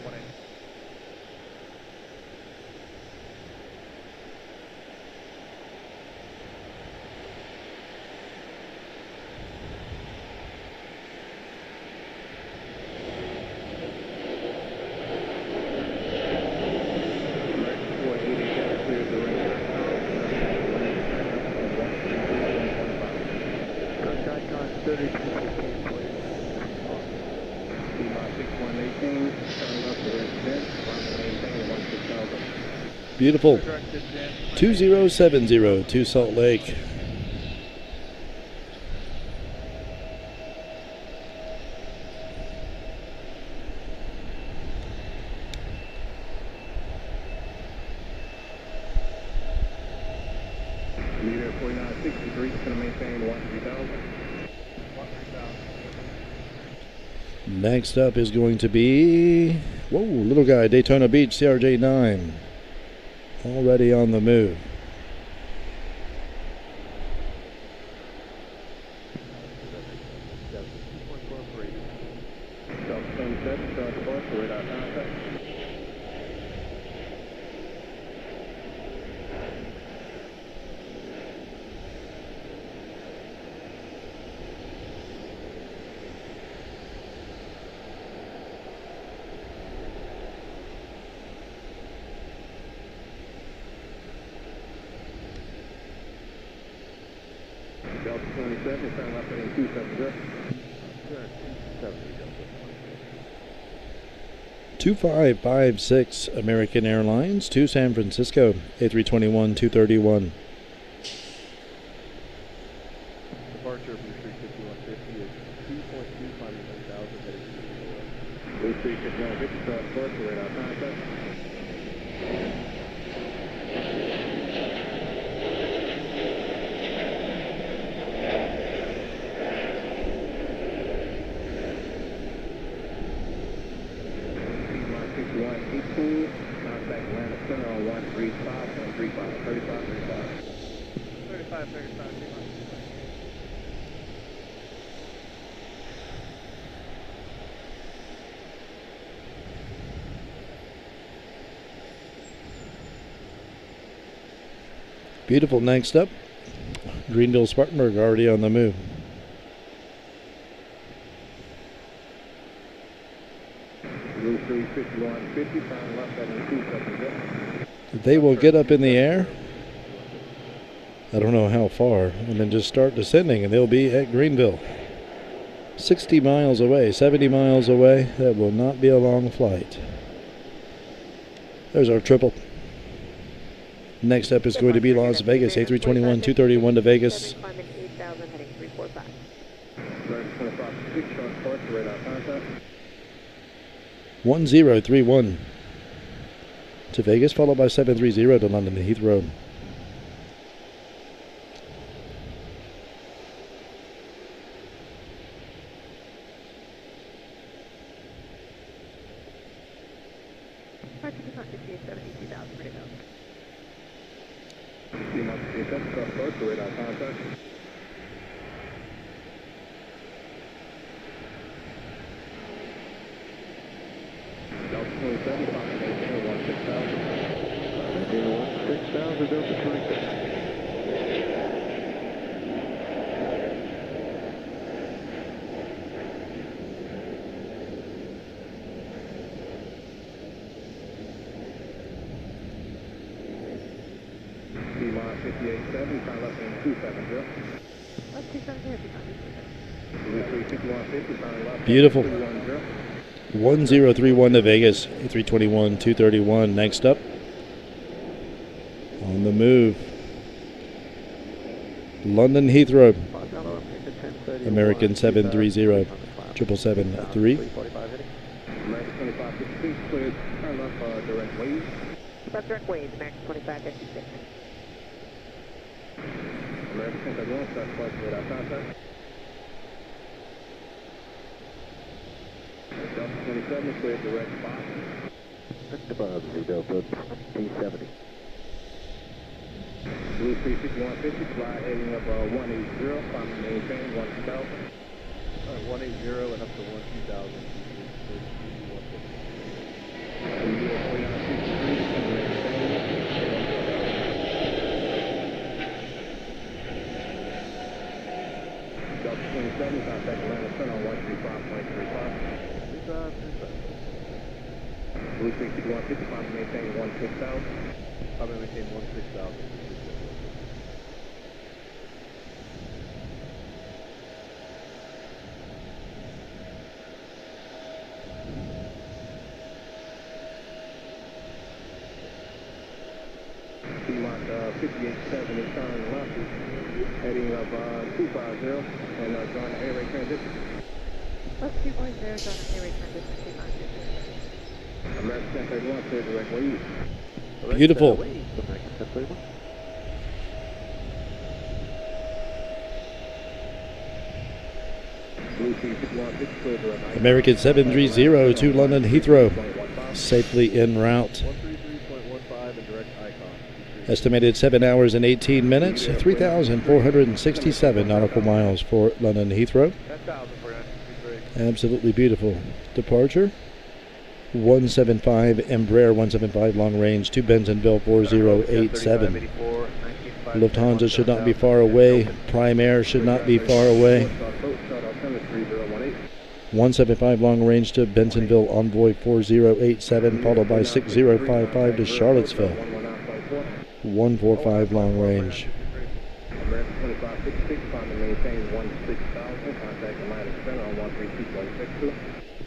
180. Beautiful. 2070 to Salt Lake. Lead Airport 963, going to maintain 13,000. Next up is going to be, whoa, little guy, Daytona Beach, CRJ9. Already on the move. 270, turn left heading 270. 2556 American Airlines to San Francisco, A321 231. Departure Blue Street 5150 is 2.2, climbing 1,000, heading to Blue Street 5150, start course, radar contact. Contact land of center on 135, 135, 35, 35. 35, 35, Beautiful. Next up, Greenville Spartanburg already on the move. Blue Street 5150, turn left heading 270. They will get up in the air. I don't know how far, and then just start descending, and they'll be at Greenville. 60 miles away, 70 miles away. That will not be a long flight. There's our triple. Next up is going to be Las Vegas, A321 231 to Vegas. Climbing 8,000, heading 345. American 2556, short course, radar contact. 1031 to Vegas, followed by 730 to London Heathrow. Departure to continue 72,000, ready to go. Short course, radar contact. Delta 27, climbing 16,000. 16,000, Delta 27. T-Line 5870, turn left heading 270. That's 270, heavy climbing 270. Blue Street 5150, turn left. Beautiful. 210. 1031 to Vegas, A321 231. Next up, on the move, London Heathrow, American 730, 7773. American 2556, cleared, turn left, direct wave. Left direct wave, American 2556. American 1031, start course, radar contact. Delta 27, cleared direct box. Delta P70. Blue Street 5150, fly heading up 180, climbing maintain 1,000. 180 and up to 1,2000. Delta 27, contact Atlanta, turn on 135.35. Blue Street 5150, climbing maintain 16,000. I'm going to maintain 16,000. T-Lock 5870, turn left, heading up 250, and join the airway transition. Plus 2.0, on an airway transition 250. American 1031, clear direct wave. Beautiful. American 1031. Blue Street 5150, clear direct wave. American 730 to London Heathrow, safely en route. 133.15 and direct icon. Estimated 7 hours and 18 minutes, 3,467 nautical miles for London Heathrow. 10,000 for 963. Absolutely beautiful. Departure 175 Embraer 175 long range to Bentonville 4087. Lufthansa should not be far away. Prime Air should not be far away. 175 long range to Bentonville Envoy 4087, followed by 6055 to Charlottesville. 145 long range. American 2566, climbing maintain 16,000, contact Atlantic Center on 132.62.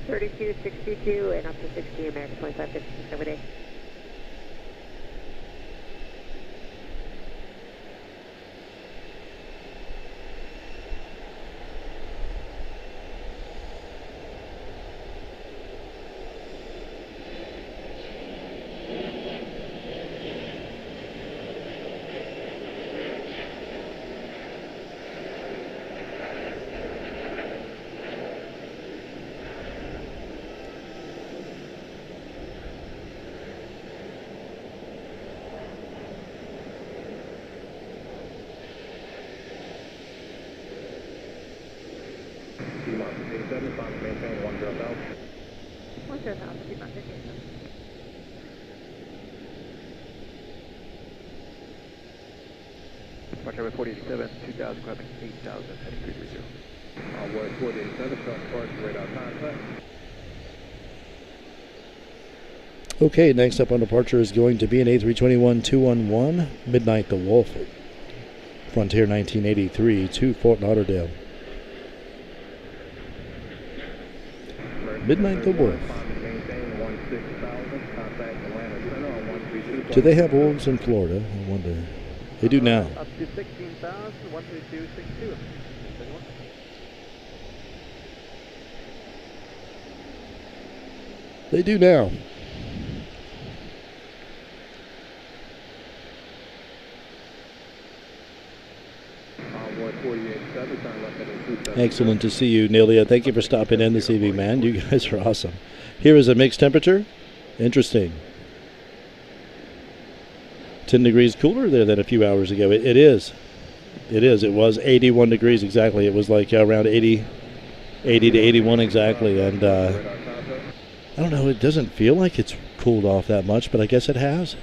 3262 and up to 60, American 2556 over day. T-Mark 57, trying to maintain 10,000. 10,000, T-Mark 57. Departure by 4087, 2000, climbing 8,000, heading 330. Onboard 4087, start departure radar contact. Okay, next up on departure is going to be an A321-211, Midnight the Wolf, Frontier 1983 to Fort Lauderdale. Midnight the Wolf. Do they have wolves in Florida? I wonder. They do now. Up to 16,000, 132.62. They do now. Excellent to see you, Nelia. Thank you for stopping in this evening, man. You guys are awesome. Here is a mixed temperature. Interesting. 10 degrees cooler there than a few hours ago. It is. It is. It was 81 degrees exactly. It was like around 80 to 81 exactly. And I don't know. It doesn't feel like it's cooled off that much, but I guess it has.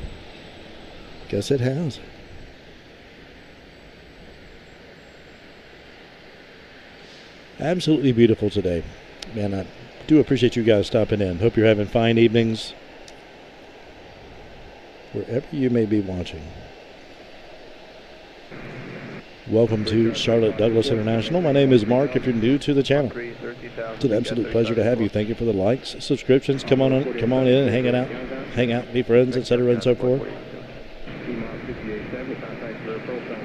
Guess it has. Absolutely beautiful today. Man, I do appreciate you guys stopping in. Hope you're having fine evenings wherever you may be watching. Welcome to Charlotte-Douglas International. My name is Mark. If you're new to the channel, it's an absolute pleasure to have you. Thank you for the likes, subscriptions. Come on in and hang out, be friends, etc., and so forth.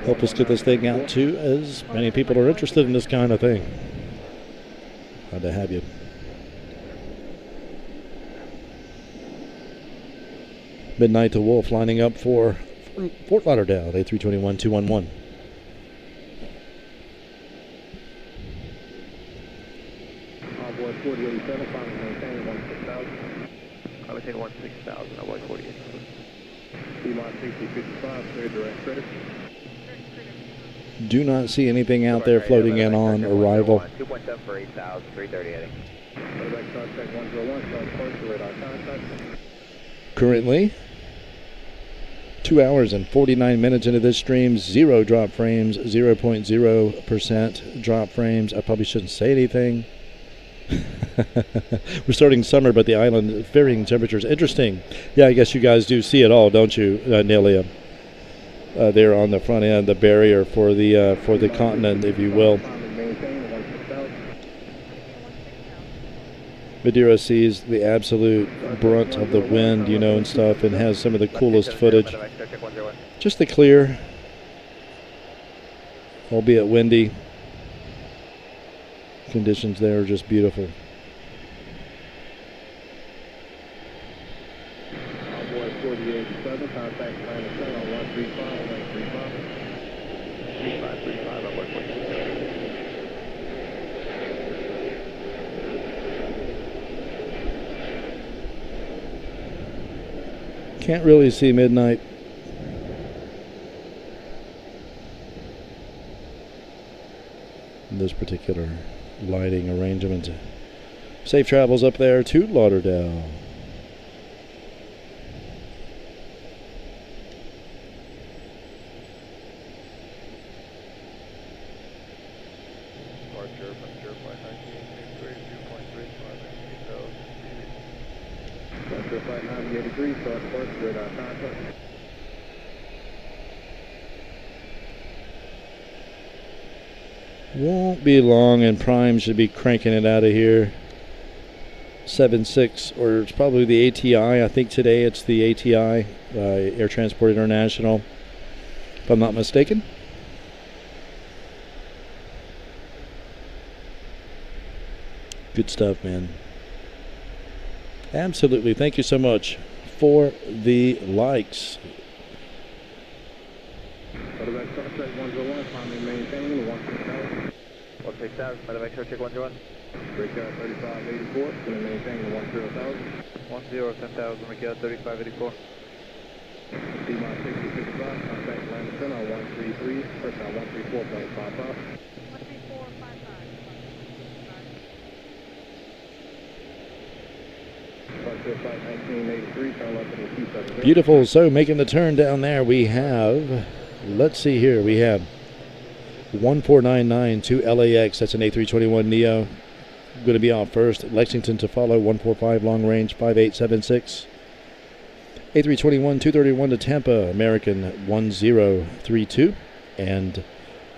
Help us get this thing out to as many people are interested in this kind of thing. Glad to have you. Midnight to Wolf lining up for Fort Lauderdale, A321-211. Onboard 4087, finally maintain 16,000. I would take 16,000, avoid 48. T-Mark 6055, clear direct credit. Do not see anything out there floating in on arrival. 2.7 for 8,000, 330 heading. Direct contact 101, start departure radar contact. Currently, 2 hours and 49 minutes into this stream, 0 drop frames, 0.0% drop frames. I probably shouldn't say anything. We're starting summer, but the island varying temperatures. Interesting. Yeah, I guess you guys do see it all, don't you, Nelia? There on the front end, the barrier for the continent, if you will. Madeira sees the absolute brunt of the wind, you know, and stuff, and has some of the coolest footage. Just the clear, albeit windy, conditions there are just beautiful. Onboard 4087, contact Atlantic Center on 135, 3535, avoid 48. Can't really see Midnight. This particular lighting arrangement. Safe travels up there to Lauderdale. Departure from Flight 1983, 2.3, Flight 98 start departure radar contact. Won't be long, and Prime should be cranking it out of here. 7-6, or it's probably the ATI. I think today it's the ATI, Air Transport International, if I'm not mistaken. Good stuff, man. Absolutely. Thank you so much for the likes. Medevac start check 101, finally maintain 16000. 16000, medevac start check 101. Breakout 3584, gonna maintain 10000. 1010,000, breakout 3584. D-Mod 6065, contact land center on 133, first on 134.55. 13455. Beautiful. So making the turn down there, we have, let's see here, we have 1499 to LAX. That's an A321neo. Going to be off first. Lexington to follow. 145 long range 5876. A321 231 to Tampa. American 1032. And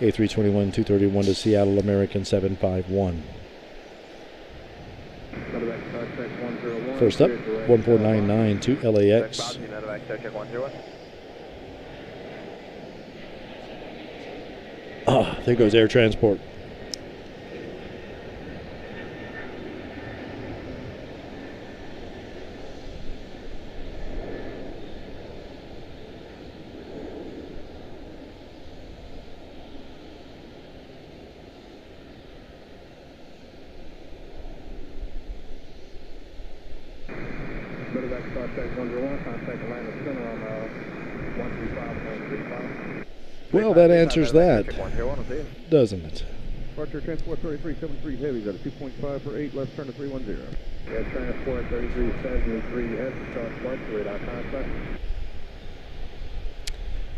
A321 231 to Seattle. American 751. First up, 1499 to LAX. Ah, there goes air transport. Medevac start check 101, contact Atlanta Center on 135.65. Well, that answers that, doesn't it? Departure transport 3373 heavies at a 2.5 for 8, left turn to 310. Yeah, transport 3373 heavy, start flight, radar contact.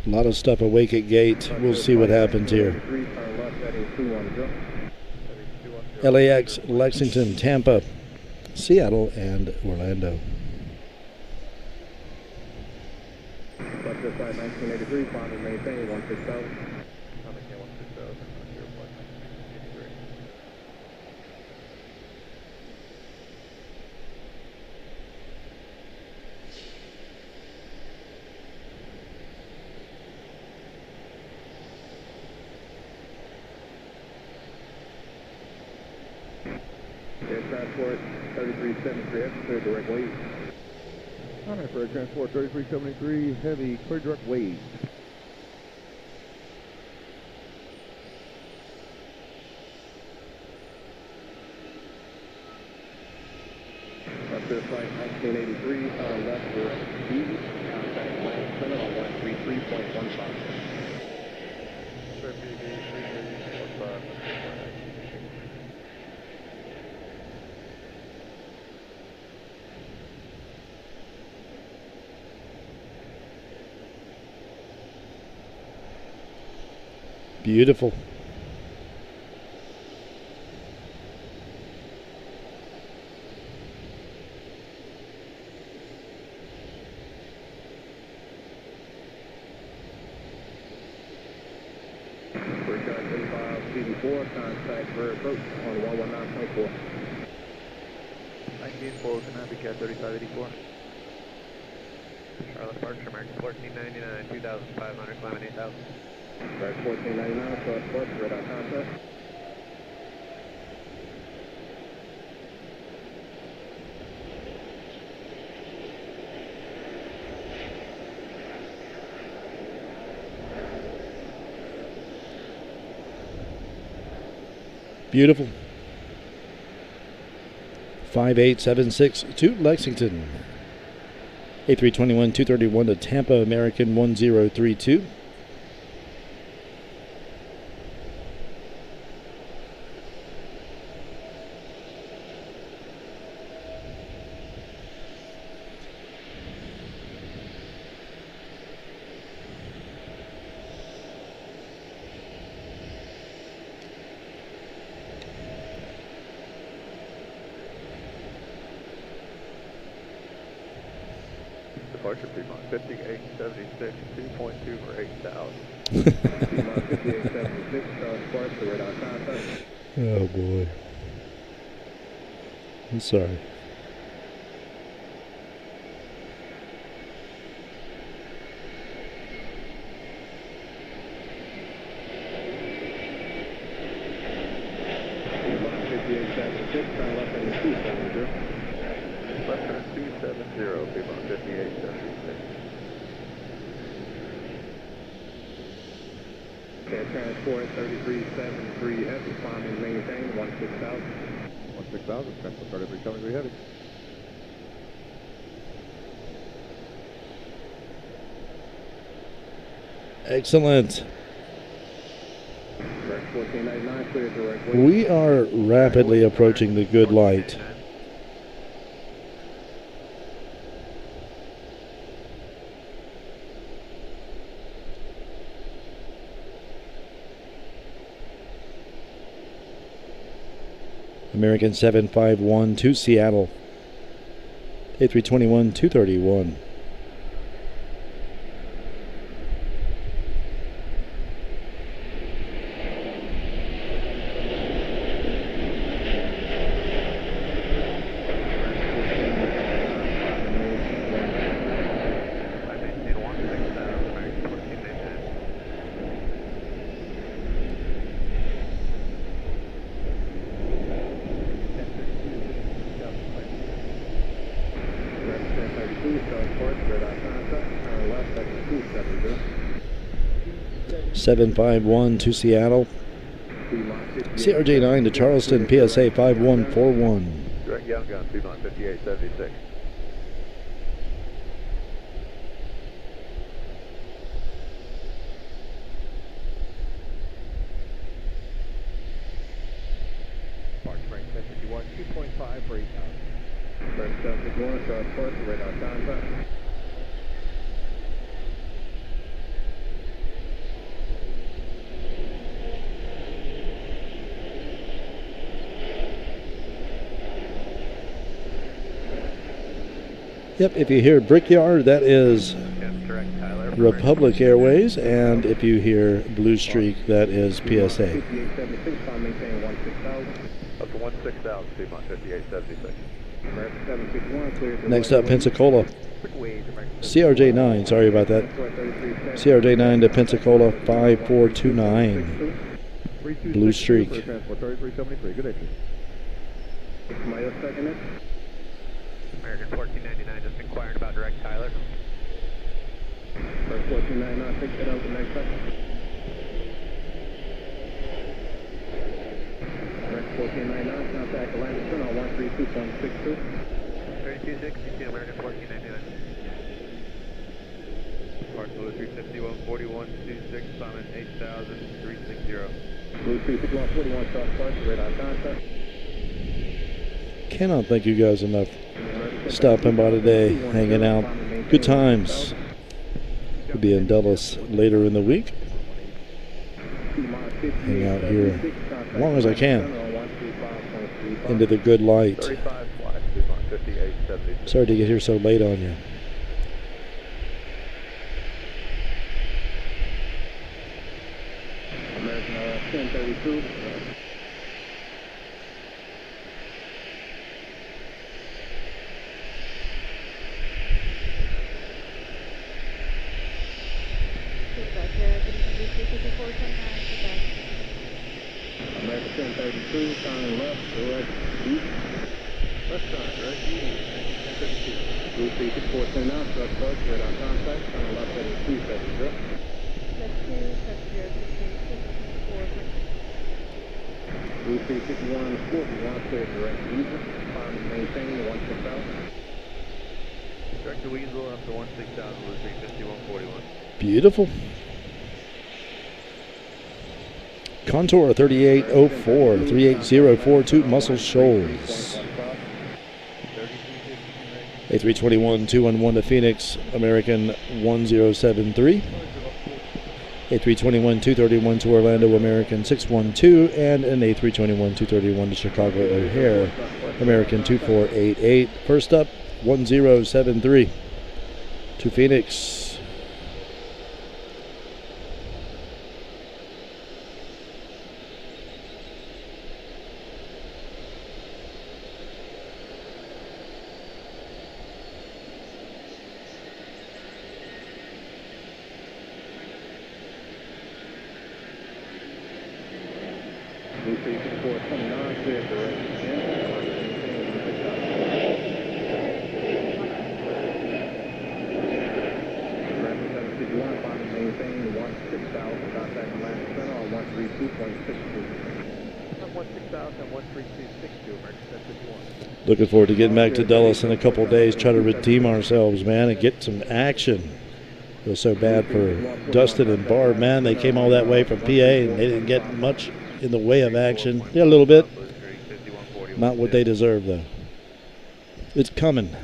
A lot of stuff awake at gate. We'll see what happens here. LAX, Lexington, Tampa, Seattle, and Orlando. Departure flight 1983, final maintain 16000. Air transport 3373 F, clear direct wave. Alright, for Air transport 3373 heavy, clear direct wave. Departure flight 1983, left for easy, contact land center on 133.15. Beautiful. Breakout 3584, contact for approach on 119.4. 19-4, can I be cat 3584? Charlotte departure, American 1499, 2,500, climbing 8,000. Right, 1499, start flight, radar contact. Beautiful. 5876 to Lexington. A321 231 to Tampa, American 1032. Departure departure, Fremont 5876, 2.2 for 8,000. Fremont 5876, Charlotte departure, radar contact. Oh boy. I'm sorry. Fremont 5876, turn left heading 270. Left turn 270, Fremont 5876. Okay, transport 3373 heavy, climbing maintain 16,000. 16,000, transport 3373 heavy. Excellent. Direct 1499, clear direct way. We are rapidly approaching the good light. American 751 to Seattle. A321 231. Direct 1032, Charlotte departure, radar contact, turn left heading 270. 751 to Seattle. Fremont 5876. CRJ9 to Charleston, PSA 5141. Direct young gun, Fremont 5876. Departure range 1051, 2.5 for 8,000. Direct 751, Charlotte departure, radar contact. Yep, if you hear Brickyard, that is Yes, direct Tyler. Republic Airways, and if you hear Blue Streak, that is PSA. 5876, climb maintain 16,000. Up to 16,000, Fremont 5876. American 761, clear direct Next up, way. Pensacola. Quick wave, American CRJ9, sorry about that. Transport 3370. CRJ9 to Pensacola 5429. Blue Streak. Transport 3373, good day, sir. Mayo second. American 1499 just inquired about direct Tyler. Direct 1499, take that out the next second. Direct 1499, contact Atlantic on 132.62. 3262, American 1499. Parcel 3514126, Simon 8360. Blue 35141, Charlotte departure, radar contact. Cannot thank you guys enough. Stopping by today, hanging out. Good times. We'll be in Dulles later in the week. Hang out here as long as I can. Into the good light. 35 flight, Fremont 5876. Sorry to get here so late on you. American 1032. American 1032, turn left, direct east. Left turn, direct east, 1032. Blue 364 now, Charlotte departure, radar contact, turn left heading 270. Blue 351, 41, clear direct east. Climb and maintain 16,000. Direct to Weasel up to 16,000, Blue 35141. Beautiful. Contour 3804, 38042 Muscle Shoals. A321 211 to Phoenix, American 1073. A321 231 to Orlando, American 612, and an A321 231 to Chicago O'Hare, American 2488. First up, 1073. to Phoenix. Looking forward to getting back to Dulles in a couple of days, try to redeem ourselves, man, and get some action. It was so bad for Dustin and Barb, man. They came all that way from PA and they didn't get much in the way of action. Yeah, a little bit. Not what they deserve, though. It's coming.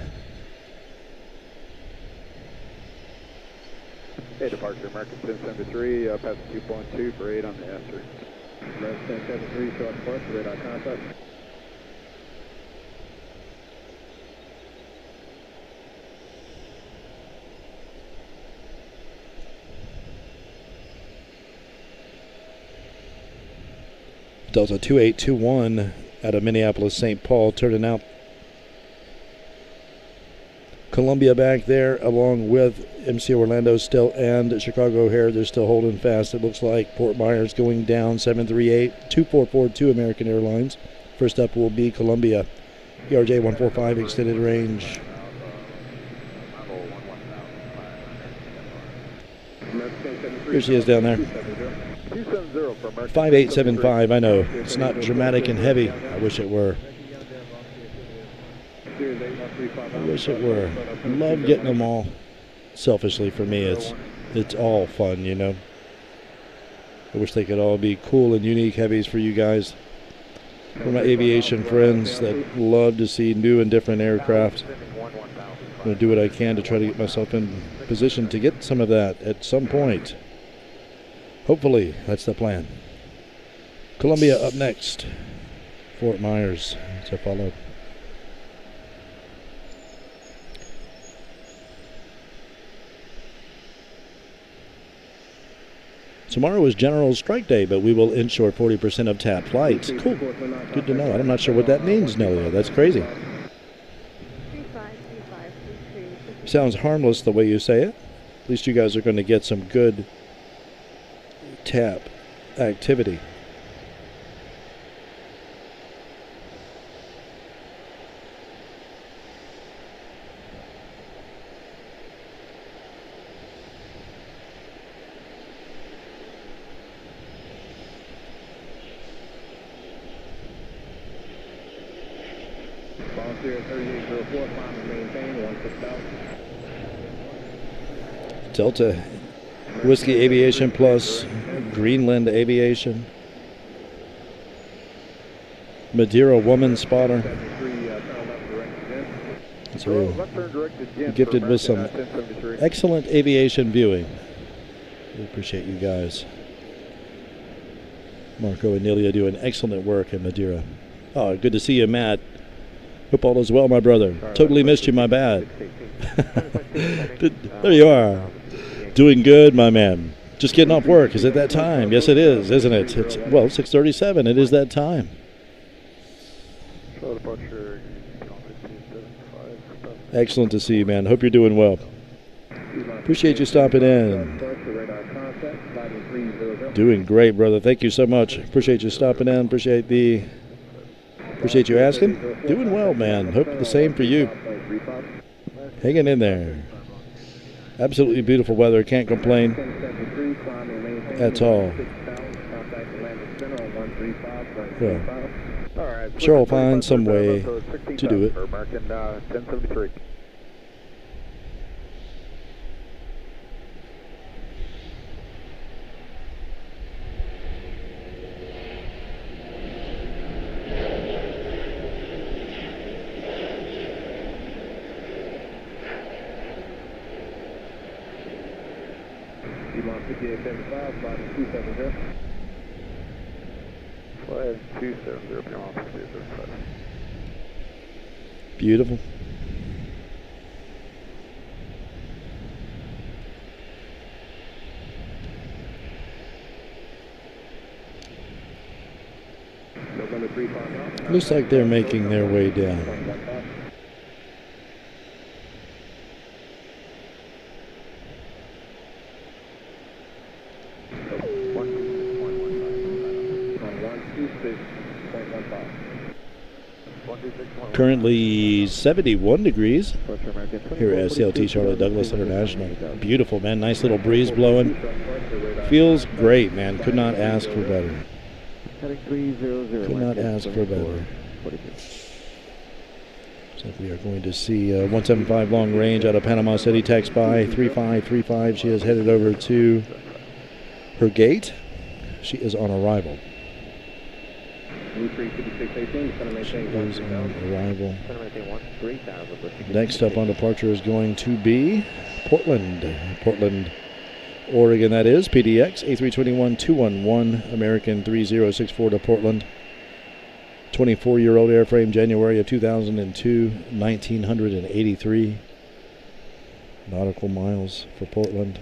Hey, departure, American 1073, pass 2.2 for 8 on the answer. American 1073, show up first, radar contact. Delta 2821 out of Minneapolis, St. Paul, turning out Columbia back there, along with MC Orlando still and Chicago O'Hare. They're still holding fast. It looks like Fort Myers going down 738-2442 American Airlines. First up will be Columbia, ERJ 145 extended range. Here she is down there. 5875, I know. It's not dramatic and heavy. I wish it were. I wish it were. I love getting them all. Selfishly for me, it's all fun, you know. I wish they could all be cool and unique heavies for you guys. For my aviation friends that love to see new and different aircraft. I'm going to do what I can to try to get myself in position to get some of that at some point. Hopefully, that's the plan. Columbia up next. Fort Myers to follow. Tomorrow is General Strike Day, but we will ensure 40% of TAP flights. Cool. Good to know. I'm not sure what that means, Nelia. That's crazy. Sounds harmless the way you say it. At least you guys are going to get some good TAP activity. Delta Whiskey Aviation plus Greenland Aviation. Madeira Woman Spotter. So gifted with some excellent aviation viewing. We appreciate you guys. Marco and Nelia doing excellent work in Madeira. Oh, good to see you, Matt. Hope all is well, my brother. Totally missed you, my bad. There you are. Doing good, my man. Just getting off work. Is it that time? Yes, it is, isn't it? It's, well, 6:37. It is that time. Excellent to see you, man. Hope you're doing well. Appreciate you stopping in. Doing great, brother. Thank you so much. Appreciate you stopping in. Appreciate you asking. Doing well, man. Hope the same for you. Hanging in there. Absolutely beautiful weather. Can't complain at all. Well, sure I'll find some way to do it. Beautiful. Looks like they're making their way down. Currently 71 degrees here at CLT Charlotte-Douglas International. Beautiful, man. Nice little breeze blowing. Feels great, man. Could not ask for better. Could not ask for better. So we are going to see 175 long range out of Panama City. Text by 3535. She is headed over to her gate. She is on arrival. She is on arrival. Next up on departure is going to be Portland, Oregon, that is. PDX A321-211, American 3064 to Portland. 24-year-old airframe, January of 2002, 1,983 nautical miles for Portland.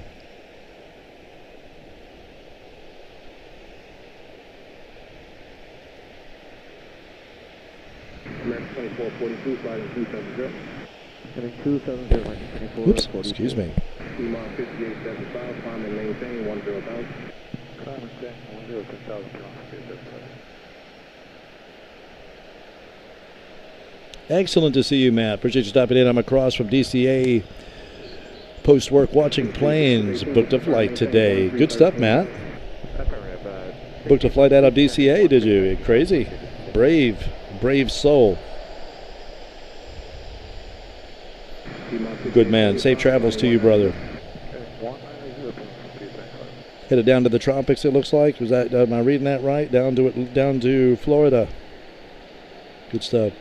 American 2442, sliding 270. Heading 270, Oops, excuse me. T-Mont 5875, climb and maintain 10,000. Climb and maintain 10,000 kilometers. Excellent to see you, Matt. Appreciate you stopping in. I'm across from DCA. Post-work watching planes. Booked a flight today. Good stuff, Matt. Booked a flight out of DCA, did you? Crazy. Brave soul. Good man. Safe travels to you, brother. Headed down to the tropics, it looks like. Was that? Am I reading that right? Down to Florida. Good stuff.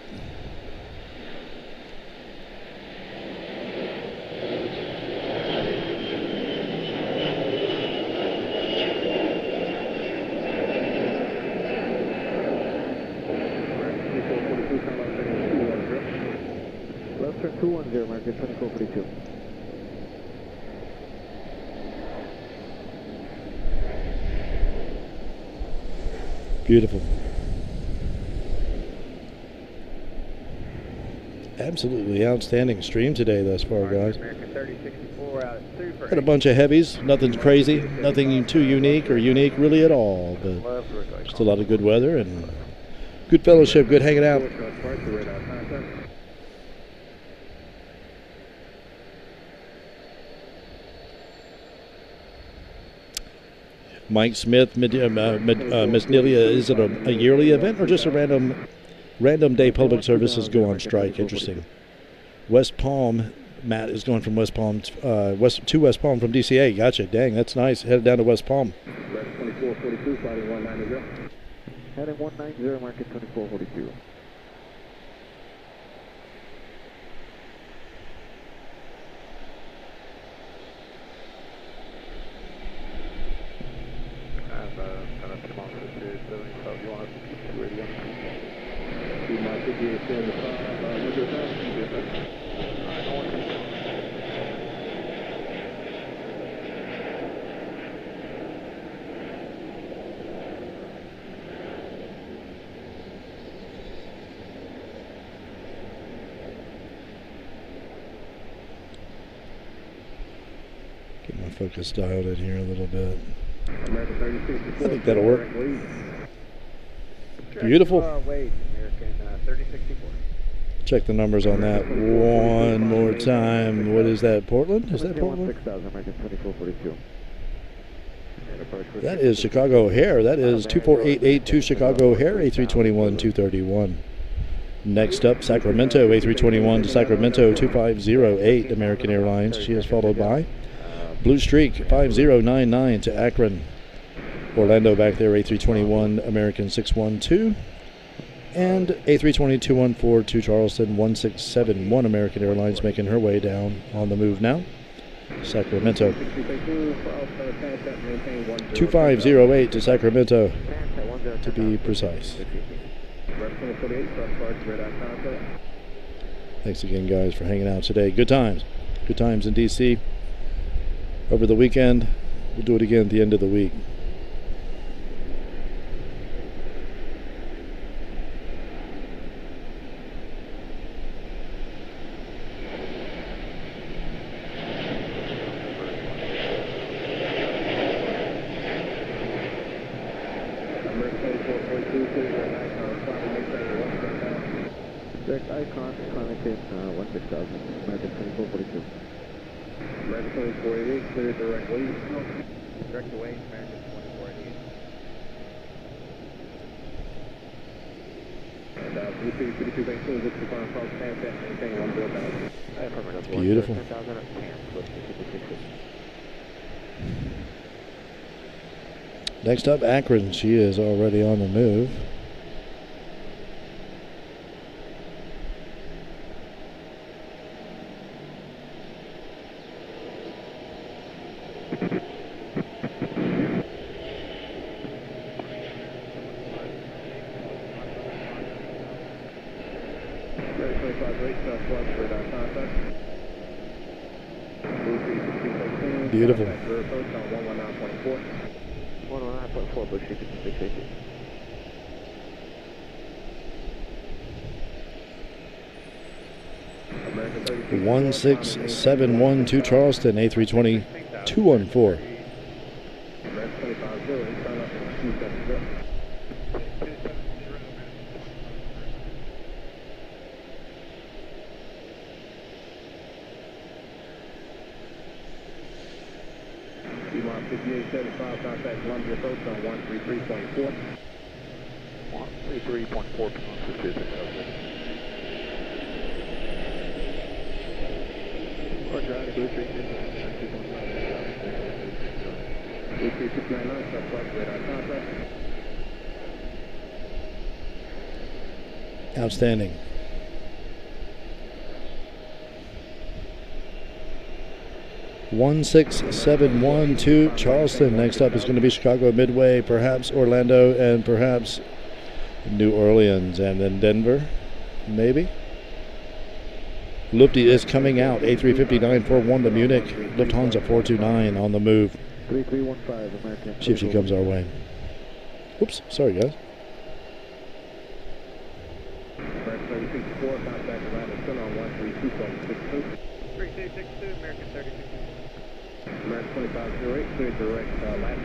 Left turn 210, American 2442. Beautiful. Absolutely outstanding stream today thus far, guys. Had a bunch of heavies. Nothing crazy. Nothing too unique really at all. But just a lot of good weather and good fellowship, good hanging out. Mike Smith, Miss Nelia, is it a yearly event or just a random day public services go on strike? Interesting. West Palm, Matt is going from West Palm to West Palm from DCA. Gotcha. Dang, that's nice. Headed down to West Palm. 2442, sliding 190. Heading 190, Market 2442. Get my focus dialed in here a little bit. American 3064. I think that'll work. Beautiful. Wait, American 3064. Check the numbers on that one more time. What is that, Portland? Is that Portland? 6000, American 2442. That is Chicago O'Hare. That is 24882 Chicago O'Hare, A321-231. Next up, Sacramento, A321 to Sacramento, 2508 American Airlines. She is followed by Blue Streak, 5099 to Akron. Orlando back there, A321 American 612. And A320-214 to Charleston, 1671 American Airlines making her way down on the move now. Sacramento. 2508 to Sacramento, to be precise. Thanks again, guys, for hanging out today. Good times. Good times in D.C. over the weekend. We'll do it again at the end of the week. First Icon, climbing in 16,000, American 2442. American 2488, clear direct lead. Direct away, American 2488. And Blue City 52 Bank 2, look to find cross pass that, maintain 1,000. Beautiful. 10,000 at 10, flip to 56. Next up, Akron. She is already on the move. Beautiful. 119.4, Blue Street 5680. American 36. 1671 to Charleston, A320 214. American 250, he signed up for 270. T-Mark 5875, contact Columbia approach on 133.4. 133.4 pounds, Roger, Blue Street 2.5. Blue Street 699, southwest radar contact. Outstanding. One 1671 to Charleston. Next up is going to be Chicago Midway, perhaps Orlando, and perhaps New Orleans, and then Denver, maybe. Lufty is coming out, A350-941 to Munich, Lufthansa 429 on the move. 3315, American. See if she comes our way. Oops, sorry guys. American 36.4, contact Atlanta Center on 132.62. 3262, American 36. American 2508, clear direct left.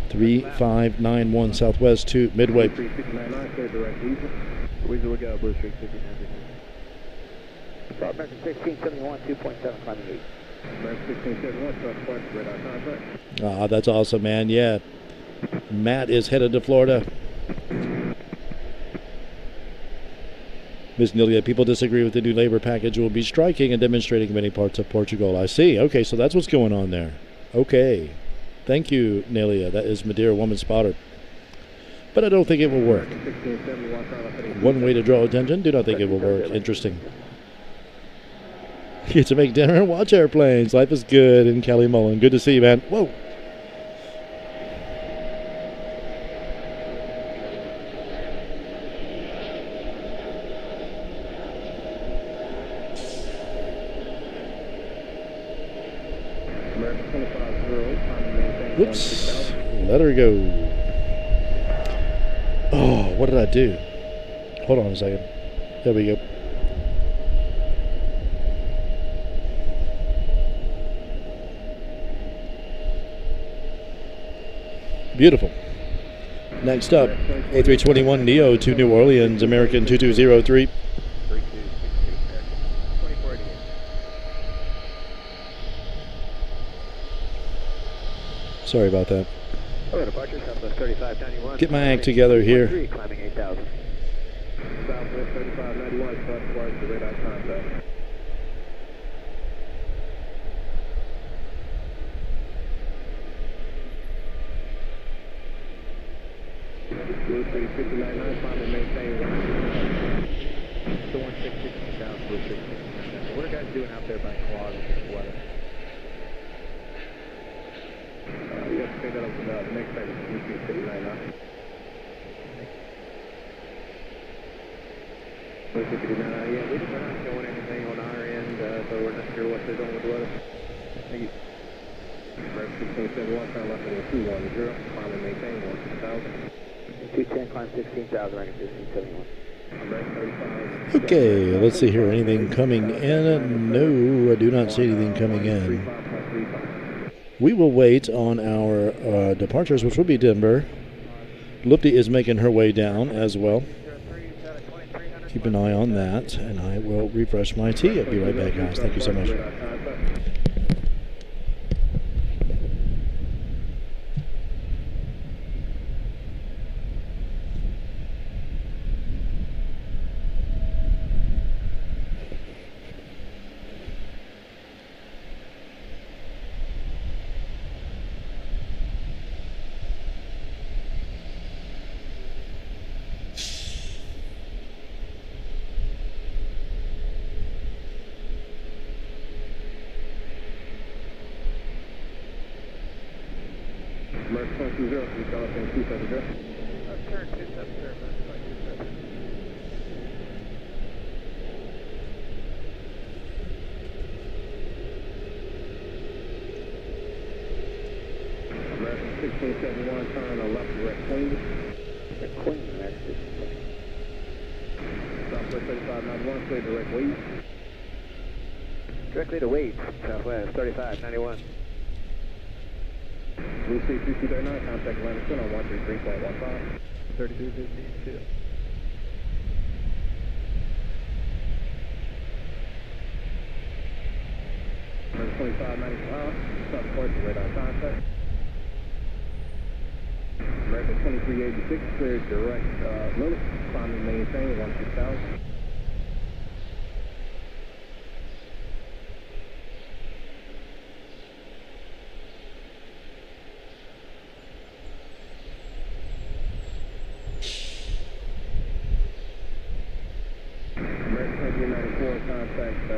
3591 Southwest to Midway. 3699, clear direct Weezer. Weezer, we got Blue Street 59. American 1671, 2.7, climbing 8. American 1671, southwest radar contact. Ah, that's awesome, man. Yeah. Matt is headed to Florida. Ms. Nelia, people disagree with the new labor package. Will be striking and demonstrating in many parts of Portugal. I see. Okay, so that's what's going on there. Okay. Thank you, Nelia. That is Madeira Woman Spotter. But I don't think it will work. 1671, One way to draw attention. Do not think it will work. Interesting. Get to make dinner and watch airplanes. Life is good in Kelly Mullen. Good to see you, man. Whoa. American 2508, time to maintain Whoops. 16,000. Let her go. Oh, what did I do? Hold on a second. There we go. Beautiful. Next up, A321 Neo to New Orleans, American 2203. 3262, American 2488. Sorry about that. Okay, departure, Southwest 3591. Get my act together here. Climbing 8,000. Southwest 3591, southwest radar contact. Blue Street 5999, time to maintain 1. The 1616 down, Blue Street 69. What are guys doing out there by quad with this weather? You have to pick that up with the next time, Blue Street 5999. Blue Street 5999, yeah, we're not showing anything on our end, so we're not sure what they're doing with the weather. Thank you. American 1671, turn left into 210, climb and maintain 16,000. 210, climb 16,000, American 1671. American 35. Okay, let's see here. Anything coming in? No, I do not see anything coming in. 35.35. We will wait on our departures, which will be Denver. Lupti is making her way down as well. 03, set at 2300. keep an eye on that, and I will refresh my tee. I'll be right back, guys. Thank you so much. American 20, we call it 270. Turn 270, American 1671, turn on left direct Queen. Queen, American. Southwest 3591, clear direct Wade. Directly to Wade, Southwest 3591. Blue Sea 3239, contact Atlanta Center on 133.15. 3215, American 2595, South Portion, radar contact. American 2386, clear direct limit, climb and maintain 16,000. American 394, contact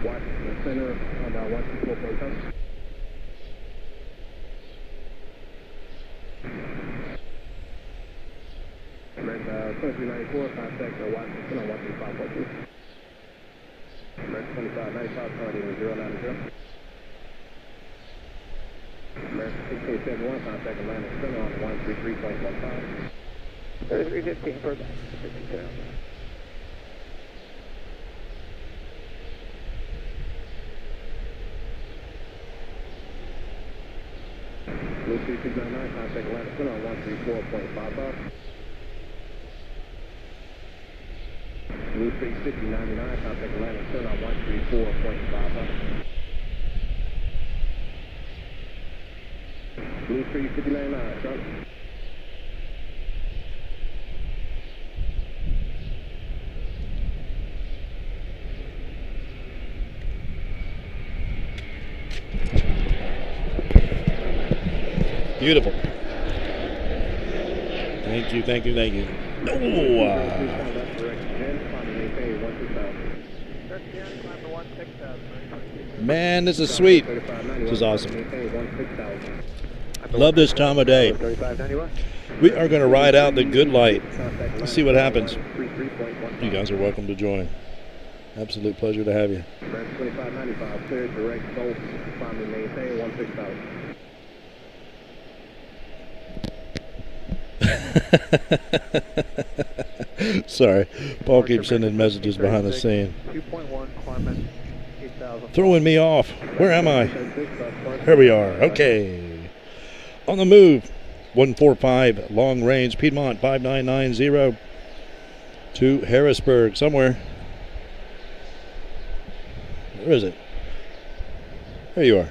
Washington Center on 124.7. American 2394, contact Washington Center on 135.2. American 2595, targeting 090. American 1671, contact Atlanta Center on 133.15. 3315 for back. 52. Blue Sea 699, contact Atlanta Center on 134.55. Blue Sea 5099, contact Atlanta Center on 134.55. Blue Sea 5099, Charlotte. Beautiful. Thank you, thank you, thank you. Oh, man, this is sweet. This is awesome. Love this time of day. We are going to ride out the good light. Let's see what happens. You guys are welcome to join. Absolute pleasure to have you. 2595, clear direct goal, climb and maintain 16,000. Sorry, Paul keeps sending messages behind the scene. 2.1, climate 8,000. Throwing me off. Where am I? Here we are. Okay. On the move. 145 long range Piedmont 5990 to Harrisburg somewhere. Where is it? There you are.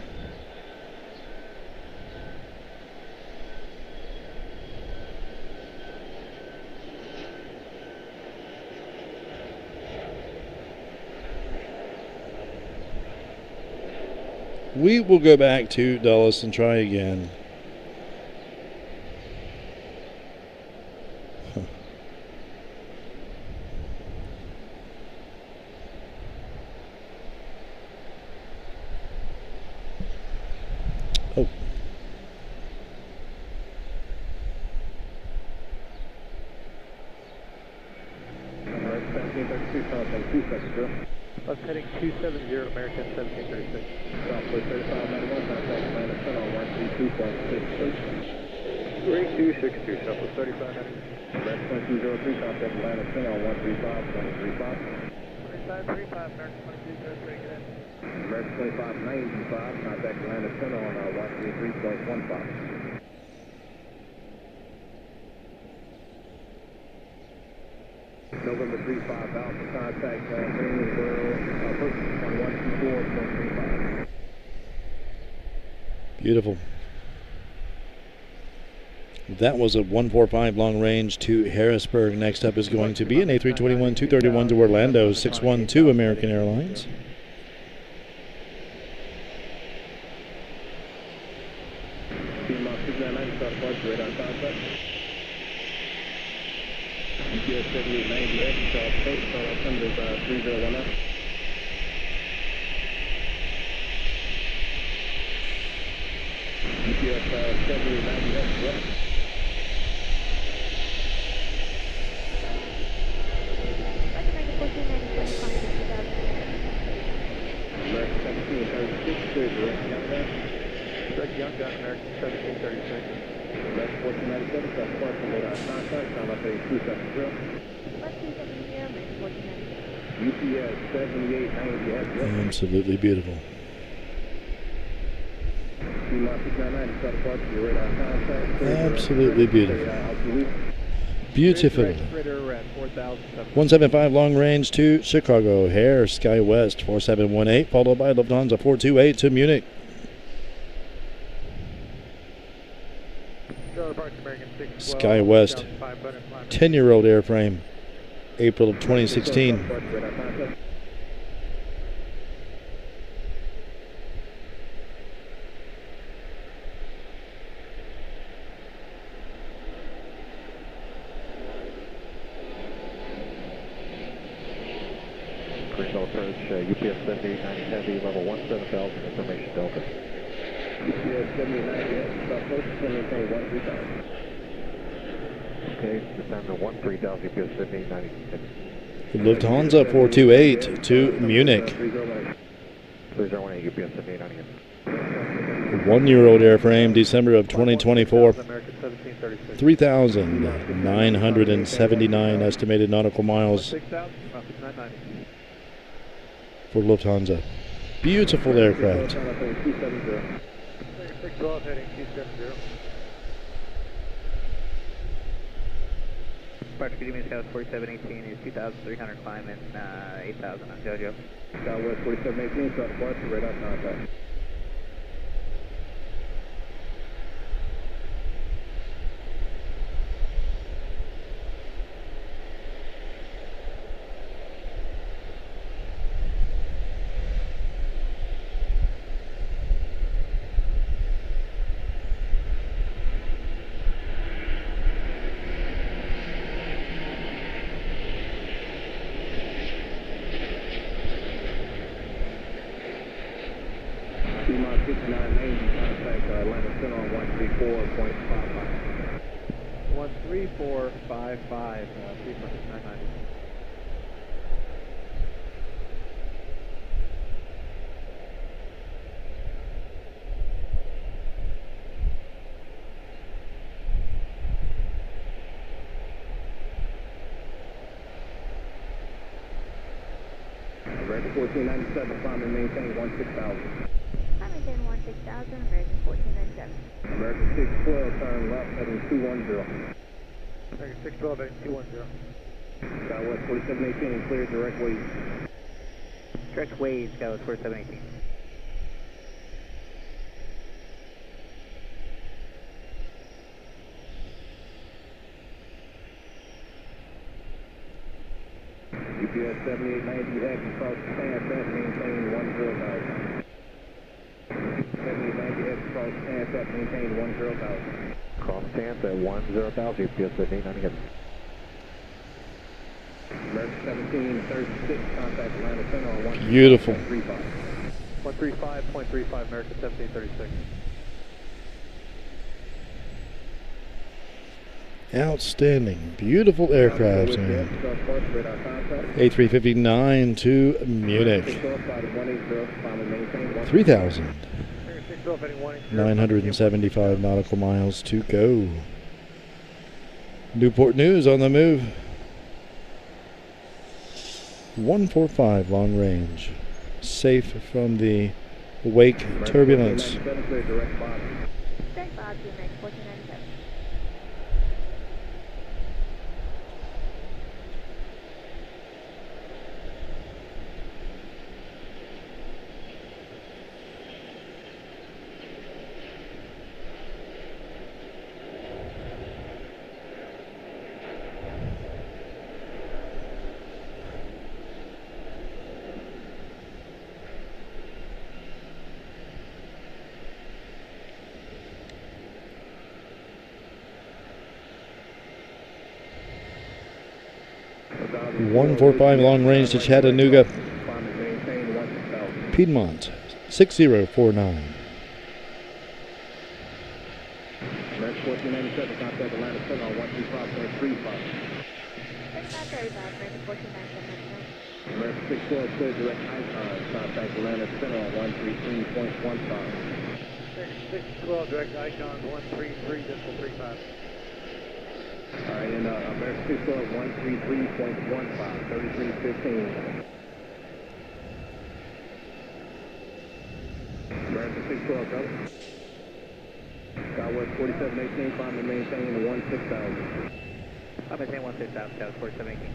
We will go back to Dulles and try again. Huh. Oh. American 1732, contact 2 seconds, bro. Bus heading 270, American 1736. Southwest 3591, contact Atlanta Center on 132.66. 3262, Southwest 3590. American 2203, contact Atlanta Center on 135.35. 3535, American 2203, get in. American 2595, contact Atlanta Center on 133.15. November 35 Alpha contact, Greensboro, approach 1124.35. Beautiful. That was a 145 long range to Harrisburg. Next up is going to be an A321 231 to Orlando 612 American Airlines. UPS 7890X, approach, Thunder 3019. UPS 7890X, west. American 1736, clear direct countdown. Direct Young Gun, American 1736. American 1497, south departure, radar contact, sound up 8270. UPS 7890X, west. Absolutely beautiful. Absolutely beautiful. Beautiful. 175 long range to Chicago, Hare, Sky West 4718, followed by Lufthansa 428 to Munich. Sky West, 10-year-old airframe, April of 2016. Personal approach, UPS 7890 Heavy, level 17,000, information Delta. UPS 7890 approach, maintain 13,000. Okay, descend to 13,000, UPS 7890. Lufthansa 428 to Munich. 3018, UPS 7890. 1-year-old airframe, December of 2024. 3,979 estimated nautical miles for Lufthansa. Beautiful aircraft. 612 heading 270. Departure Canadian South 4718 is 2,300 climb and 8,000 on JoJo. Southwest 4718, south departure, radar contact. T-Mod 6990, contact Atlanta Center on 134.55. 13455, 36990. American 1497, climb and maintain 16,000. Maintain 16,000, American 1497. American 612, turn left, heading 210. American 612 heading 210. Southwest 4718, clear direct wave. Direct wave, Southwest 4718. UPS 7890X, cross Sunset, maintain 10,000. 7890X, cross Sunset, maintain 10,000. Cross Sunset, 10,000, UPS 7890X. American 1736, contact Atlanta Center on 135. Beautiful. 135.35, American 1736. Outstanding. Beautiful aircraft, man. A359 to Munich. 3,975 nautical miles to go. Newport News on the move. 145 long range. Safe from the wake turbulence. Direct Bob to American 1497. 145 long range to Chattanooga. Climb and maintain 16,000. Piedmont 6049. American 1497, contact Atlanta Center on 135.35. American 612, clear direct icon, contact Atlanta Center on 133.15. 612, direct icon, 133.35. All right, and American 612, 133.15, 3315. American 612, go. Southwest 4718, climb and maintain 16,000. I'll maintain 16,000, South 4718.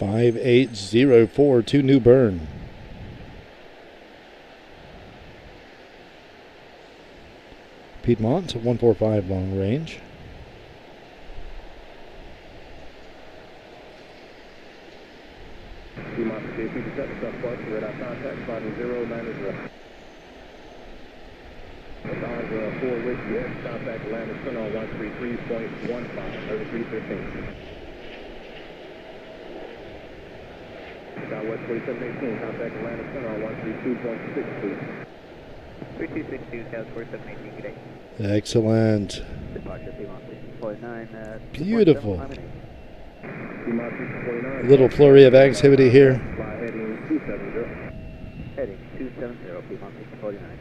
Five 5804 to New Bern. Piedmont 145 long range. Piedmont JP to set flight, radar contact, sliding 090. Alonzo 4 Whiskey X, contact Atlanta Center on 133.15, 3315. Southwest 4718, contact Atlanta Center on 132.62. 3262, South 4718, good day. Excellent. Departure Piedmont 49. Beautiful. Piedmont 49. Little flurry of activity here. Fly heading 270. Heading 270, Piedmont 49.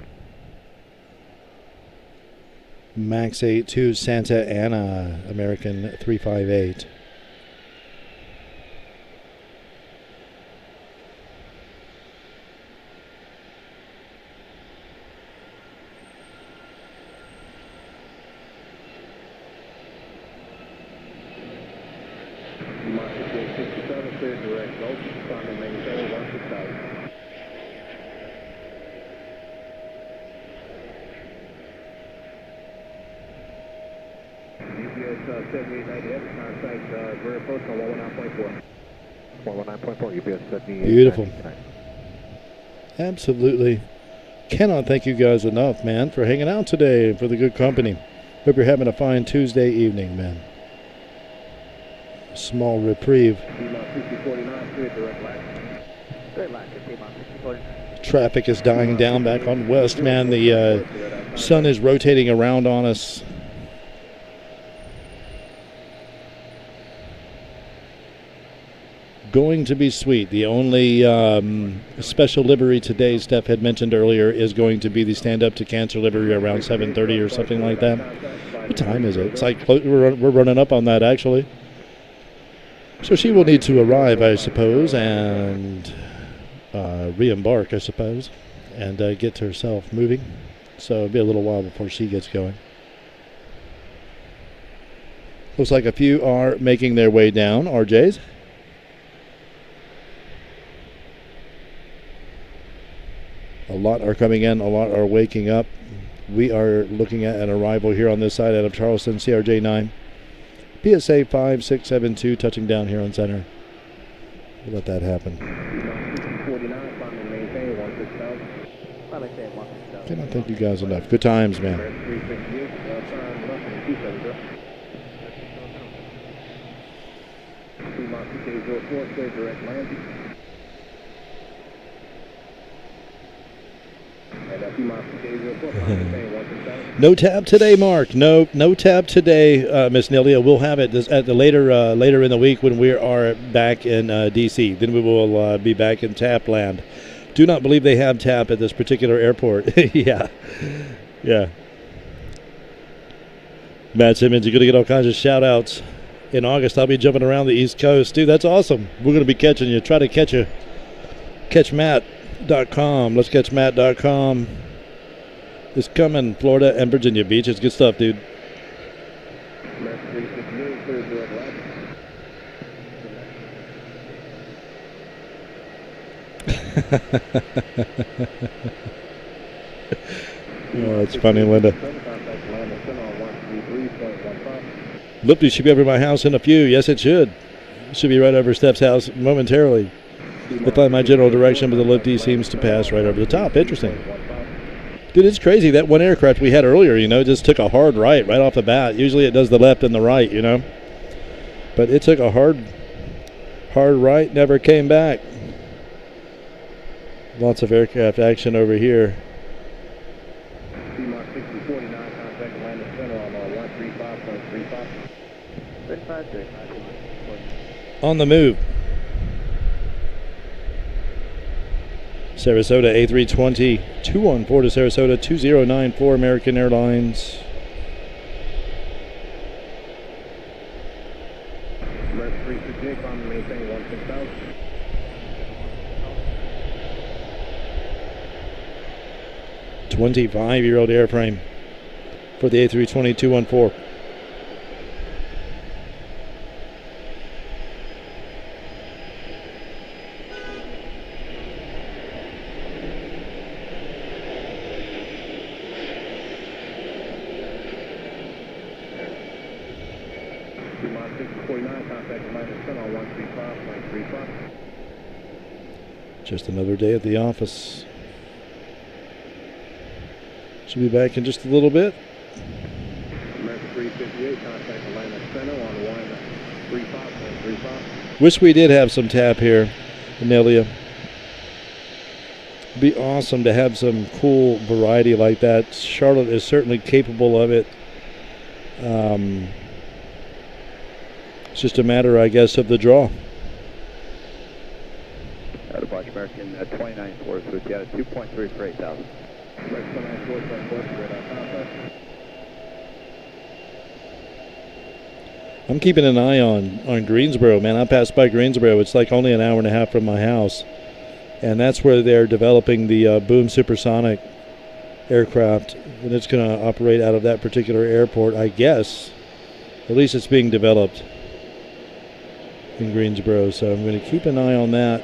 Max 82 Santa Ana, American 358. Piedmont 6867, clear direct gulf, climb and maintain 16,000. UPS 7890F, contact rear approach on 119.4. 119.4, UPS 70. Beautiful. Absolutely. Cannot thank you guys enough, man, for hanging out today and for the good company. Hope you're having a fine Tuesday evening, man. Small reprieve. Piedmont 6049, clear direct line. Direct line to Piedmont 6049. Traffic is dying down back on west, man. The sun is rotating around on us. Going to be sweet. The only special livery today, Steph had mentioned earlier, is going to be the stand-up to cancer livery around 7:30 or something like that. What time is it? It's like we're running up on that, actually. So she will need to arrive, I suppose, and re-embark, I suppose, and get herself moving. So it'll be a little while before she gets going. Looks like a few are making their way down. RJ's. A lot are coming in, a lot are waking up. We are looking at an arrival here on this side out of Charleston, CRJ 9. PSA 5672 touching down here on center. We'll let that happen. Cannot thank you guys enough. Good times, man. No tap today, Mark. No tap today, Miss Nelia. We'll have it at the later in the week when we are back in DC. Then we will be back in tap land. Do not believe they have tap at this particular airport. Yeah. Matt Simmons, you're going to get all kinds of shout-outs. In August, I'll be jumping around the East Coast. Dude, that's awesome. We're going to be catching you. Try to catch you. Catch Matt.com. Let's catch Matt.com. It's coming, Florida and Virginia Beach. It's good stuff, dude. Oh, it's funny, Linda. Lifty should be over my house in a few. Yes, it should. Should be right over Steph's house momentarily. We'll find my general direction, but the Lifty seems to pass right over the top. Interesting. Dude, it's crazy. That one aircraft we had earlier, you know, just took a hard right off the bat. Usually it does the left and the right, you know. But it took a hard right, never came back. Lots of aircraft action over here. C-Mark 6049, contact land center on 135.35. 35. On the move. Sarasota A320 214 to Sarasota 2094 American Airlines. American 368, climb and maintain 16,000. $25-year-old airframe for the A320 214. C-Mark 6049, contact land center on 135.35. Just another day at the office. Should be back in just a little bit. American 358, contact Atlanta Center on 135.35. Wish we did have some tap here, Amelia. It'd be awesome to have some cool variety like that. Charlotte is certainly capable of it. It's just a matter, I guess, of the draw. Departure American 29-4, so you had a 2.3 for 8,000. American 29-4, radar contact. I'm keeping an eye on Greensboro, man. I passed by Greensboro. It's like only an hour and a half from my house. And that's where they're developing the Boom Supersonic aircraft. And it's going to operate out of that particular airport, I guess. At least it's being developed in Greensboro. So I'm going to keep an eye on that.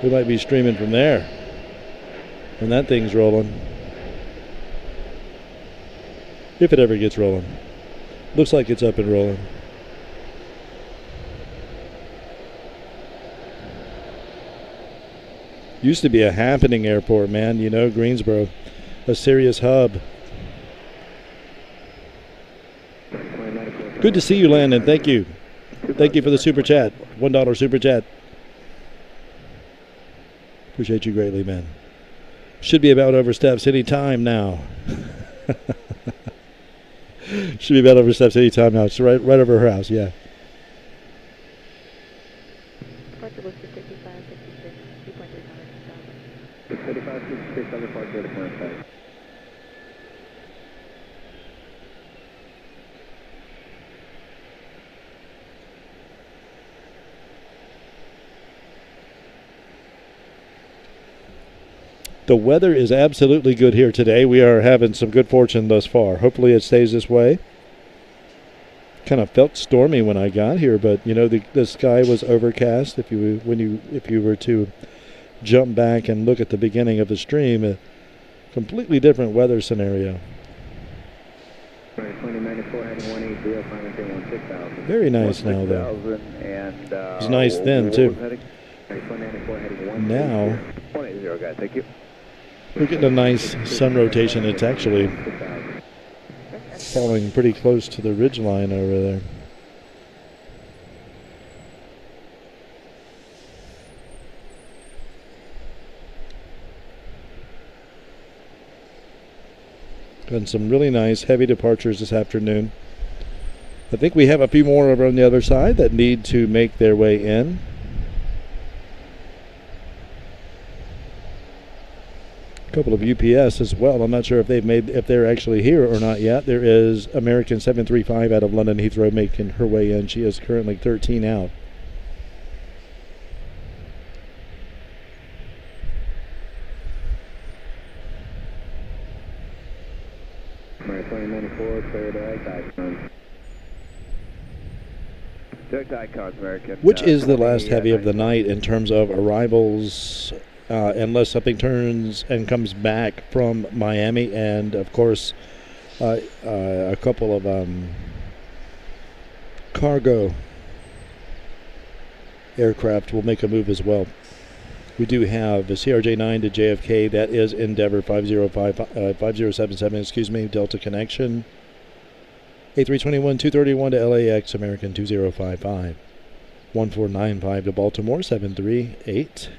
We might be streaming from there when that thing's rolling. If it ever gets rolling. Looks like it's up and rolling. Used to be a happening airport, man. You know, Greensboro, a serious hub. Good to see you, Landon. Thank you. Thank you for the super chat. $1 super chat. Appreciate you greatly, man. Should be about over steps any time now. Should be about over steps any time now. It's right over her house, yeah. Departure was 655, 66, 2.3 635, 66, on departure to current site. The weather is absolutely good here today. We are having some good fortune thus far. Hopefully it stays this way. Kind of felt stormy when I got here, but you know the sky was overcast. If you were to jump back and look at the beginning of the stream, a completely different weather scenario. 2094 heading 180, final thing 16,000. Very nice now though. And It was nice then too. 2094 heading 180. Now 180, guys. Thank you. we're getting a nice sun rotation. It's actually falling pretty close to the ridge line over there. Got some really nice heavy departures this afternoon. I think we have a few more over on the other side that need to make their way in. A couple of UPS as well. I'm not sure if they're actually here or not yet. There is American 735 out of London Heathrow making her way in. She is currently 13 out. American 2094, clear to icons. Direct icons, American. Which is the last heavy of the night in terms of arrivals, unless something turns and comes back from Miami, and of course a couple of cargo aircraft will make a move as well. We do have a CRJ9 to JFK. That is Endeavor 5077, excuse me, Delta connection. A321 231 to LAX, American 2055. 1495 to Baltimore 738.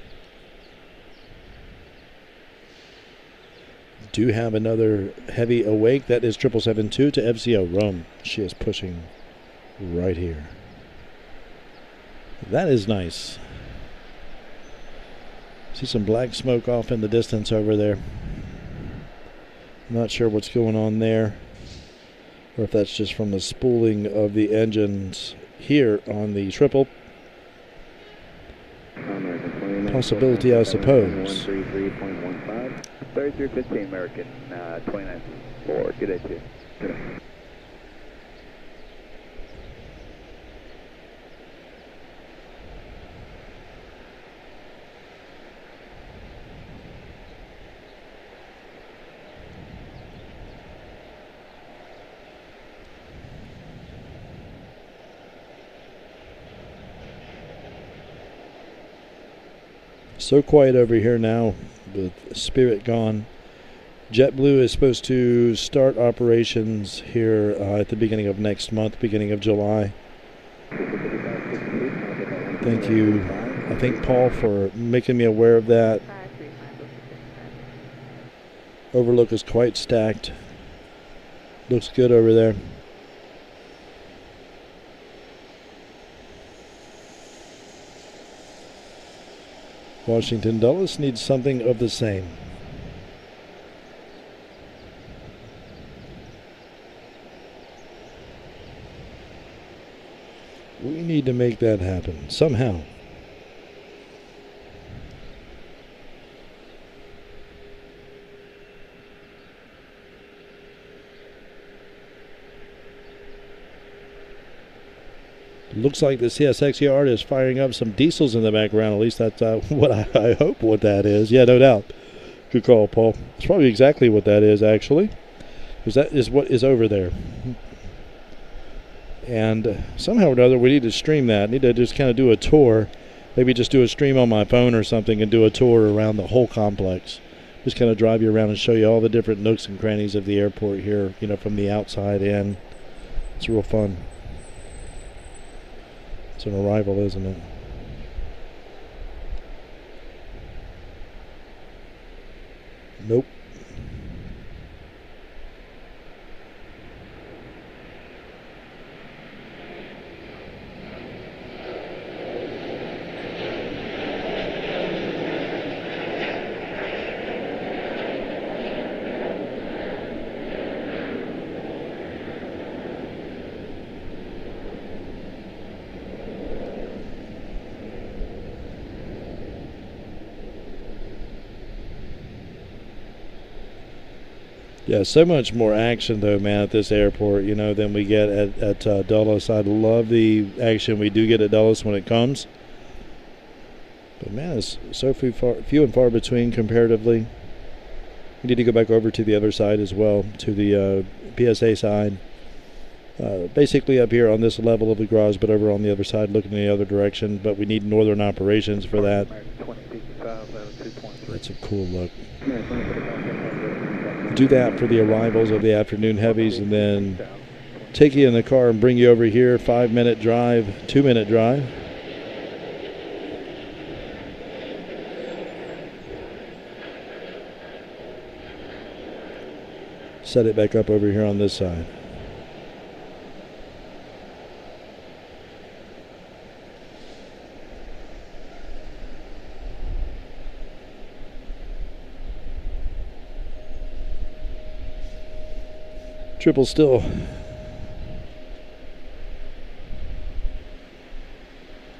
Do have another heavy awake. That is 7772 to FCO Rome. She is pushing right here. That is nice. See some black smoke off in the distance over there. Not sure what's going on there, or if that's just from the spooling of the engines here on the triple. Possibility, I suppose. 3315 American 29-4. Good day to you. Good day. So quiet over here now with Spirit gone. JetBlue is supposed to start operations here at the beginning of next month, beginning of July. Thank you, I think, Paul, for making me aware of that. Overlook is quite stacked. Looks good over there. Washington Dulles needs something of the same. We need to make that happen somehow. Looks like the CSX yard is firing up some diesels in the background. At least that's what I hope what that is. Yeah, no doubt. Good call, Paul. It's probably exactly what that is, actually, because that is what is over there. And somehow or another, we need to stream that. Need to just kind of do a tour. Maybe just do a stream on my phone or something and do a tour around the whole complex. Just kind of drive you around and show you all the different nooks and crannies of the airport here, you know, from the outside in. It's real fun. It's an arrival, isn't it? Nope. Yeah, so much more action, though, man, at this airport, you know, than we get at Dulles. I love the action we do get at Dulles when it comes. But, man, it's so few and far between comparatively. We need to go back over to the other side as well, to the PSA side. Basically up here on this level of the garage, but over on the other side looking in the other direction. But we need northern operations for that. That's a cool look. Do that for the arrivals of the afternoon heavies, and then take you in the car and bring you over here. 5-minute drive, 2-minute drive. Set it back up over here on this side. Triple still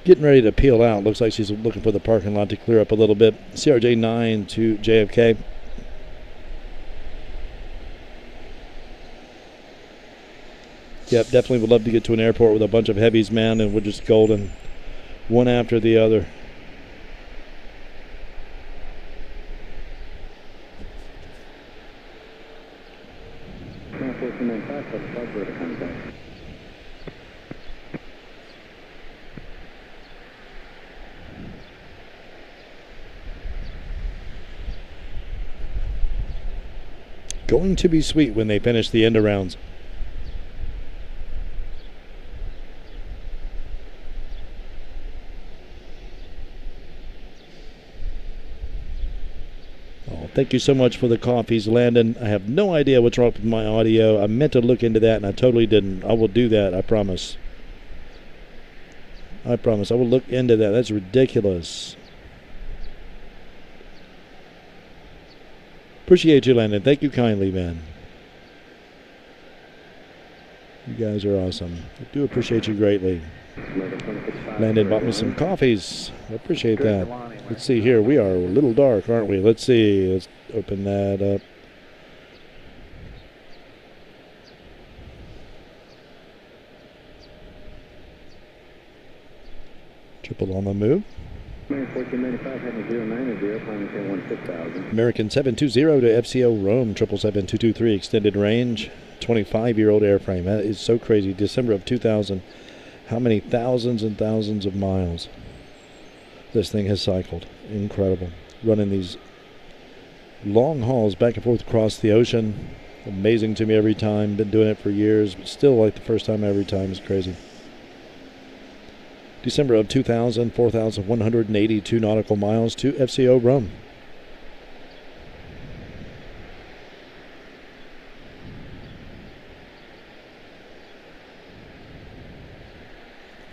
getting ready to peel out. Looks like she's looking for the parking lot to clear up a little bit. CRJ9 to JFK. Yep, definitely would love to get to an airport with a bunch of heavies, man, and we're just golden, one after the other. Going to be sweet when they finish the end arounds. Oh, thank you so much for the coffees, Landon. I have no idea what's wrong with my audio. I meant to look into that, and I totally didn't. I will do that, I promise. I promise. I will look into that. That's ridiculous. Appreciate you, Landon. Thank you kindly, man. You guys are awesome. I do appreciate you greatly. Landon bought me some coffees. I appreciate that. Let's see here. We are a little dark, aren't we? Let's see. Let's open that up. Triple on the move. American 720 to FCO Rome, 777-223, extended range, 25-year-old airframe. That is so crazy. December of 2000. How many thousands and thousands of miles this thing has cycled. Incredible. Running these long hauls back and forth across the ocean. Amazing to me every time. Been doing it for years, but still like the first time every time is crazy. December of 2000, 4,182 nautical miles to FCO Rome.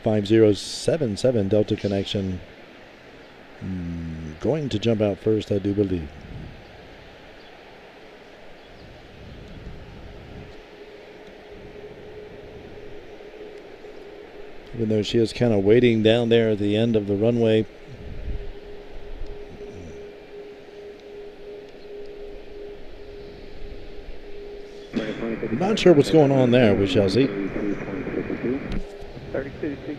(5077) Delta connection. Going to jump out first, I do believe. Even though she is kind of waiting down there at the end of the runway. Not sure what's going on there, we shall see. 32.62.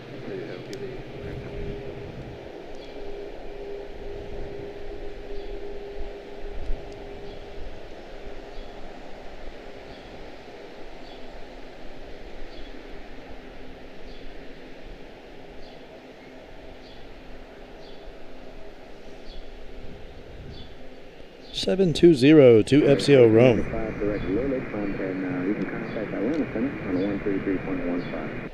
720 to FCO Rome. You can contact our landing center on 133.15.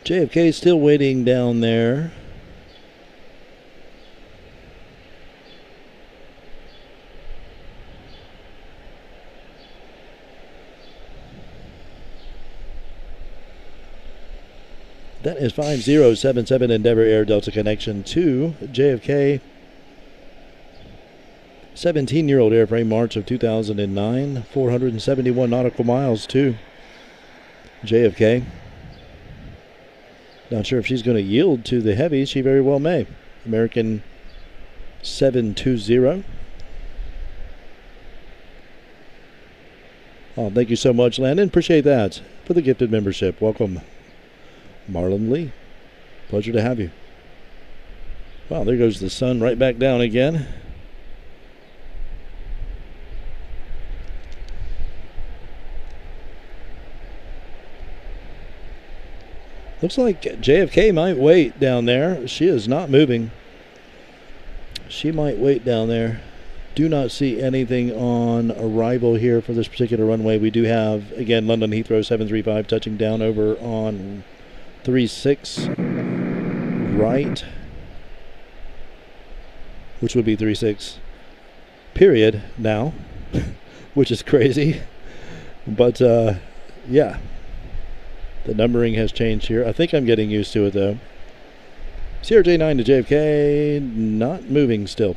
JFK still waiting down there. That is 5077 Endeavour Air Delta connection to JFK. 17-year-old airframe, March of 2009. 471 nautical miles to JFK. Not sure if she's going to yield to the heavy. She very well may. American 720. Oh, thank you so much, Landon. Appreciate that for the gifted membership. Welcome, Marlon Lee. Pleasure to have you. Wow, there goes the sun right back down again. Looks like JFK might wait down there. She is not moving. She might wait down there. Do not see anything on arrival here for this particular runway. We do have, again, London Heathrow 735 touching down over on 36 right, which would be 36 period now, which is crazy. But yeah, the numbering has changed here. I think I'm getting used to it though. CRJ9 to JFK, not moving still.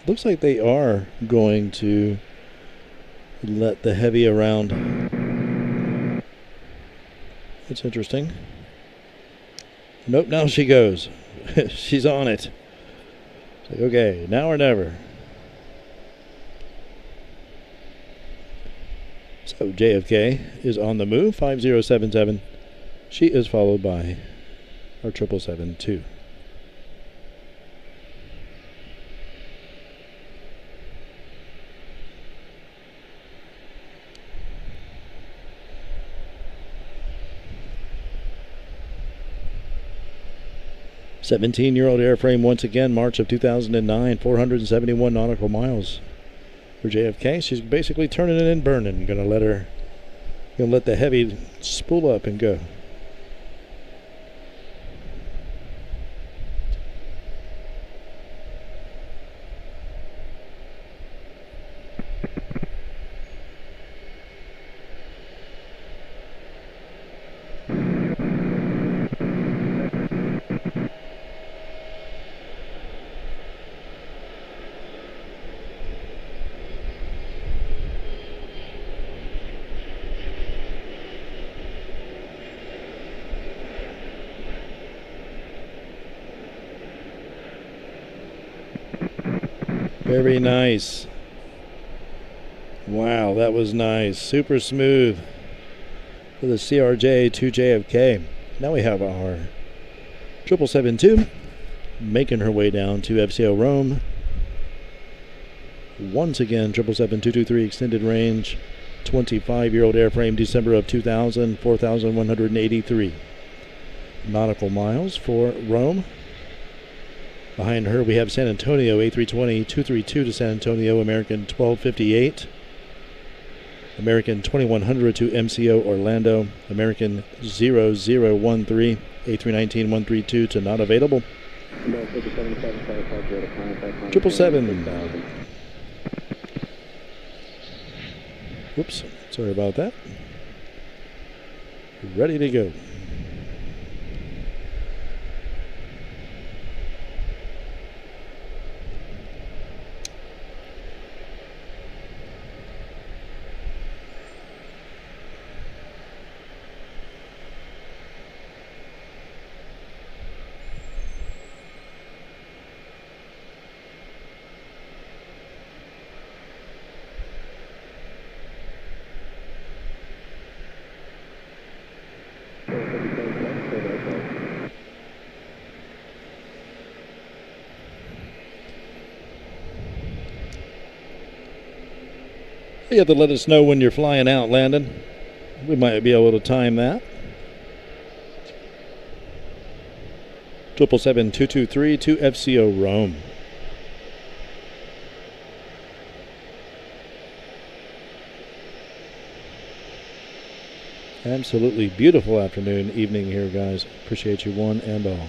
Looks like they are going to let the heavy around. That's interesting. Nope, now she goes. She's on it. It's like, okay, now or never. So JFK is on the move, 5077. She is followed by our 777-2. 17-year-old airframe once again, March of 2009, 471 nautical miles for JFK. She's basically turning it and burning. Gonna let the heavy spool up and go. Very nice. Wow, that was nice. Super smooth for the CRJ to JFK. Now we have our 772 making her way down to FCO Rome. Once again, 777-223 extended range, 25-year-old airframe, December of 2000, 4,183 nautical miles for Rome. Behind her, we have San Antonio, A320-232 to San Antonio, American 1258. American 2100 to MCO Orlando, American 0013, A319-132 to not available. 777. Whoops, sorry about that. Ready to go. You have to let us know when you're flying out, Landon. We might be able to time that. 777-223 to FCO Rome. Absolutely beautiful afternoon, evening here, guys. Appreciate you one and all.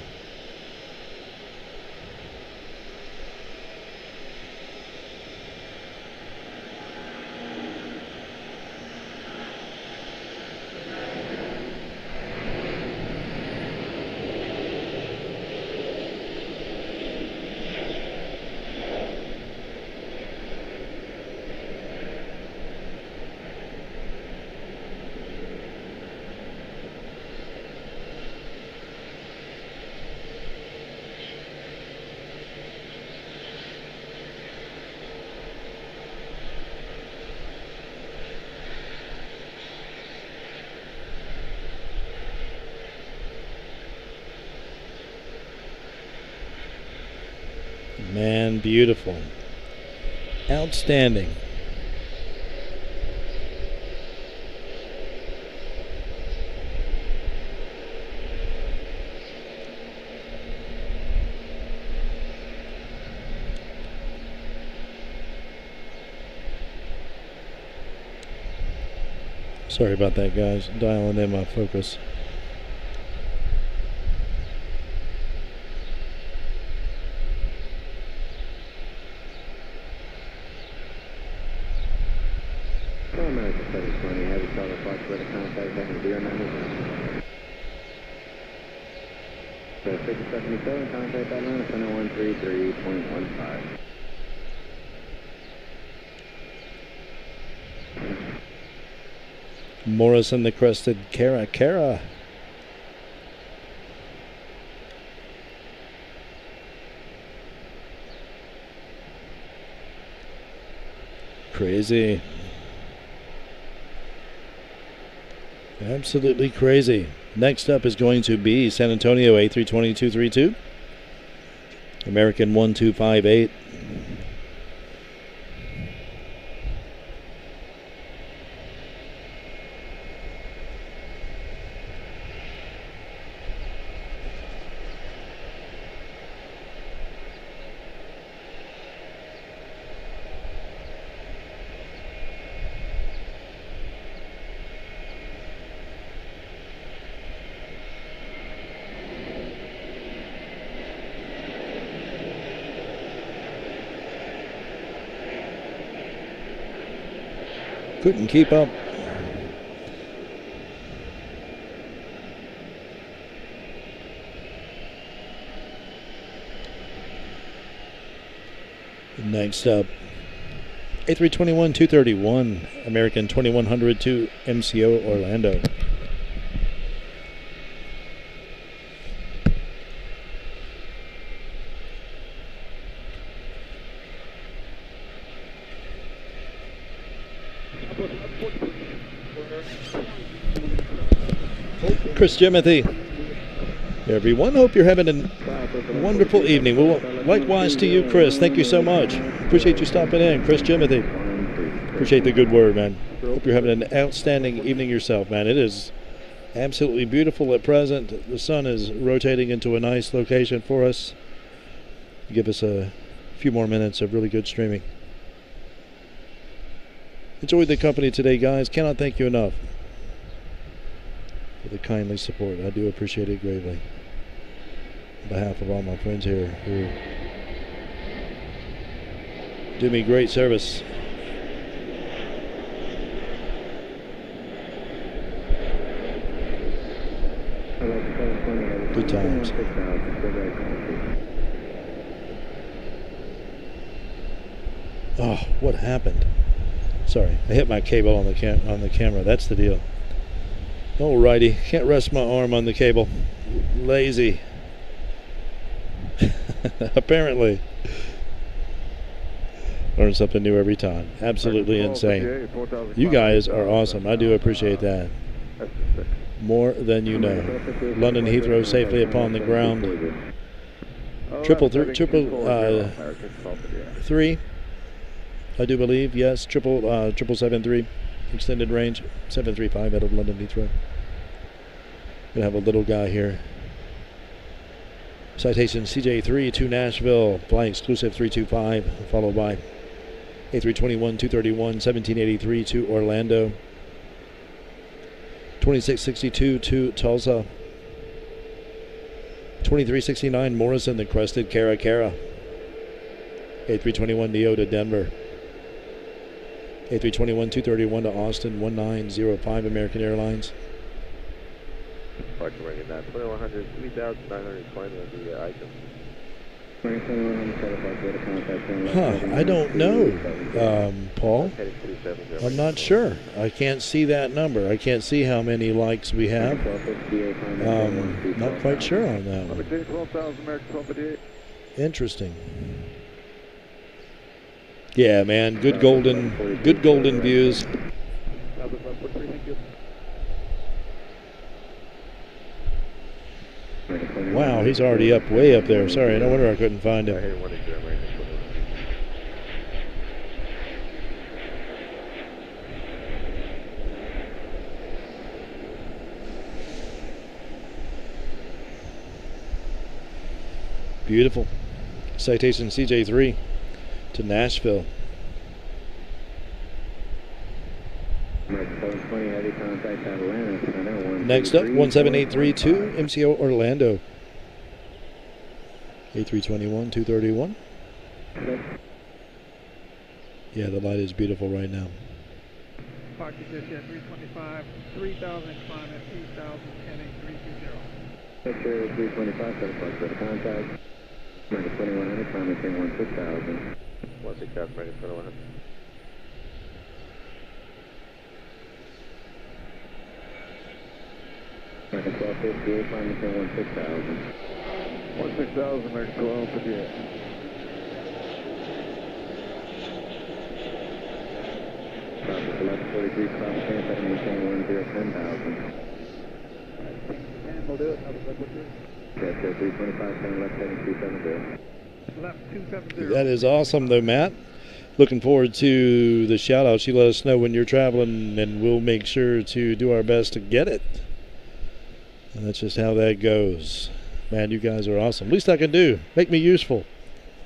Man, beautiful. Outstanding. Sorry about that, guys. Dialing in my focus. American 720, heavy Charlotte departure with a contact heading 090. 677, contact Atlanta, 10133.15. Morrison the crested Cara. Crazy. Absolutely crazy. Next up is going to be San Antonio A320-232. American 1258. Couldn't keep up. Next up, A321-231, American 2100 to MCO Orlando. Chris Jimothy. Everyone, hope you're having a wonderful evening. Well, likewise to you, Chris. Thank you so much. Appreciate you stopping in, Chris Jimothy. Appreciate the good word, man. Hope you're having an outstanding evening yourself, man. It is absolutely beautiful at present. The sun is rotating into a nice location for us. Give us a few more minutes of really good streaming. Enjoyed the company today, guys. Cannot thank you enough for the kindly support. I do appreciate it greatly. On behalf of all my friends here who do me great service. Good times. Oh, what happened? Sorry, I hit my cable on the camera. That's the deal. Alrighty, can't rest my arm on the cable. Lazy. Apparently. Learn something new every time. Absolutely insane. You guys are awesome. I do appreciate that. More than you know. London Heathrow safely upon the ground. Triple three, I do believe. Yes, 773 extended range 735 out of London Heathrow. Gonna have a little guy here. Citation CJ3 to Nashville, flying exclusive 325, followed by A321-231 1783 to Orlando, 2662 to Tulsa, 2369 Morrison, the crested Cara, A321 Neo to Denver, A321-231 to Austin, 1905 American Airlines. Departure running that 2100, 3900 climb with the icon. I don't know, Paul. I'm not sure. I can't see that number. I can't see how many likes we have. Not quite sure on that one. Interesting. Yeah, man. Good golden views. Wow, he's already way up there. Sorry, no wonder I couldn't find him. Beautiful. Citation CJ3 to Nashville. Next up, 17832 MCO Orlando. A321-231. Yeah, the light is beautiful right now. Park position 325, 3000 climb at 3000, 108320. Picture 325, 7 park for the contact. Ready 2100, climb at 1016,000. 16,000, ready 2100. American 1258, climb at 1016,000. 16,000, American 1258. Traffic 1143, climb at 1017, 10,000. We'll do it. Yes, 325, 10 left heading 270. Left 270. That is awesome, though, Matt. Looking forward to the shout-outs. You let us know when you're traveling, and we'll make sure to do our best to get it. And that's just how that goes. Man, you guys are awesome. Least I can do. Make me useful.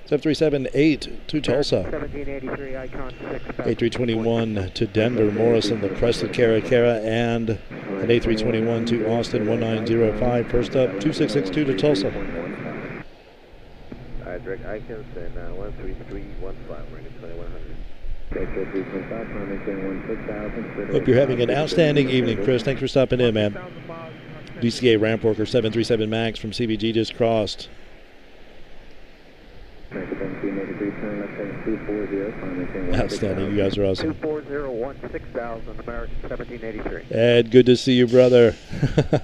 7378 to Tulsa. 1783, icon 6. A321 to Denver, Morrison, the crested Cara, and an A321 to Austin, 1905. First up, 2662 to Tulsa. Direct icons and 13315, running 2100. Hope you're having an outstanding evening, Chris. Thanks for stopping in, man. DCA ramp worker 737 MAX from CVG just crossed. Outstanding. You guys are awesome. 24016,000, American 1783. Ed, good to see you, brother.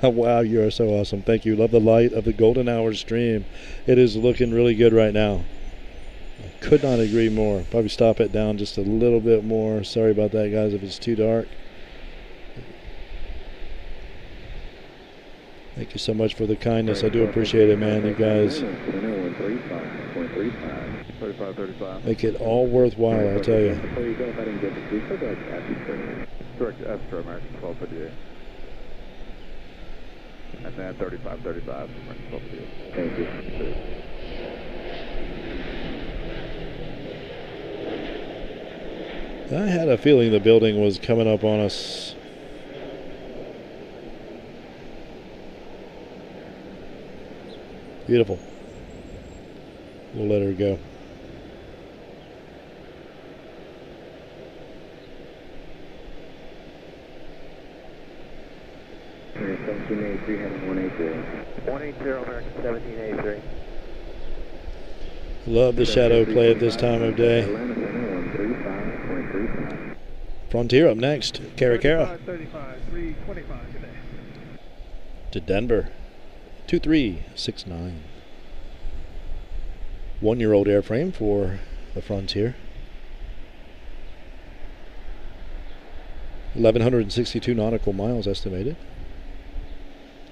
Wow, you are so awesome. Thank you. Love the light of the golden hour stream. It is looking really good right now. I could not agree more. Probably stop it down just a little bit more. Sorry about that, guys, if it's too dark. Thank you so much for the kindness. I do appreciate it, man. You guys make it all worthwhile, I'll tell you. Direct Astro American 1258. And then 3535 American 1258. Thank you. I had a feeling the building was coming up on us. Beautiful. We'll let her go. American 1783 having 180. 180 American 1783. Love the shadow play at this time of day. Frontier up next. Cara. 35, 325 today. To Denver. 2369. 1-year-old airframe for the Frontier. 1,162 nautical miles estimated.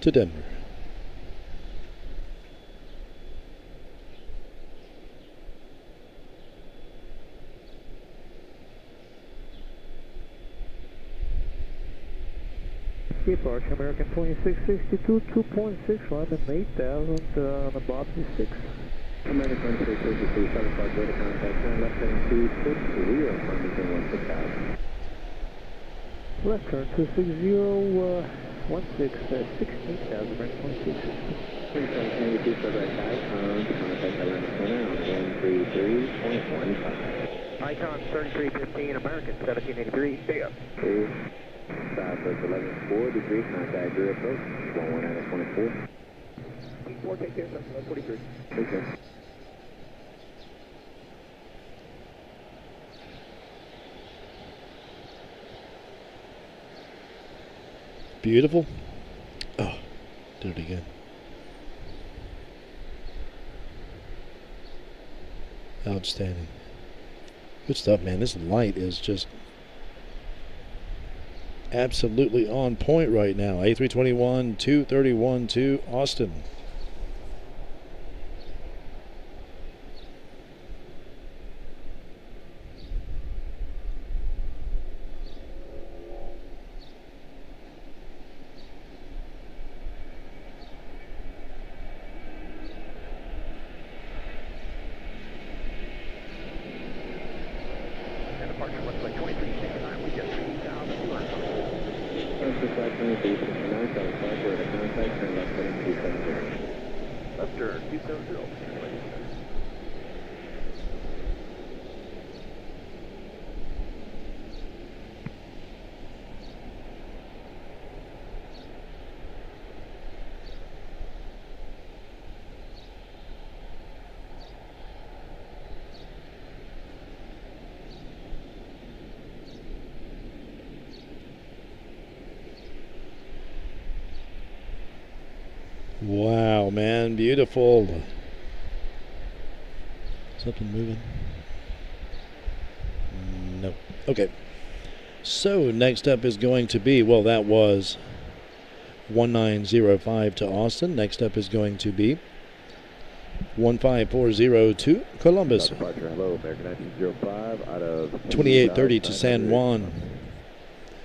To Denver. Departure American 2662, 2.6, London 8000, on the Bobby 6. American 2662, Charlotte Park, radar contact, turn left heading 260, Farmington 16000. Left turn 260, 16,000, American 2662. 3782, Flight right icon, contact Atlanta Center on 133.15. Icon 3315, American 1783, stay up. 11 degree, contact your approach, 119 at 24. 4, take care, 43. Take care. Beautiful. Oh, did it again. Outstanding. Good stuff, man. This light is just absolutely on point right now. A321, 231 to Austin. Wow, man, beautiful. Something moving? No. Okay. So next up is going to be, well, that was 1905 to Austin. Next up is going to be 1540 to Columbus. 2830 to San Juan.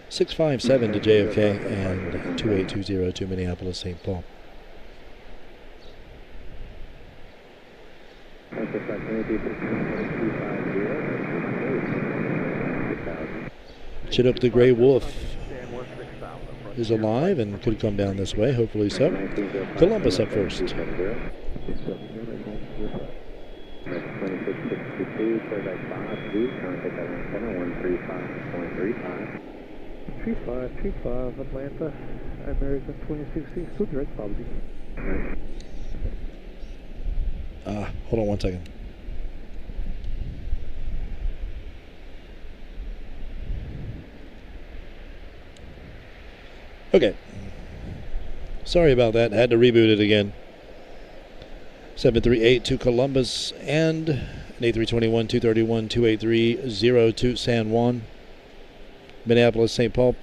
657 to JFK and 2820 to Minneapolis, St. Paul. Chinook the Gray Wolf is alive and could come down this way, hopefully so. Columbus up first. 22, clear back 5, Z, contact Atlanta 135.35. 35, Atlanta, American 2016, still direct, Bob Z. Hold on 1 second. Okay. Sorry about that. Had to reboot it again. 738 to Columbus and an A321 231 283 to San Juan. Minneapolis, St. Paul.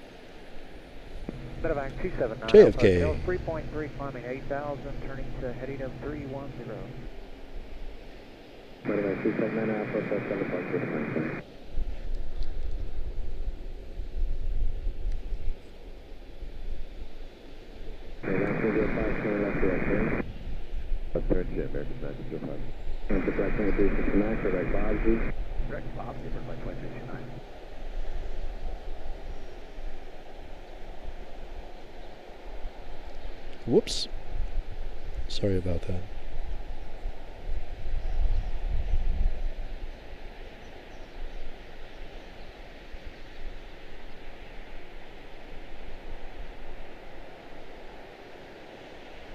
Medevac 279. JFK. 3.3 climbing 8,000, turning to heading of 310. Medevac 279 Alpha, that's on the park this time. Medevac 205, turn left direction. Left turn to American 905. Contact Black 2369, clear back Bob Z. Direct Bob, different by 2069. Whoops. Sorry about that.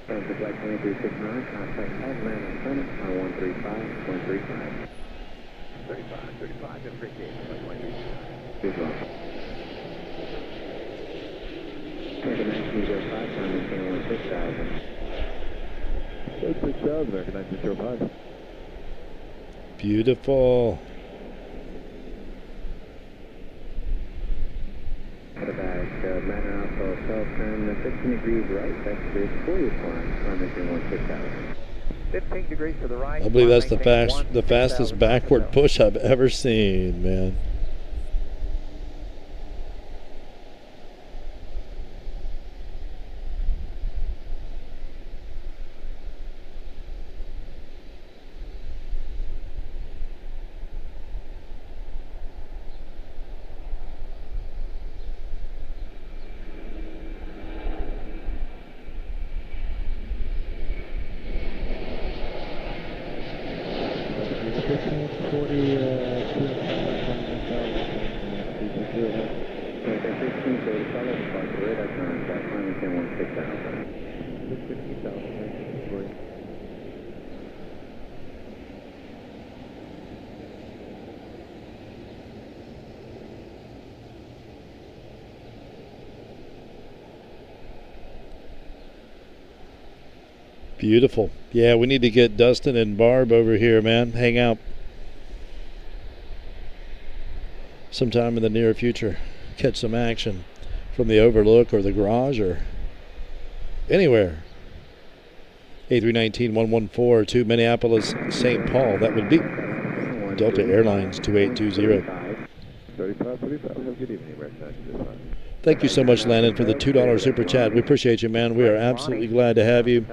Contact Black 2369, contact Atlanta Center on 135.35. 35, different gate by 2069. Good luck. Contact 1905, climbing 1016,000. 6,000, American 1905. Beautiful. Medevac, Manor Alpha, Hotel, turn 15 degrees right, that's the four-year climb, climbing 16,000. 15 degrees to the right. I believe that's the fastest backward push I've ever seen, man. Beautiful. Yeah, we need to get Dustin and Barb over here, man. Hang out sometime in the near future. Catch some action from the Overlook or the garage or anywhere. A319-114 to Minneapolis, St. Paul. That would be Delta Airlines 2820. 35, have a good evening, Thank you so much, Landon, for the $2 super chat. We appreciate you, man. We are absolutely glad to have you.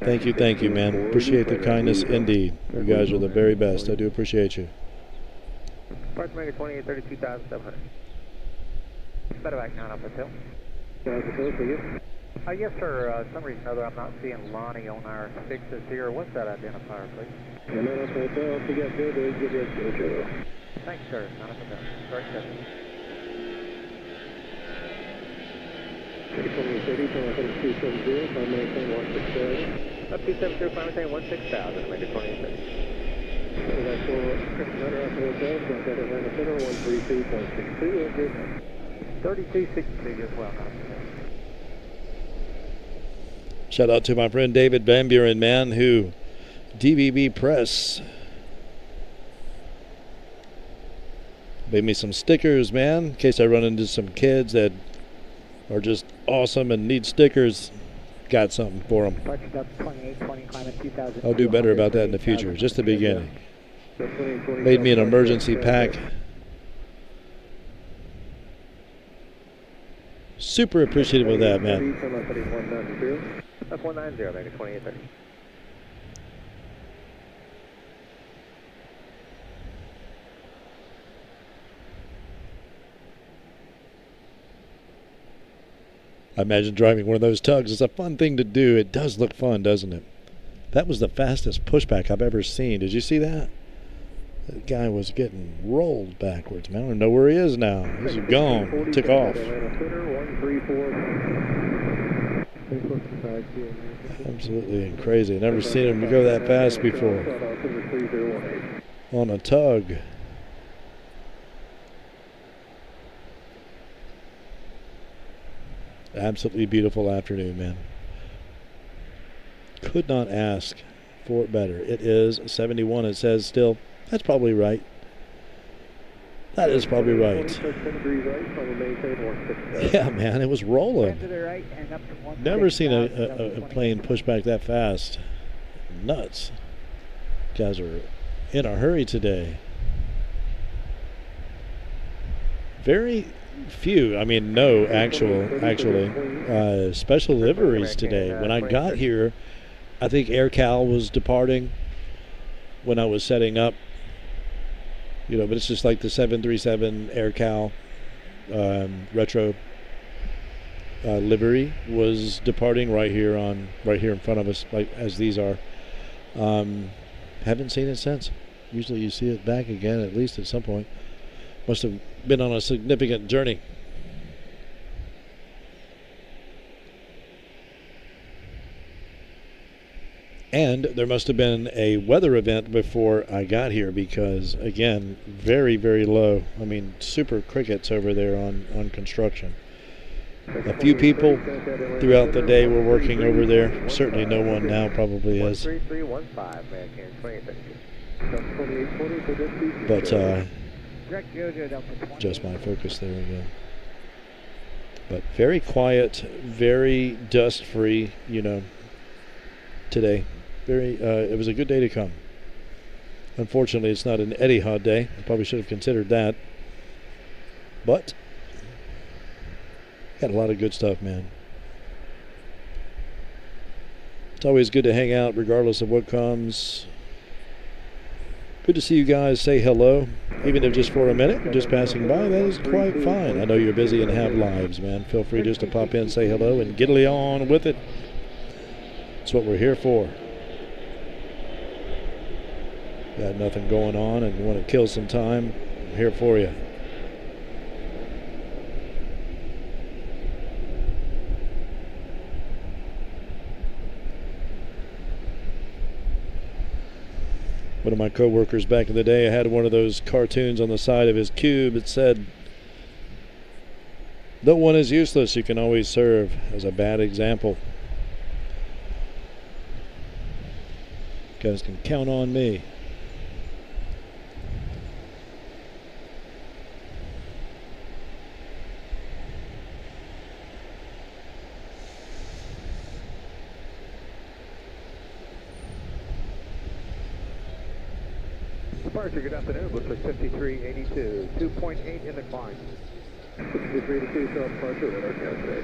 Thank you, man. Appreciate the kindness indeed. You guys are the very best. I do appreciate you. Park America 2832,700. Medevac 9 Alpha Hotel. for you. Yes, sir. Some reason or other I'm not seeing Lonnie on our fixes here. What's that identifier, please? Nine Alpha Hotel, if you get good, give you a show. Thanks, sir. 9 Alpha Hotel. Correct, sir. 2030, turn left at 270, climb maintain 160,000. Up 270, climb maintain 16,000, America 2830. That's for Nine Alpha Hotel, contact Atlanta Center 132.62, good. 3262 as well, 9 Alpha Hotel. Shout out to my friend David Van Buren, man, who DVB Press made me some stickers, man, in case I run into some kids that are just awesome and need stickers. Got something for them. I'll do better about that in the future. Just the beginning. Made me an emergency pack. Super appreciative of that, man. That's 190, America 2830. I imagine driving one of those tugs is a fun thing to do. It does look fun, doesn't it? That was the fastest pushback I've ever seen. Did you see that? That guy was getting rolled backwards, man. I don't know where he is now. He's gone. Took off. Absolutely crazy. Never seen him go that fast before. On a tug. Absolutely beautiful afternoon, man. Could not ask for it better. It is 71, it says still. That's probably right. That is probably right. Yeah, man, it was rolling. Never seen a plane push back that fast. Nuts. Guys are in a hurry today. Very few, I mean, no actually, special liveries today. When I got here, I think AirCal was departing when I was setting up. You know, but it's just like the 737 AirCal retro livery was departing right here in front of us, like as these are. Haven't seen it since. Usually you see it back again at least at some point. Must have been on a significant journey. And there must have been a weather event before I got here because, again, very, very low. I mean, super crickets over there on construction. A few people throughout the day were working over there. Certainly no one now probably is. But just my focus there again. But very quiet, very dust-free, you know, today. It was a good day to come. Unfortunately, it's not an Etihad day. I probably should have considered that. But got a lot of good stuff, man. It's always good to hang out regardless of what comes. Good to see you guys say hello, even if just for a minute, just passing by. That is quite fine. I know you're busy and have lives, man. Feel free just to pop in, say hello, and get on with it. That's what we're here for. Got nothing going on and you want to kill some time, I'm here for you. One of my co-workers back in the day, I had one of those cartoons on the side of his cube. It said, "No one is useless, you can always serve," as a bad example. You guys can count on me. Departure, good afternoon. Looks like 5382. 2.8 in the climb. 5382, Charlotte departure, radar today.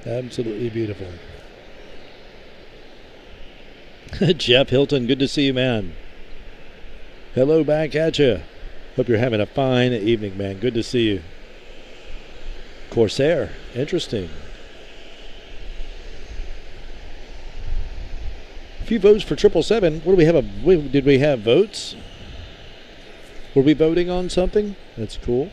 Absolutely beautiful. Jeff Hilton, good to see you, man. Hello back at you. Hope you're having a fine evening, man. Good to see you. Corsair, interesting. A few votes for 777. What do we have? Did we have votes? Were we voting on something? That's cool.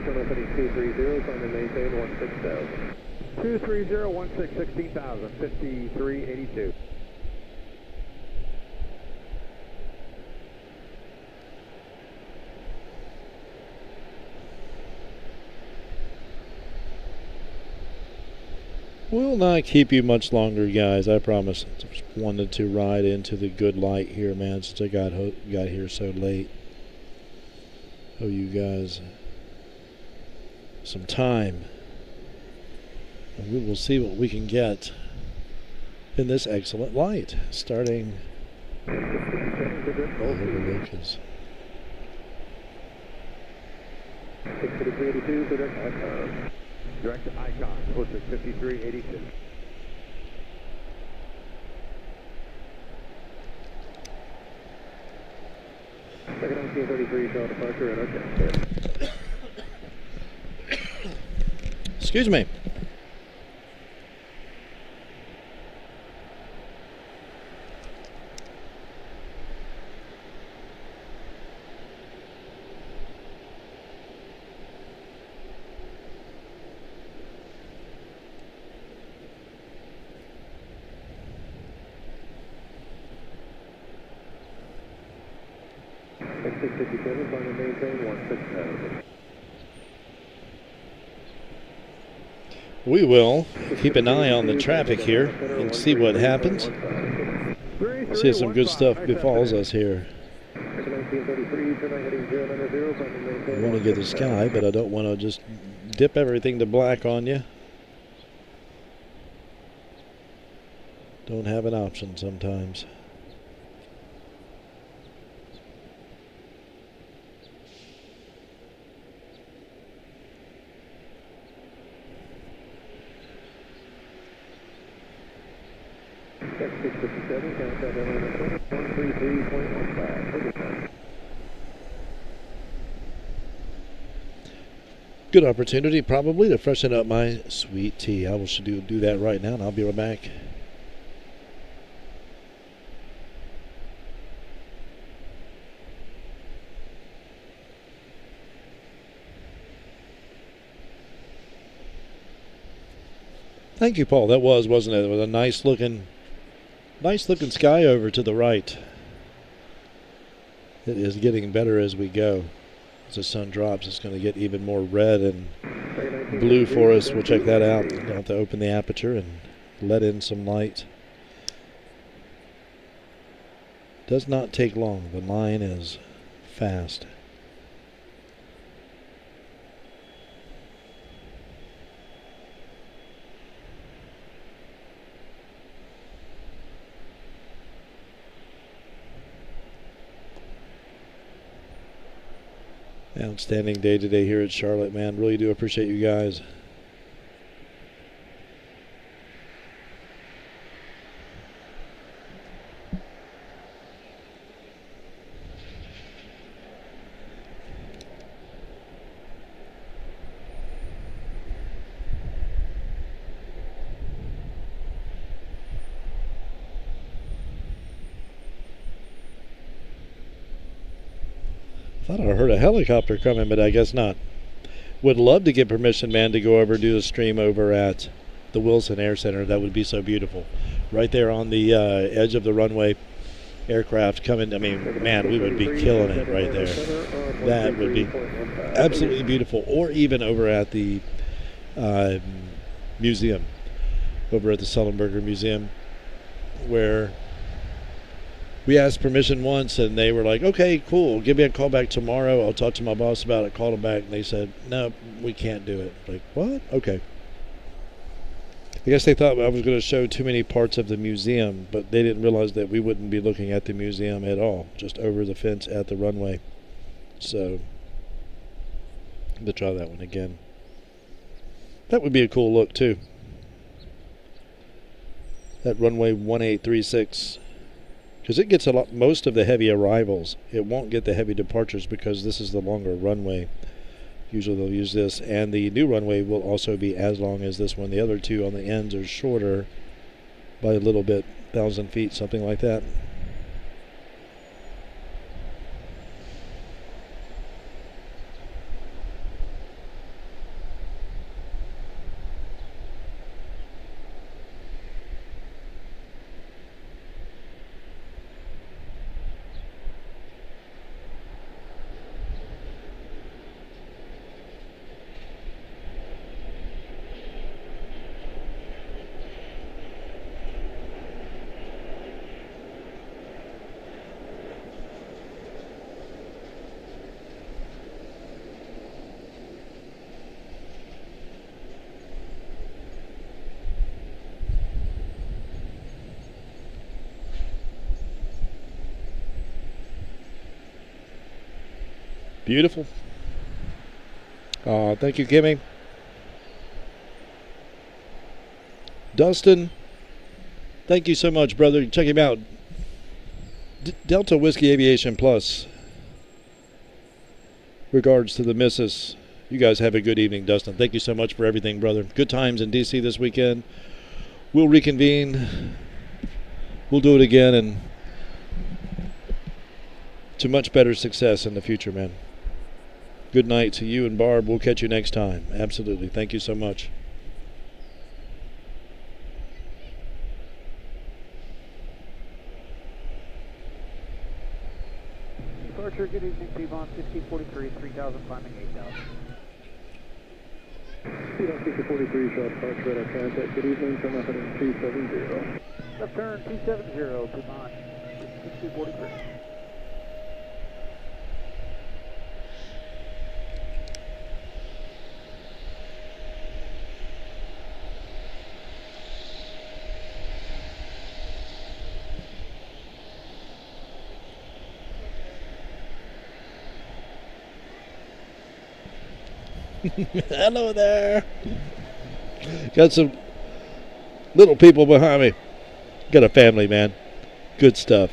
turn left heading 230, climb and maintain 16,000. 230, 16,000, 5382. Will not keep you much longer, guys, I promise. Just wanted to ride into the good light here, man, since I got here so late. Owe you guys some time. And we will see what we can get in this excellent light, starting overlook is 5382, so direct icon. Direct to Icon, posted 5382. Second 1933, Charlotte departure, and okay. excuse me. X657, climb and maintain 16,000. We will keep an eye on the traffic here and see what happens. See if some good stuff befalls us here. I want to get the sky, but I don't want to just dip everything to black on you. Don't have an option sometimes. X657, countdown down 133.15. Good opportunity probably to freshen up my sweet tea. I will do that right now, and I'll be right back. Thank you, Paul. That wasn't it? It was a nice looking sky over to the right. It is getting better as we go. As the sun drops, it's going to get even more red and blue for us. We'll check that out. We'll have to open the aperture and let in some light. Does not take long. The line is fast. Outstanding day today here at Charlotte, man. Really do appreciate you guys. Thought I heard a helicopter coming, but I guess not. Would love to get permission, man, to go over do a stream over at the Wilson Air Center. That would be so beautiful. Right there on the edge of the runway, aircraft coming. I mean, man, we would be killing it right there. That would be absolutely beautiful. Or even over at the museum, over at the Sullenberger Museum, where we asked permission once, and they were like, okay, cool, give me a call back tomorrow. I'll talk to my boss about it. Called them back, and they said, no, we can't do it. Like, what? Okay. I guess they thought I was going to show too many parts of the museum, but they didn't realize that we wouldn't be looking at the museum at all, just over the fence at the runway. So, let's try that one again. That would be a cool look, too. That runway 1836. Because it gets most of the heavy arrivals. It won't get the heavy departures because this is the longer runway. Usually they'll use this, and the new runway will also be as long as this one. The other two on the ends are shorter by a little bit, 1,000 feet, something like that. Beautiful. Thank you, Kimmy. Dustin, thank you so much, brother. Check him out. Delta Whiskey Aviation Plus. Regards to the missus. You guys have a good evening, Dustin. Thank you so much for everything, brother. Good times in D.C. this weekend. We'll reconvene. We'll do it again, and to much better success in the future, man. Good night to you and Barb. We'll catch you next time. Absolutely. Thank you so much. Departure, good evening, Piedmont 1643, 3000, climbing 8000. Piedmont 1643, Charlotte departure radar contact. Good evening, turn left heading 270. Left turn 270, Piedmont 1643. Hello there. Got some little people behind me. Got a family, man. Good stuff.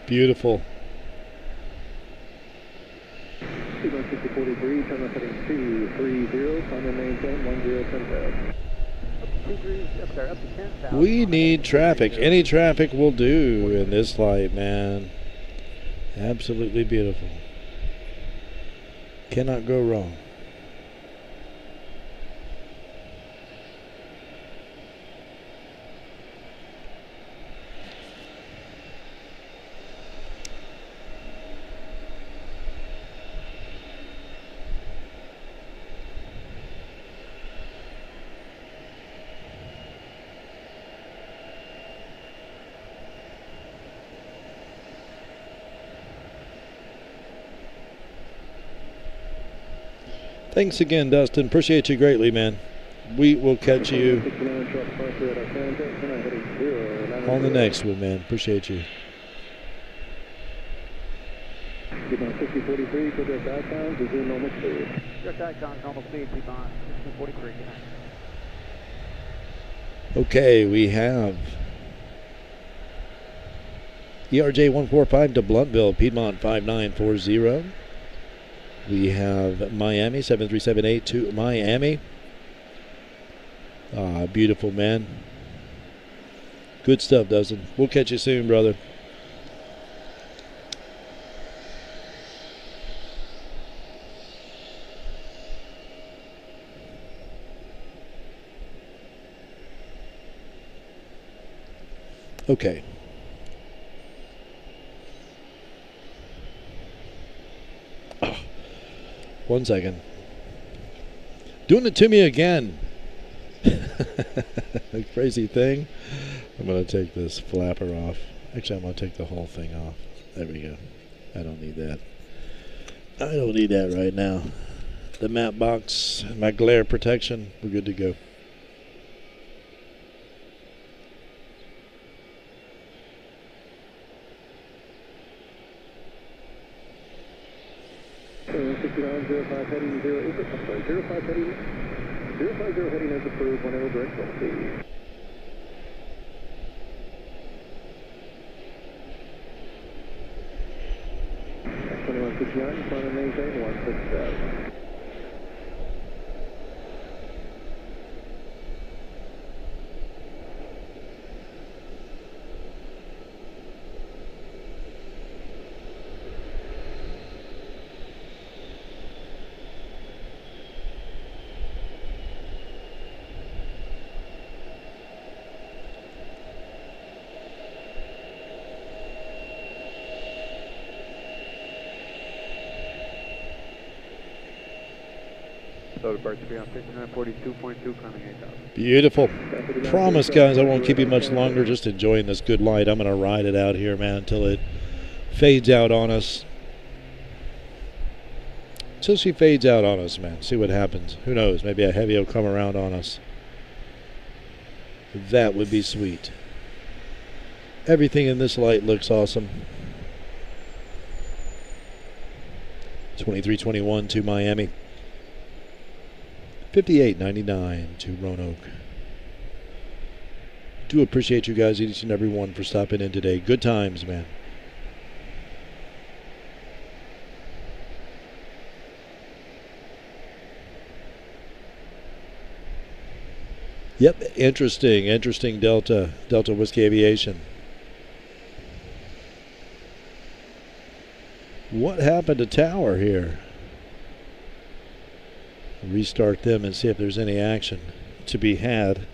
Beautiful. Piedmont 6043, turn left heading 230, climb and maintain 1010,000. Up to 2 degrees, up there, up to 10,000. We need traffic. Any traffic will do in this flight, man. Absolutely beautiful. Cannot go wrong. Thanks again, Dustin. Appreciate you greatly, man. We will catch you on the next one, man. Appreciate you. Piedmont 6043, direct icons, resume normal speed. Direct icons, normal speed, Piedmont 1643. Good night. Okay, we have ERJ 145 to Bluntbill, Piedmont 5940. We have Miami 7378 to Miami. Beautiful, man. Good stuff, Dustin. We'll catch you soon, brother. Okay. Oh, 1 second. Doing it to me again. Crazy thing. I'm going to take this flapper off. Actually, I'm going to take the whole thing off. There we go. I don't need that. I don't need that right now. The map box and my glare protection, we're good to go. Heading 0, is it? I'm sorry, 05 heading, 050 heading as approved, whenever direct full speed. X2169, climb and maintain 16,000. So departure beyond 5942.2, climbing 8,000. Beautiful. Promise, guys, I won't keep you much longer. Just enjoying this good light. I'm going to ride it out here, man, until it fades out on us. Until she fades out on us, man. See what happens. Who knows? Maybe a heavy will come around on us. That would be sweet. Everything in this light looks awesome. 2321 to Miami. 5899 to Roanoke. Do appreciate you guys, each and every one, for stopping in today. Good times, man. Yep, interesting Delta Whiskey Aviation. What happened to Tower here? Restart them and see if there's any action to be had.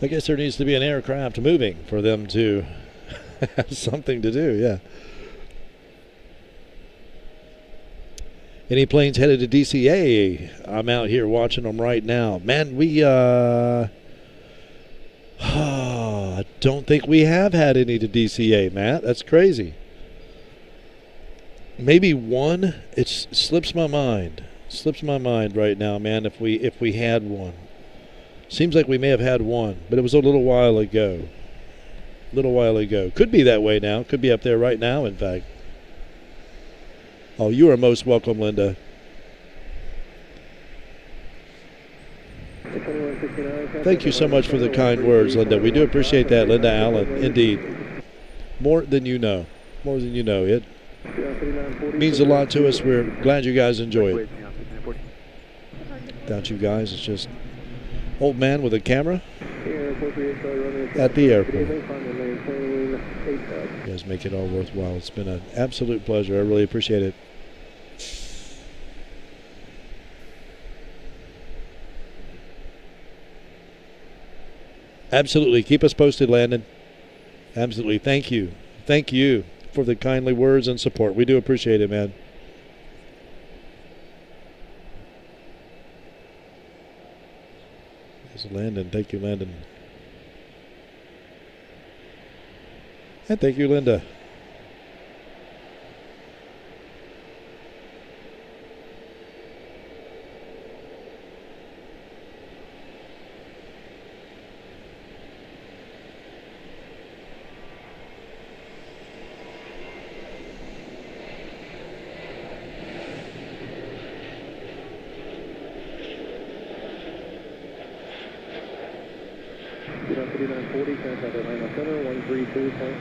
I guess there needs to be an aircraft moving for them to have something to do, yeah. Any planes headed to DCA? I'm out here watching them right now. Man, we I don't think we have had any to DCA, Matt. That's crazy. Maybe one. It slips my mind. Slips my mind right now, man. If we had one, seems like we may have had one, but it was a little while ago. Could be that way now. Could be up there right now, in fact. Oh, you are most welcome, Linda. Thank you so much for the kind words, Linda. We do appreciate that, Linda Allen. Indeed. More than you know. More than you know. It means a lot to us. We're glad you guys enjoy it. Without you guys, it's just old man with a camera at the airport. You guys make it all worthwhile. It's been an absolute pleasure. I really appreciate it. Absolutely. Keep us posted, Landon. Absolutely. Thank you. Thank you for the kindly words and support. We do appreciate it, man. There's Landon. Thank you, Landon. And thank you, Linda.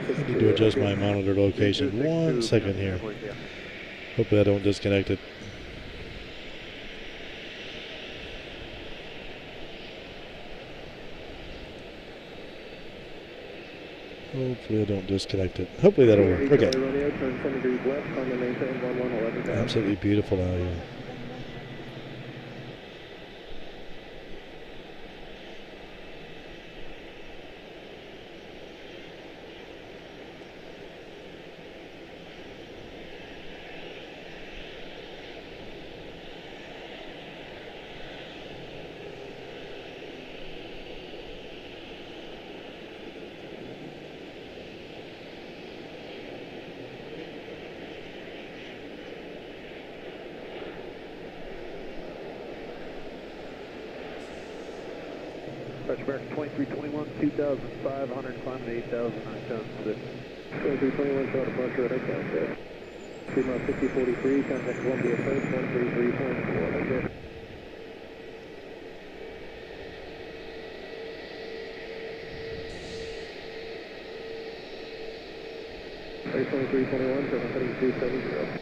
I need to adjust my monitor location. 1 second here. Hopefully I don't disconnect it. Hopefully I don't disconnect it. Hopefully that'll work. Okay. Absolutely beautiful out here. American 2321, 2,500, climbing 8,976. 2321, short departure at 8,000. 3 miles 5043, contact Columbia First, 133.4. Okay. Air 2321, heading 270.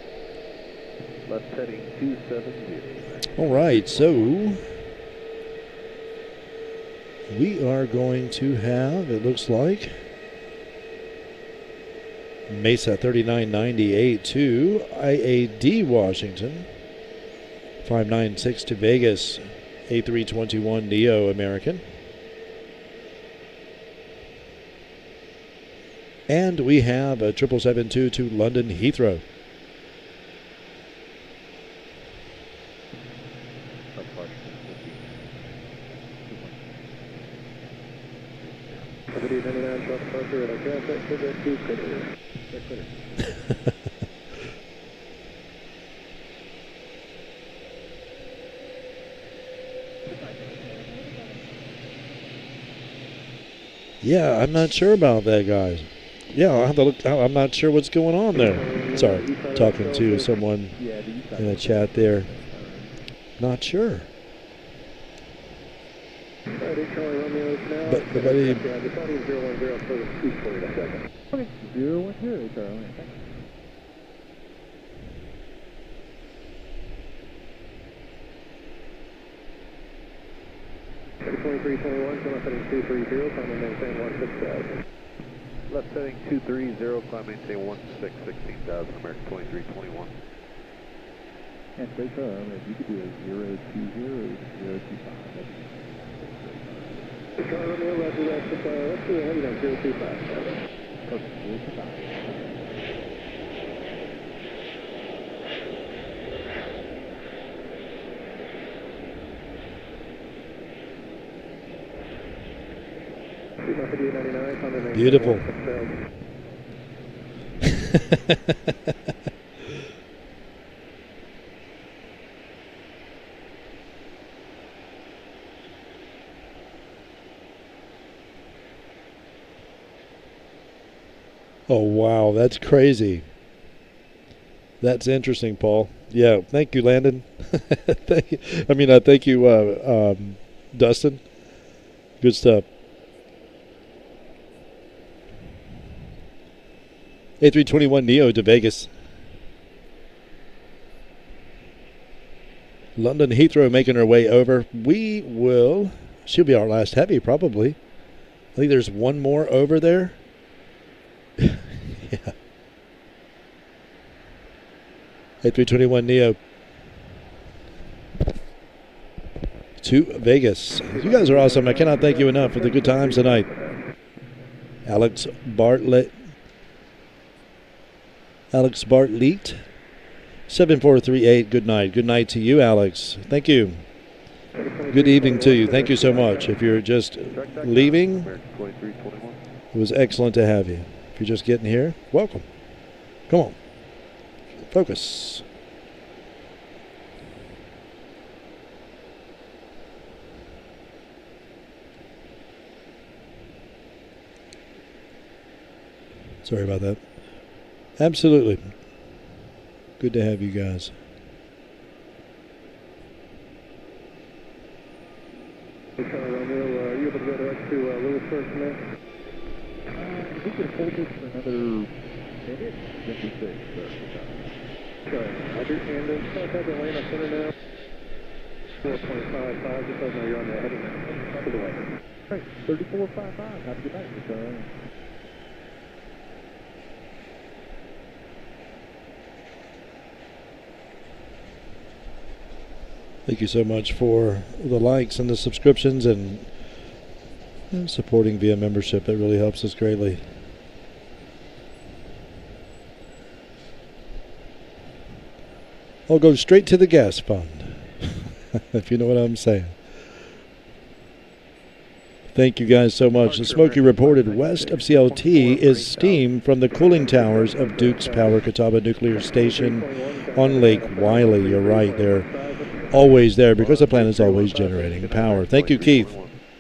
Left heading 270. All right, so we are going to have, it looks like, Mesa 3998 to IAD Washington, 596 to Vegas, A321 Neo American, And we have a 777-2 to London Heathrow. Aviation 99, Charlotte departure, radar contact, Quebec 2, clear. Yeah, I'm not sure about that, guys. Yeah, I'll have to look. I'm not sure what's going on there. Sorry, talking to someone in a chat there. Not sure. But nobody. Left heading 230, climb maintain 16,000, American 2321. And space if you could do a 020, 025. Romeo, Roger, let's do a heavy down 025. Perfect, 025. Beautiful. Oh, wow, that's crazy. That's interesting, Paul. Yeah, thank you, Landon. Thank you. Thank you, Dustin. Good stuff. A321neo to Vegas. London Heathrow making her way over. She'll be our last heavy probably. I think there's one more over there. Yeah. A321neo to Vegas. You guys are awesome. I cannot thank you enough for the good times tonight. Alex Bartlett, 7438. Good night. Good night to you, Alex. Thank you. Good evening to you. Thank you so much. If you're just leaving, it was excellent to have you. If you're just getting here, welcome. Come on. Focus. Sorry about that. Absolutely. Good to have you guys. Romeo, are you able to go direct to Lewis first, man? We could hold this for another minute. 56, Roger, and contact Atlanta Center now. 4.55, just so I know you're on the heading now. To the way. All right, 3455. Have a good night. Thank you so much for the likes and the subscriptions and supporting via membership. It really helps us greatly. I'll go straight to the gas fund, if you know what I'm saying. Thank you guys so much. The smoke you reported west of CLT is steam from the cooling towers of Duke's Power Catawba Nuclear Station on Lake Wylie. You're right, they're always there because the plant is always generating power. Thank you, Keith.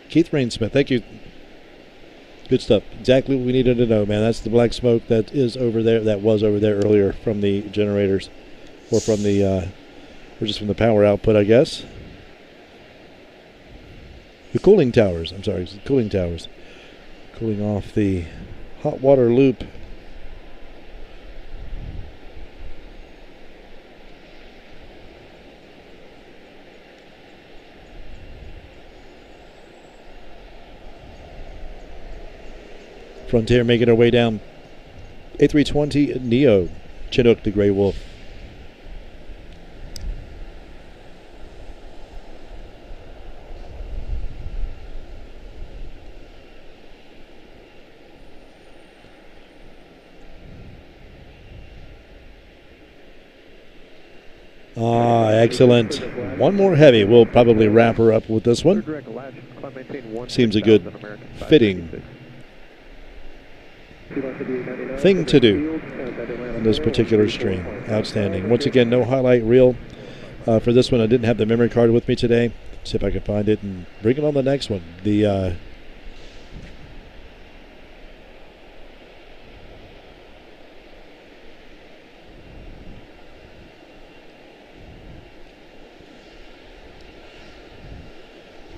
Keith Rainsmith, thank you. Good stuff. Exactly what we needed to know, man. That's the black smoke that is over there, that was over there earlier from the generators, or from the, or just from the power output, I guess. The cooling towers, I'm sorry, cooling towers. Cooling off the hot water loop. Frontier making her way down. A320neo, Chinook the Grey Wolf. Excellent. One more heavy. We'll probably wrap her up with this one. Seems a good fitting thing to do in this particular stream. Outstanding. Once again, no highlight reel for this one. I didn't have the memory card with me today. See if I can find it and bring it on the next one. The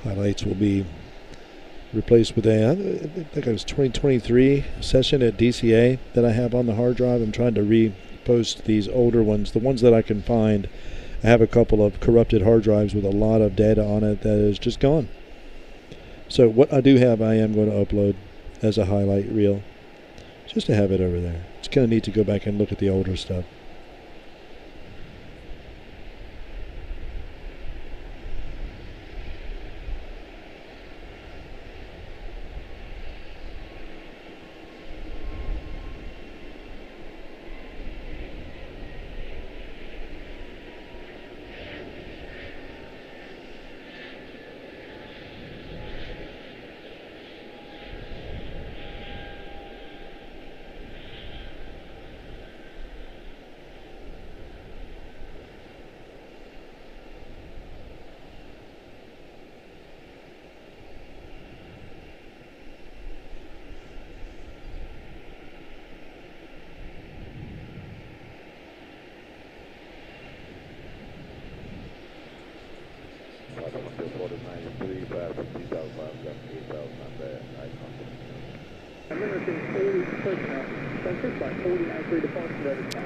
highlights will be replaced with I think it was 2023 session at DCA that I have on the hard drive. I'm trying to repost these older ones, the ones that I can find. I have a couple of corrupted hard drives with a lot of data on it that is just gone. So what I do have, I am going to upload as a highlight reel, just to have it over there. It's kind of neat to go back and look at the older stuff.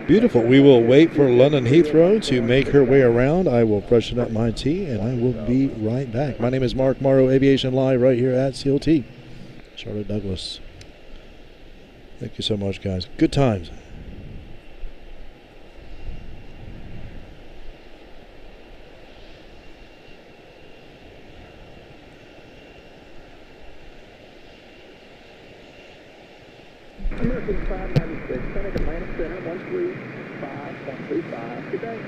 Beautiful. We will wait for London Heathrow to make her way around. I will freshen up my tea, and I will be right back. My name is Mark Morrow, Aviation Live, right here at CLT Charlotte-Douglas. Thank you so much, guys. Good times. American 596, Senate Atlantic Center, 135.35. Good day.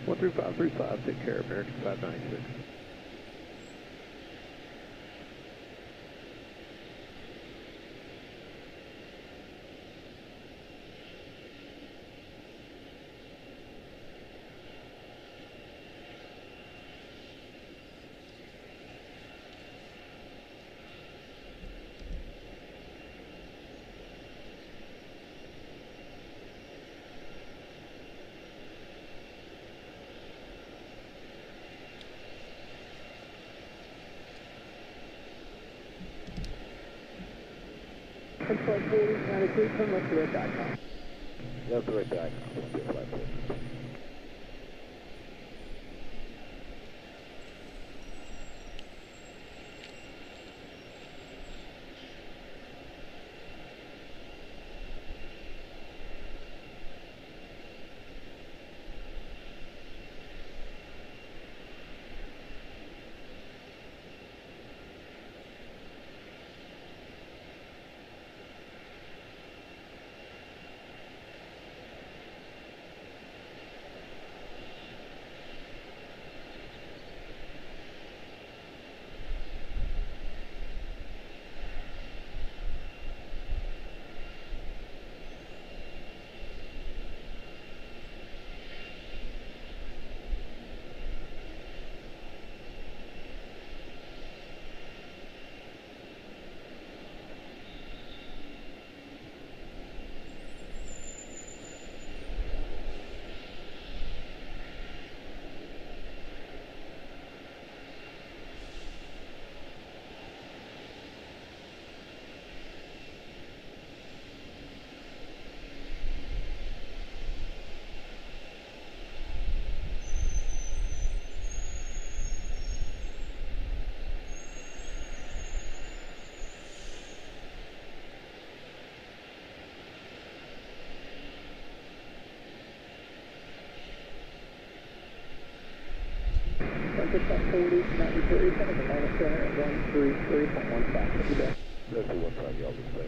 13535, take care, American 596. Flight 4093, turn left to red dot. Left to red dot. Flight 4093, Senate Atlantic Center at 133.15. Good day. That's the 15, y'all just say.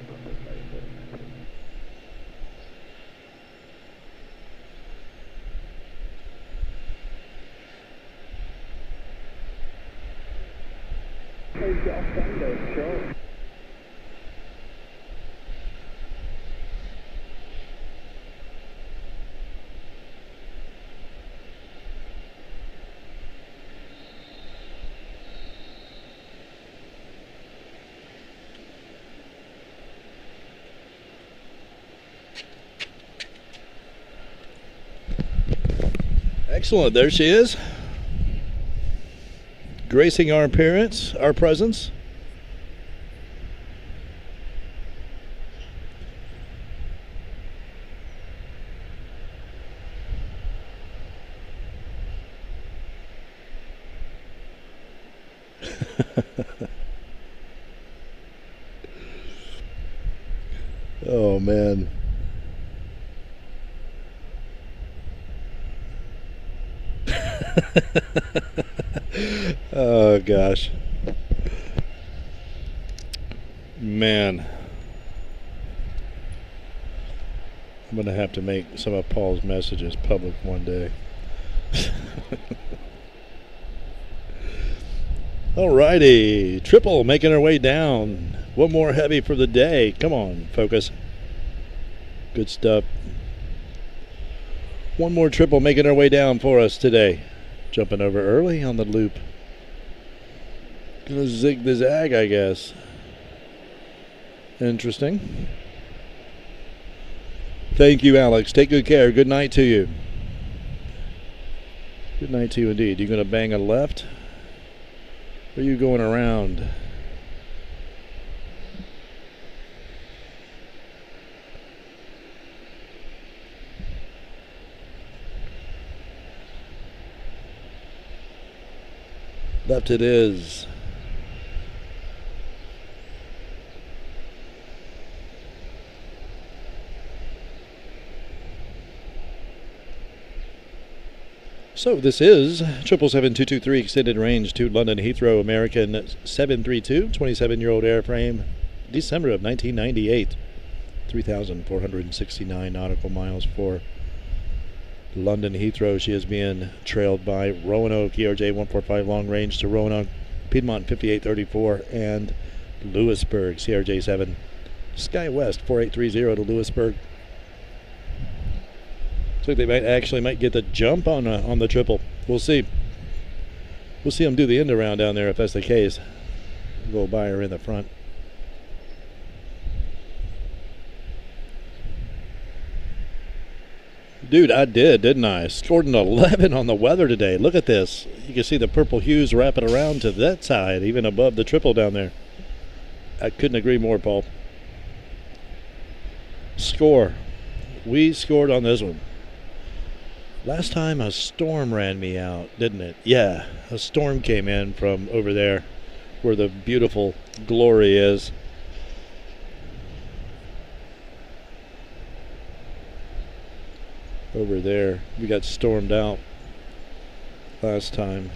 Excellent. There she is, gracing our appearance, our presence. Oh, man. Oh, gosh. Man. I'm going to have to make some of Paul's messages public one day. Alrighty. Triple making our way down. One more heavy for the day. Come on, focus. Good stuff. One more triple making our way down for us today. Jumping over early on the loop. Gonna zig the zag, I guess. Interesting. Thank you, Alex. Take good care. Good night to you. Good night to you indeed. You gonna bang a left? Or are you going around? Left it is. So this is 777-223 extended range to London Heathrow, American 732, 27-year-old airframe, December of 1998. 3,469 nautical miles for London Heathrow. She is being trailed by Roanoke, ERJ 145 long range to Roanoke, Piedmont 5834, and Lewisburg, CRJ 7, SkyWest 4830 to Lewisburg. So they might get the jump on the triple. We'll see. We'll see them do the end around down there if that's the case. Go by her in the front. Dude, I did, didn't I? Scored an 11 on the weather today. Look at this. You can see the purple hues wrapping around to that side, even above the triple down there. I couldn't agree more, Paul. Score. We scored on this one. Last time a storm ran me out, didn't it? Yeah, a storm came in from over there where the beautiful glory is. Over there, we got stormed out last time.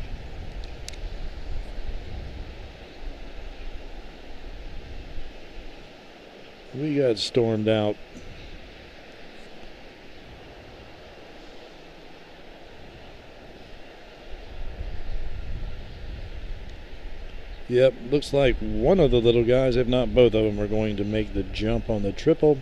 We got stormed out. Yep, looks like one of the little guys, if not both of them, are going to make the jump on the triple.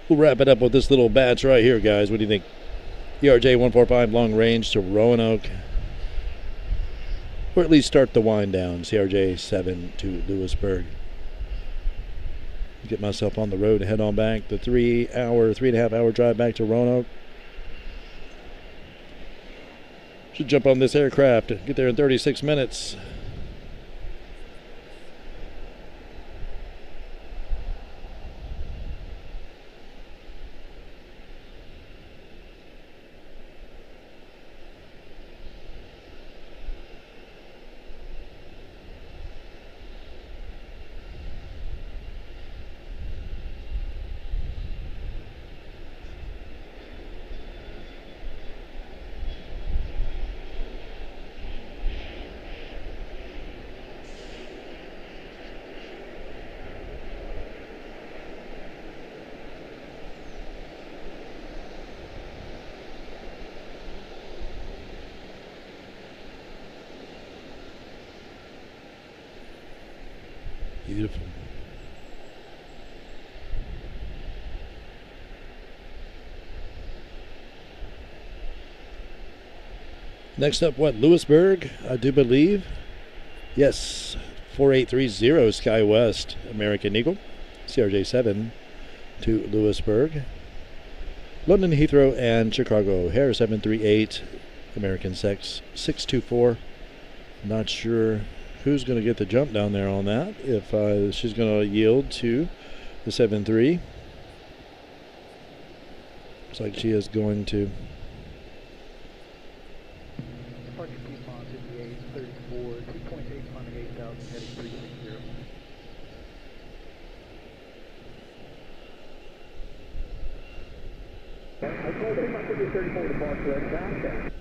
We'll wrap it up with this little batch right here, guys. What do you think? ERJ 145 long range to Roanoke. Or at least start the wind down. CRJ 7 to Lewisburg. Get myself on the road and head on back. The 3.5 hour drive back to Roanoke. Should jump on this aircraft. Get there in 36 minutes. Beautiful. Next up, what? Lewisburg, I do believe. Yes, 4830 SkyWest, American Eagle, CRJ7 to Lewisburg. London Heathrow and Chicago O'Hare 738, American 624. Not sure who's going to get the jump down there on that. If she's going to yield to the 7-3. Looks like she is going to. Departure Piedmont 5834, 2.8 climbing 8,000, heading 360. I told him I could do 34 departure and down.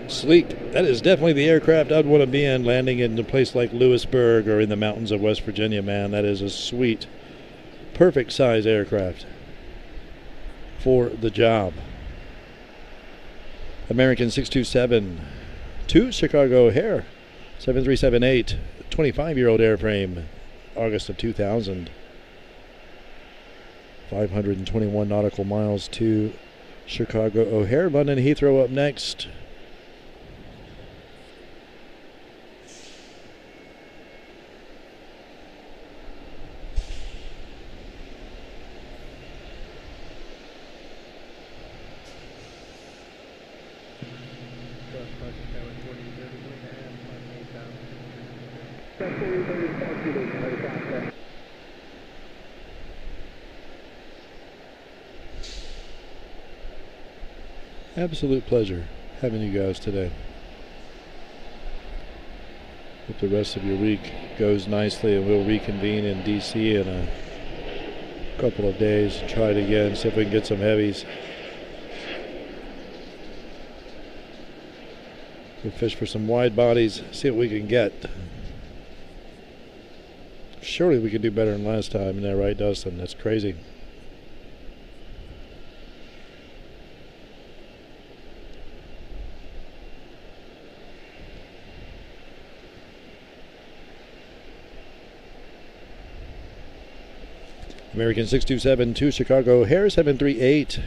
Sleek. That is definitely the aircraft I'd want to be in, landing in a place like Lewisburg or in the mountains of West Virginia, man. That is a sweet, perfect size aircraft for the job. American 627 to Chicago O'Hare 7378, 25-year-old airframe, August of 2000. 521 nautical miles to Chicago O'Hare. London Heathrow up next. Absolute pleasure having you guys today. Hope the rest of your week goes nicely, and we'll reconvene in DC in a couple of days and try it again, see if we can get some heavies. We'll fish for some wide bodies, see what we can get. Surely we can do better than last time, isn't that right, Dustin? That's crazy. American 627 to Chicago O'Hare 738.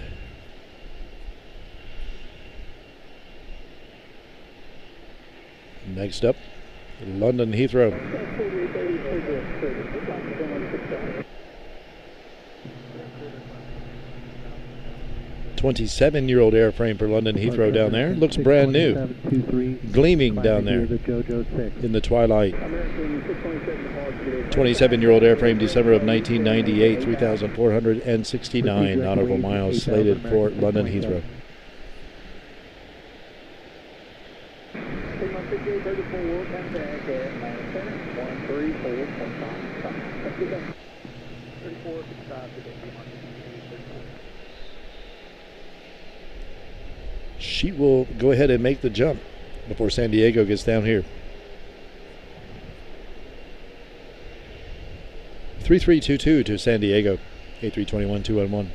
Next up, London Heathrow. 27-year-old airframe for London Heathrow down there. Looks brand new. Gleaming down there in the twilight. 27-year-old airframe, December of 1998, 3,469 nautical miles slated for London Heathrow. She will go ahead and make the jump before San Diego gets down here. 3322 to San Diego, A321-211.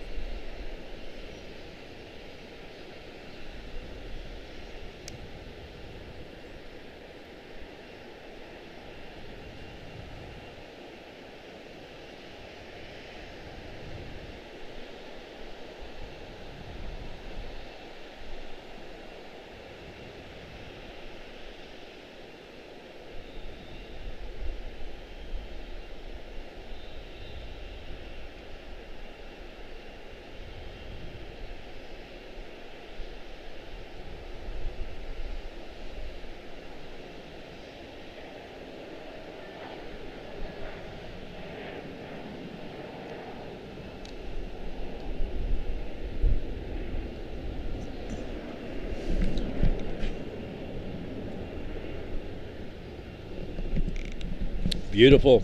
Beautiful.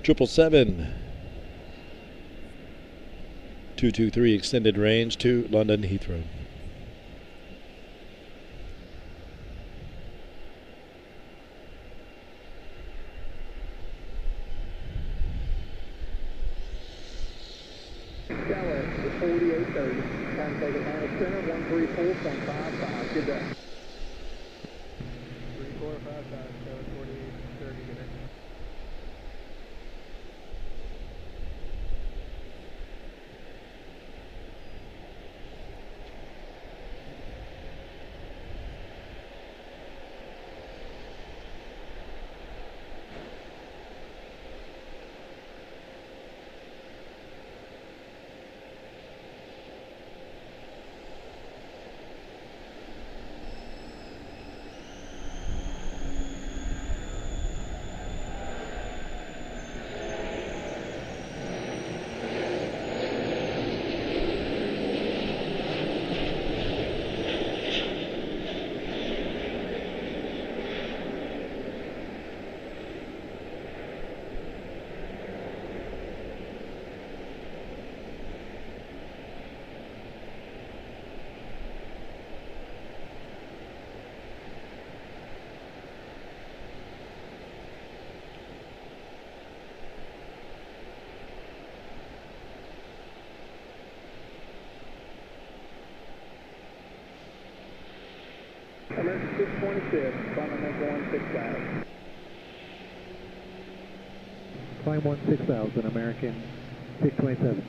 777. 223 extended range to London Heathrow. Charlotte, 4830. Time to take Atlanta Center, 134.55. Good day. 3455, 4830, good day. American 626, climb and make 16000. Climb 16,000, American 627.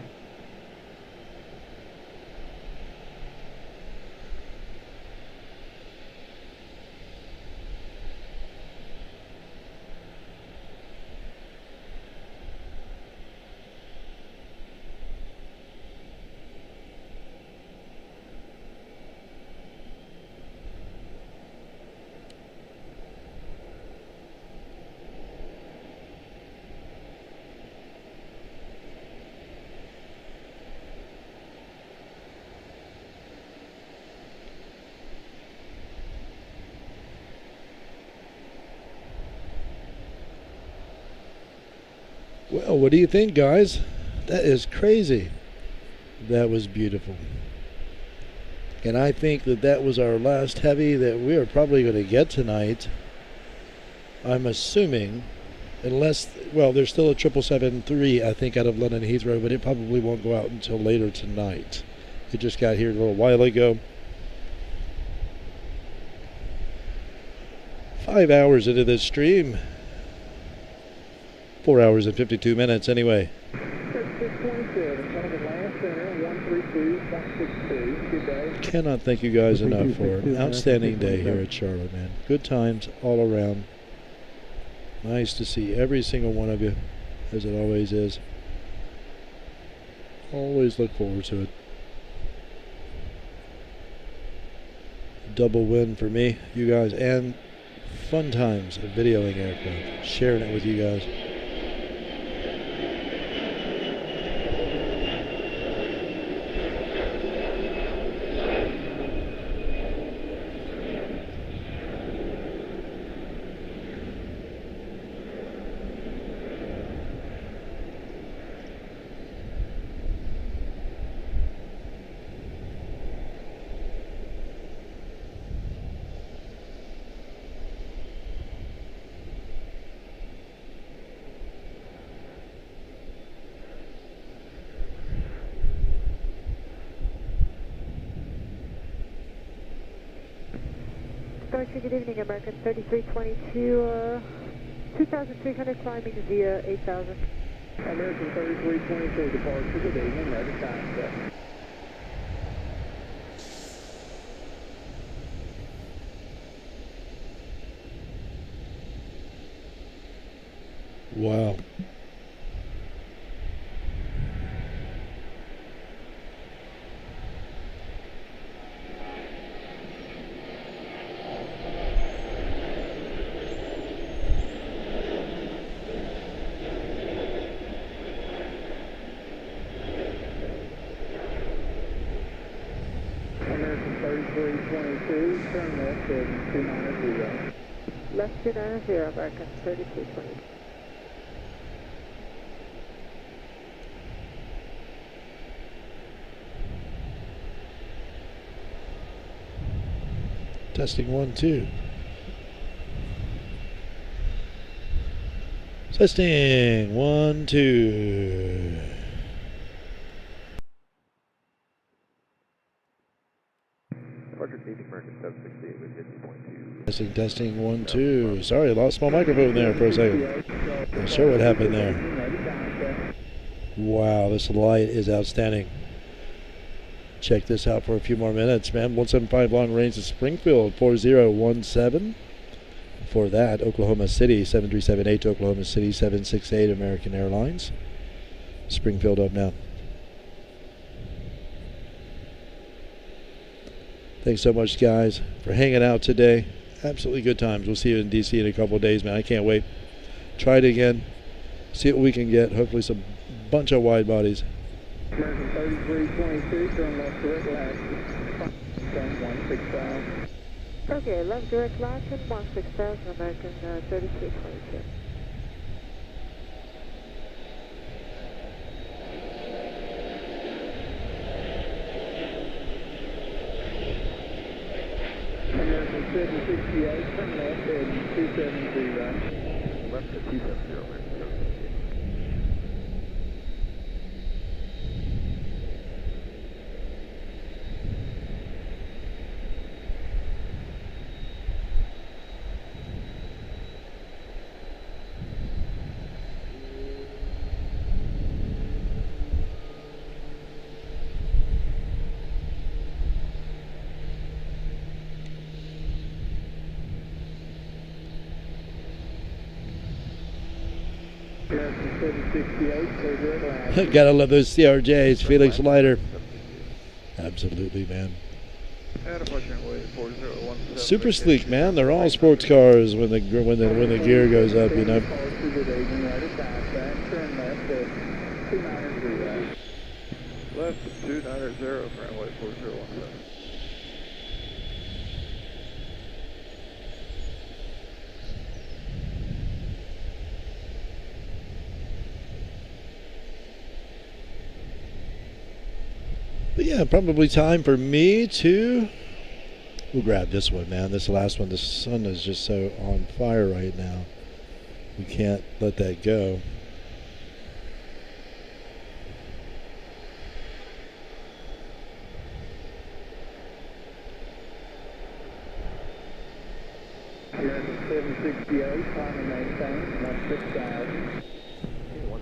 Well, what do you think, guys? That is crazy. That was beautiful. And I think that that was our last heavy that we are probably going to get tonight. I'm assuming, unless, well, there's still a 777-3, I think, out of London Heathrow, but it probably won't go out until later tonight. It just got here a little while ago. 5 hours into this stream. 4 hours and 52 minutes anyway. 627, coming to Atlanta Center, 132.62. Good day. Cannot thank you guys enough for an outstanding day here at Charlotte, man. Good times all around. Nice to see every single one of you, as it always is. Always look forward to it. Double win for me, you guys, and fun times of videoing aircraft, sharing it with you guys. Departure, good evening, American 3322, 2,300 climbing via 8,000. American 3322, departure, good evening, ready time check. Wow. American 3322, turn left at 290. Left 290, American 3322. Testing 1, 2. Testing 1, 2. Departure Staging American 768 with 50.2. Testing, testing 1, 2. Sorry, I lost my microphone there for a second. Not sure what happened there. Wow, this light is outstanding. Check this out for a few more minutes, man. 175 long range to Springfield, 4017. For that, Oklahoma City, 7378 to Oklahoma City, 768 American Airlines. Springfield up now. Thanks so much, guys, for hanging out today. Absolutely good times. We'll see you in D.C. in a couple of days, man. I can't wait. Try it again. See what we can get. Hopefully some bunch of wide bodies. American 3322, turn left direct last. Turn 16,000. Okay, left direct last and 16,000 American 3322. American 768, turn left at 270. Left at 270, American 768. American 768, clear direct last. Gotta love those CRJs, Felix Leiter. Absolutely, man. And departure runway 4017. Super sleek, man. They're all sports cars when the gear goes up, you know. Turn left at 290. Left at 290, runway 4017. But yeah, probably time for me to... We'll grab this one, man. This last one. The sun is just so on fire right now. We can't let that go. American 768, climb and maintain, 16,000.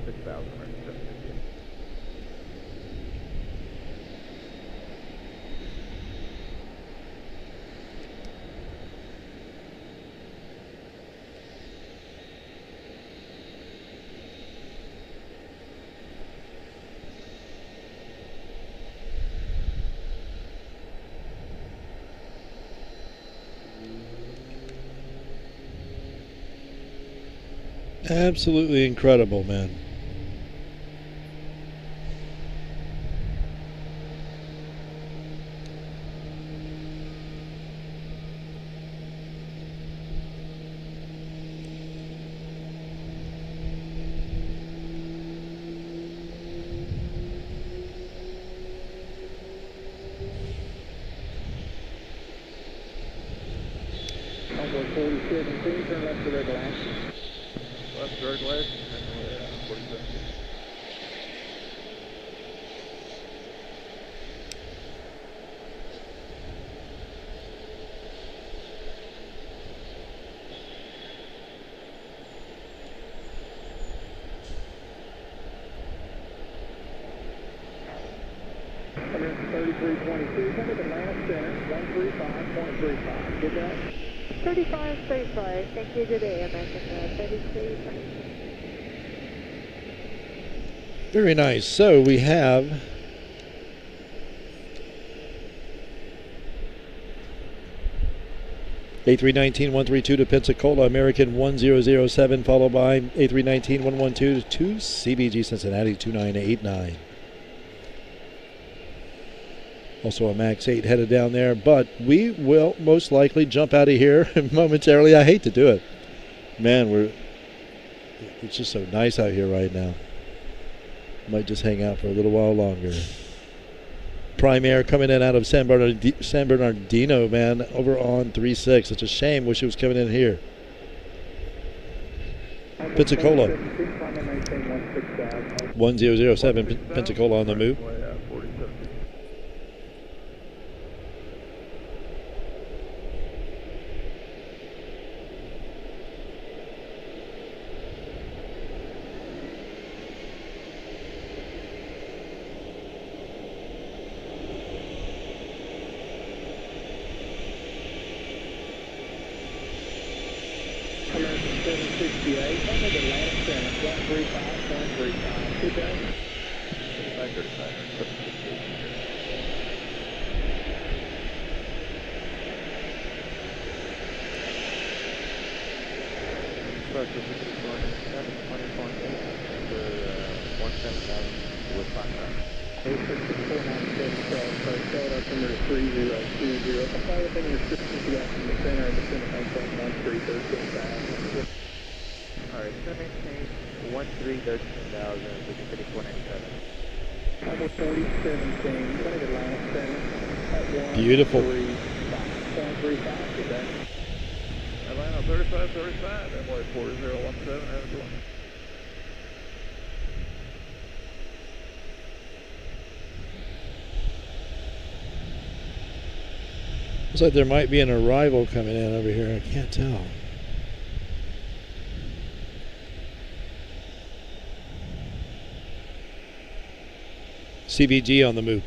16,000, American 768. Absolutely incredible, man. Onboard 4017, turn left direct last. Left direct left, runway 47. American 3322, come to the last center, 135.35. Get that? 3535, thank you, good day, American 3322. Very nice. So we have A319-132 to Pensacola, American 1007, followed by A319-112 to CBG Cincinnati 2989. Also a MAX 8 headed down there, but we will most likely jump out of here momentarily. I hate to do it. Man, it's just so nice out here right now. Might just hang out for a little while longer. Prime Air coming in out of San Bernardino, man, over on 36. It's a shame. Wish it was coming in here. Pensacola. 1007 Pensacola on the move. Beautiful. Atlanta 3535, runway 4017, have a good one. Looks like there might be an arrival coming in over here. I can't tell. CVG on the move.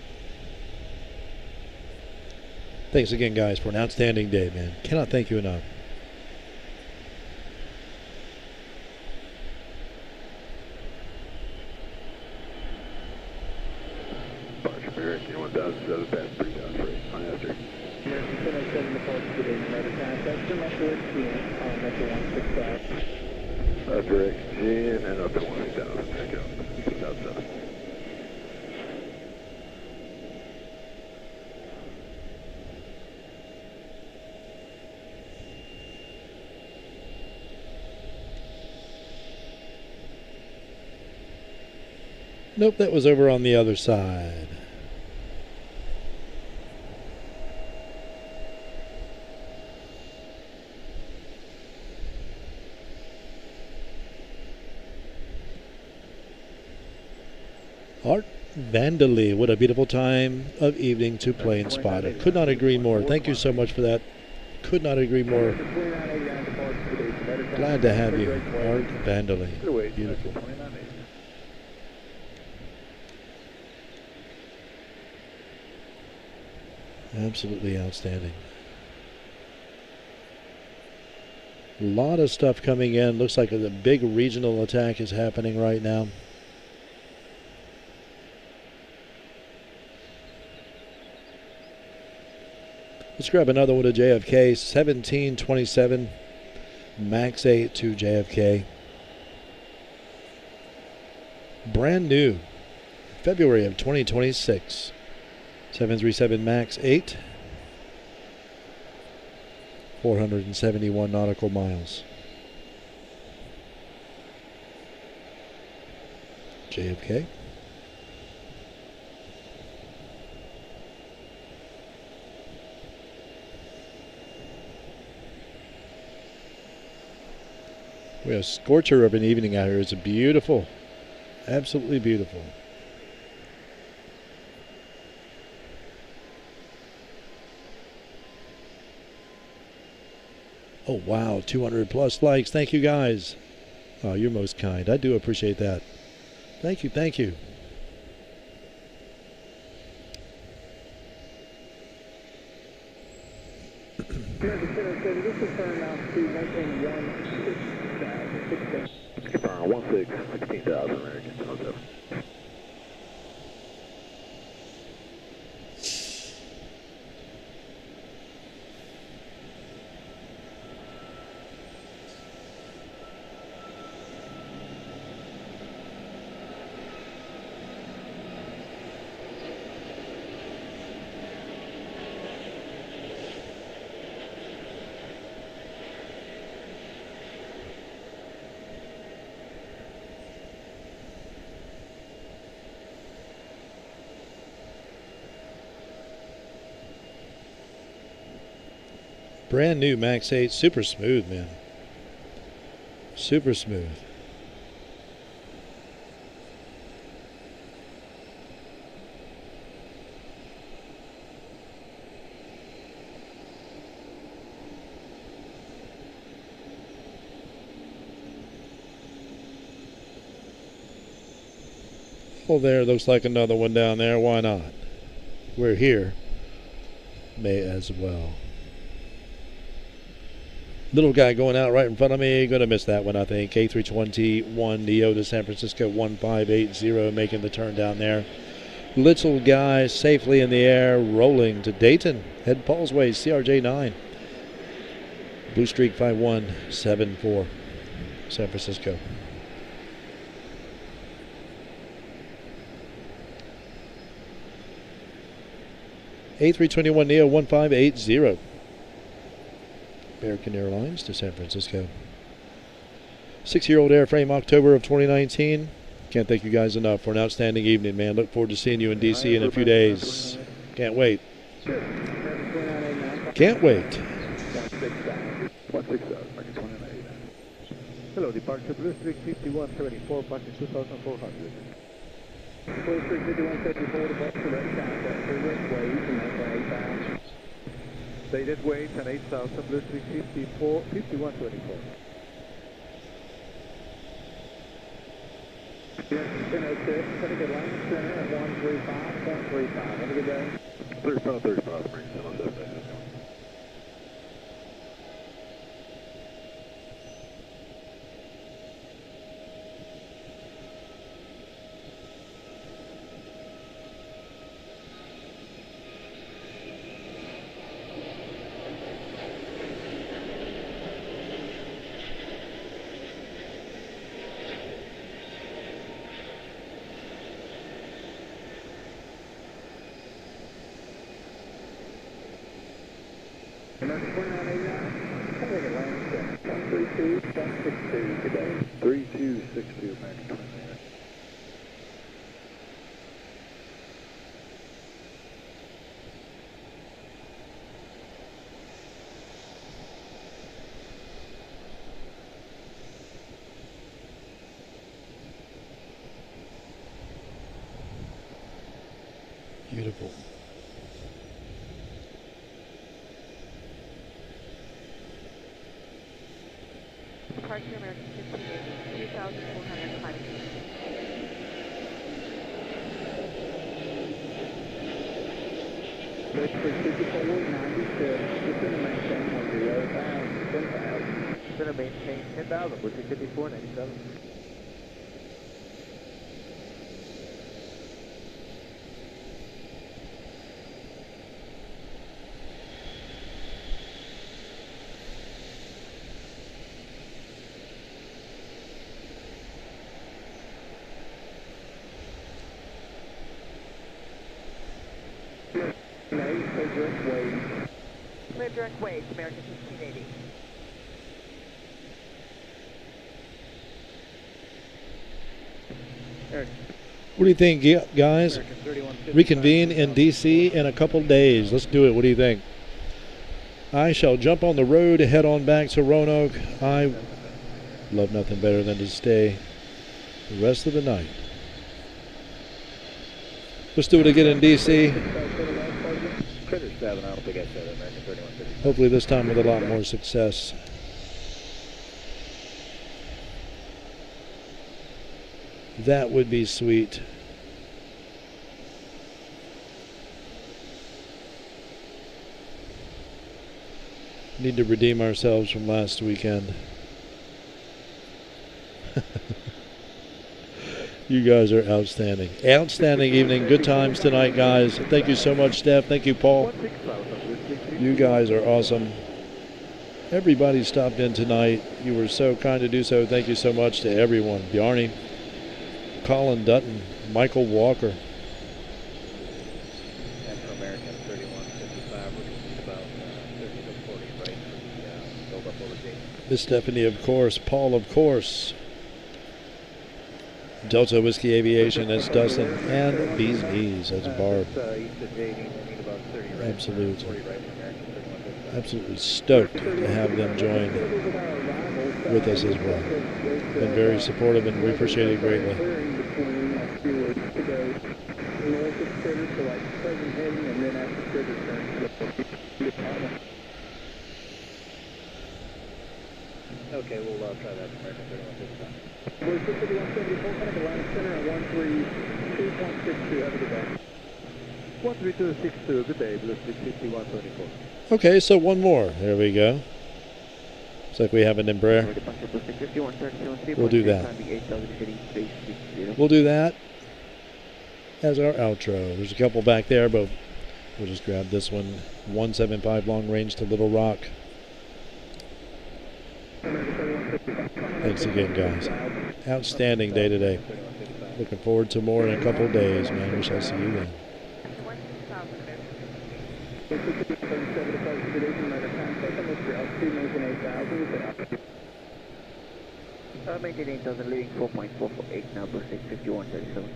Thanks again, guys, for an outstanding day, man. Cannot thank you enough. American 1007, pass 3003, on answer. American 1007 departs today, United contact, Metro XGN, Metro 165. Metro XGN and up to 1000, check out, 2007. Nope, that was over on the other side. Art Vandally, what a beautiful time of evening to play and spot. I could not agree more. Thank you so much for that. Could not agree more. Glad to have you, Art Vandally. Beautiful. Absolutely outstanding. A lot of stuff coming in. Looks like a big regional attack is happening right now. Let's grab another one to JFK. 1727 Max 8 to JFK. Brand new. February of 2026. 737 Max 8. 471 nautical miles. JFK. We have a scorcher of an evening out here. It's beautiful. Absolutely beautiful. Oh, wow. 200 plus likes. Thank you, guys. Oh, you're most kind. I do appreciate that. Thank you. Thank you. Confirm 16,000 American 1007. Brand new Max 8, super smooth, man. Super smooth. Well, there looks like another one down there. Why not? We're here. May as well. Little guy going out right in front of me. Going to miss that one, I think. A321 Neo to San Francisco 1580, making the turn down there. Little guy safely in the air, rolling to Dayton. Head Paul's way, CRJ 9. Blue Streak 5174, San Francisco. A321 Neo 1580. American Airlines to San Francisco. 6-year-old airframe, October of 2019. Can't thank you guys enough for an outstanding evening, man. Look forward to seeing you in DC in a few days. Can't wait. Can't wait. Hello, departure Blue Streak 5174, passing 2,400. Blue Streak 5174, departure right contact. Direct wave and that's 8,000. Stated weight and 8,000, Blue Streak 5124. Yes, 1006, take a land center at 135.35. Have a good day. 35, bring 1007. American 2989, take a land center. 132.62 today. 3262, American 29. Beautiful. Departure American 1580, 2,400 climbing. Blue Streak 5496, just going to maintain 10,000. Going to maintain 10,000, Blue Streak 5497. Clear direct wave, American 1580. What do you think, guys? Reconvene in DC in a couple days. Let's do it. What do you think? I shall jump on the road, head on back to Roanoke. I love nothing better than to stay the rest of the night. Let's do it again in DC. Hopefully this time with a lot more success. That would be sweet. Need to redeem ourselves from last weekend. You guys are outstanding. Outstanding evening. Good times tonight, guys. Thank you so much, Steph. Thank you, Paul. You guys are awesome. Everybody stopped in tonight. You were so kind to do so. Thank you so much to everyone. Bjarni, Colin Dutton, Michael Walker. American 3155, which is about 30 to 40 right for the build up over gate. Miss Stephanie, of course. Paul, of course. Delta Whiskey Aviation, that's Dustin. And Bees Knees, that's Barb. East of JD, we need about 30 right. Absolutely. 40 right, American 3155. Absolutely stoked to have them join with us as well. Been very supportive and we appreciate it greatly. Okay, we'll try that. American 3155. We're 5174, kind of line center at 132.62. Have a good day. 13262, good day, Blue 5174. Okay, so one more. There we go. Looks like we have an Embraer. We'll do that. We'll do that as our outro. There's a couple back there, but we'll just grab this one. 175 long range to Little Rock. Thanks again, guys. Outstanding day today. Looking forward to more in a couple days, man. We shall see you then. Maintain 8,000, leading 4.448 now, plus 65137.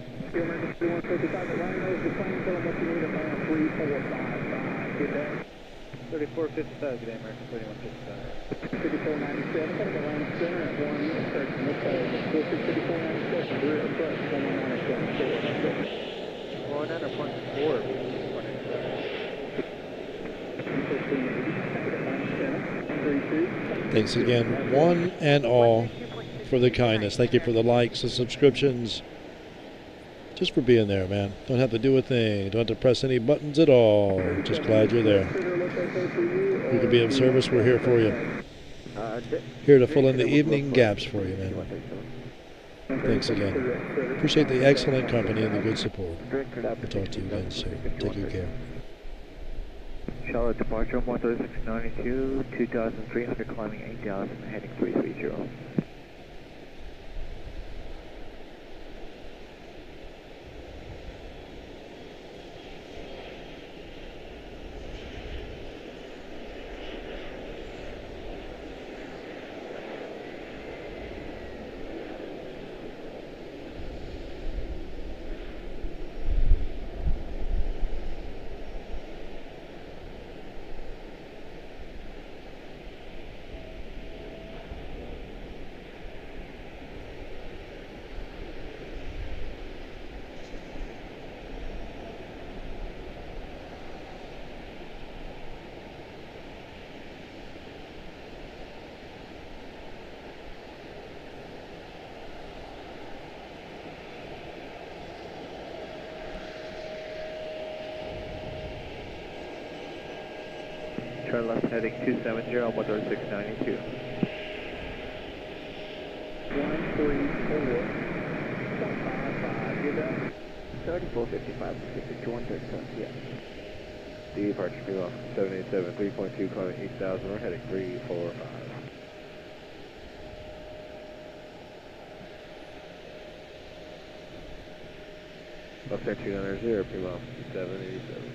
3455, good day, American 3155. 5497, kind of line center at 1 section. Let's go. 5497, rear approach, 119.4. Thanks again, one and all, for the kindness. Thank you for the likes, the subscriptions. Just for being there, man. Don't have to do a thing. Don't have to press any buttons at all. Just glad you're there. We can be of service. We're here for you. Here to fill in the evening gaps for you, man. Thanks again. Appreciate the excellent company and the good support. We'll talk to you again soon. Take good care. Charlotte departure 13692, 2,300 climbing 8,000, heading 330. Turn left heading 270 on 13692. 134.55, get that? 3455, 62137, yeah. Departure crew off 787, 3.2, climbing 8,000, we're heading 345. Left air 290, crew off 787.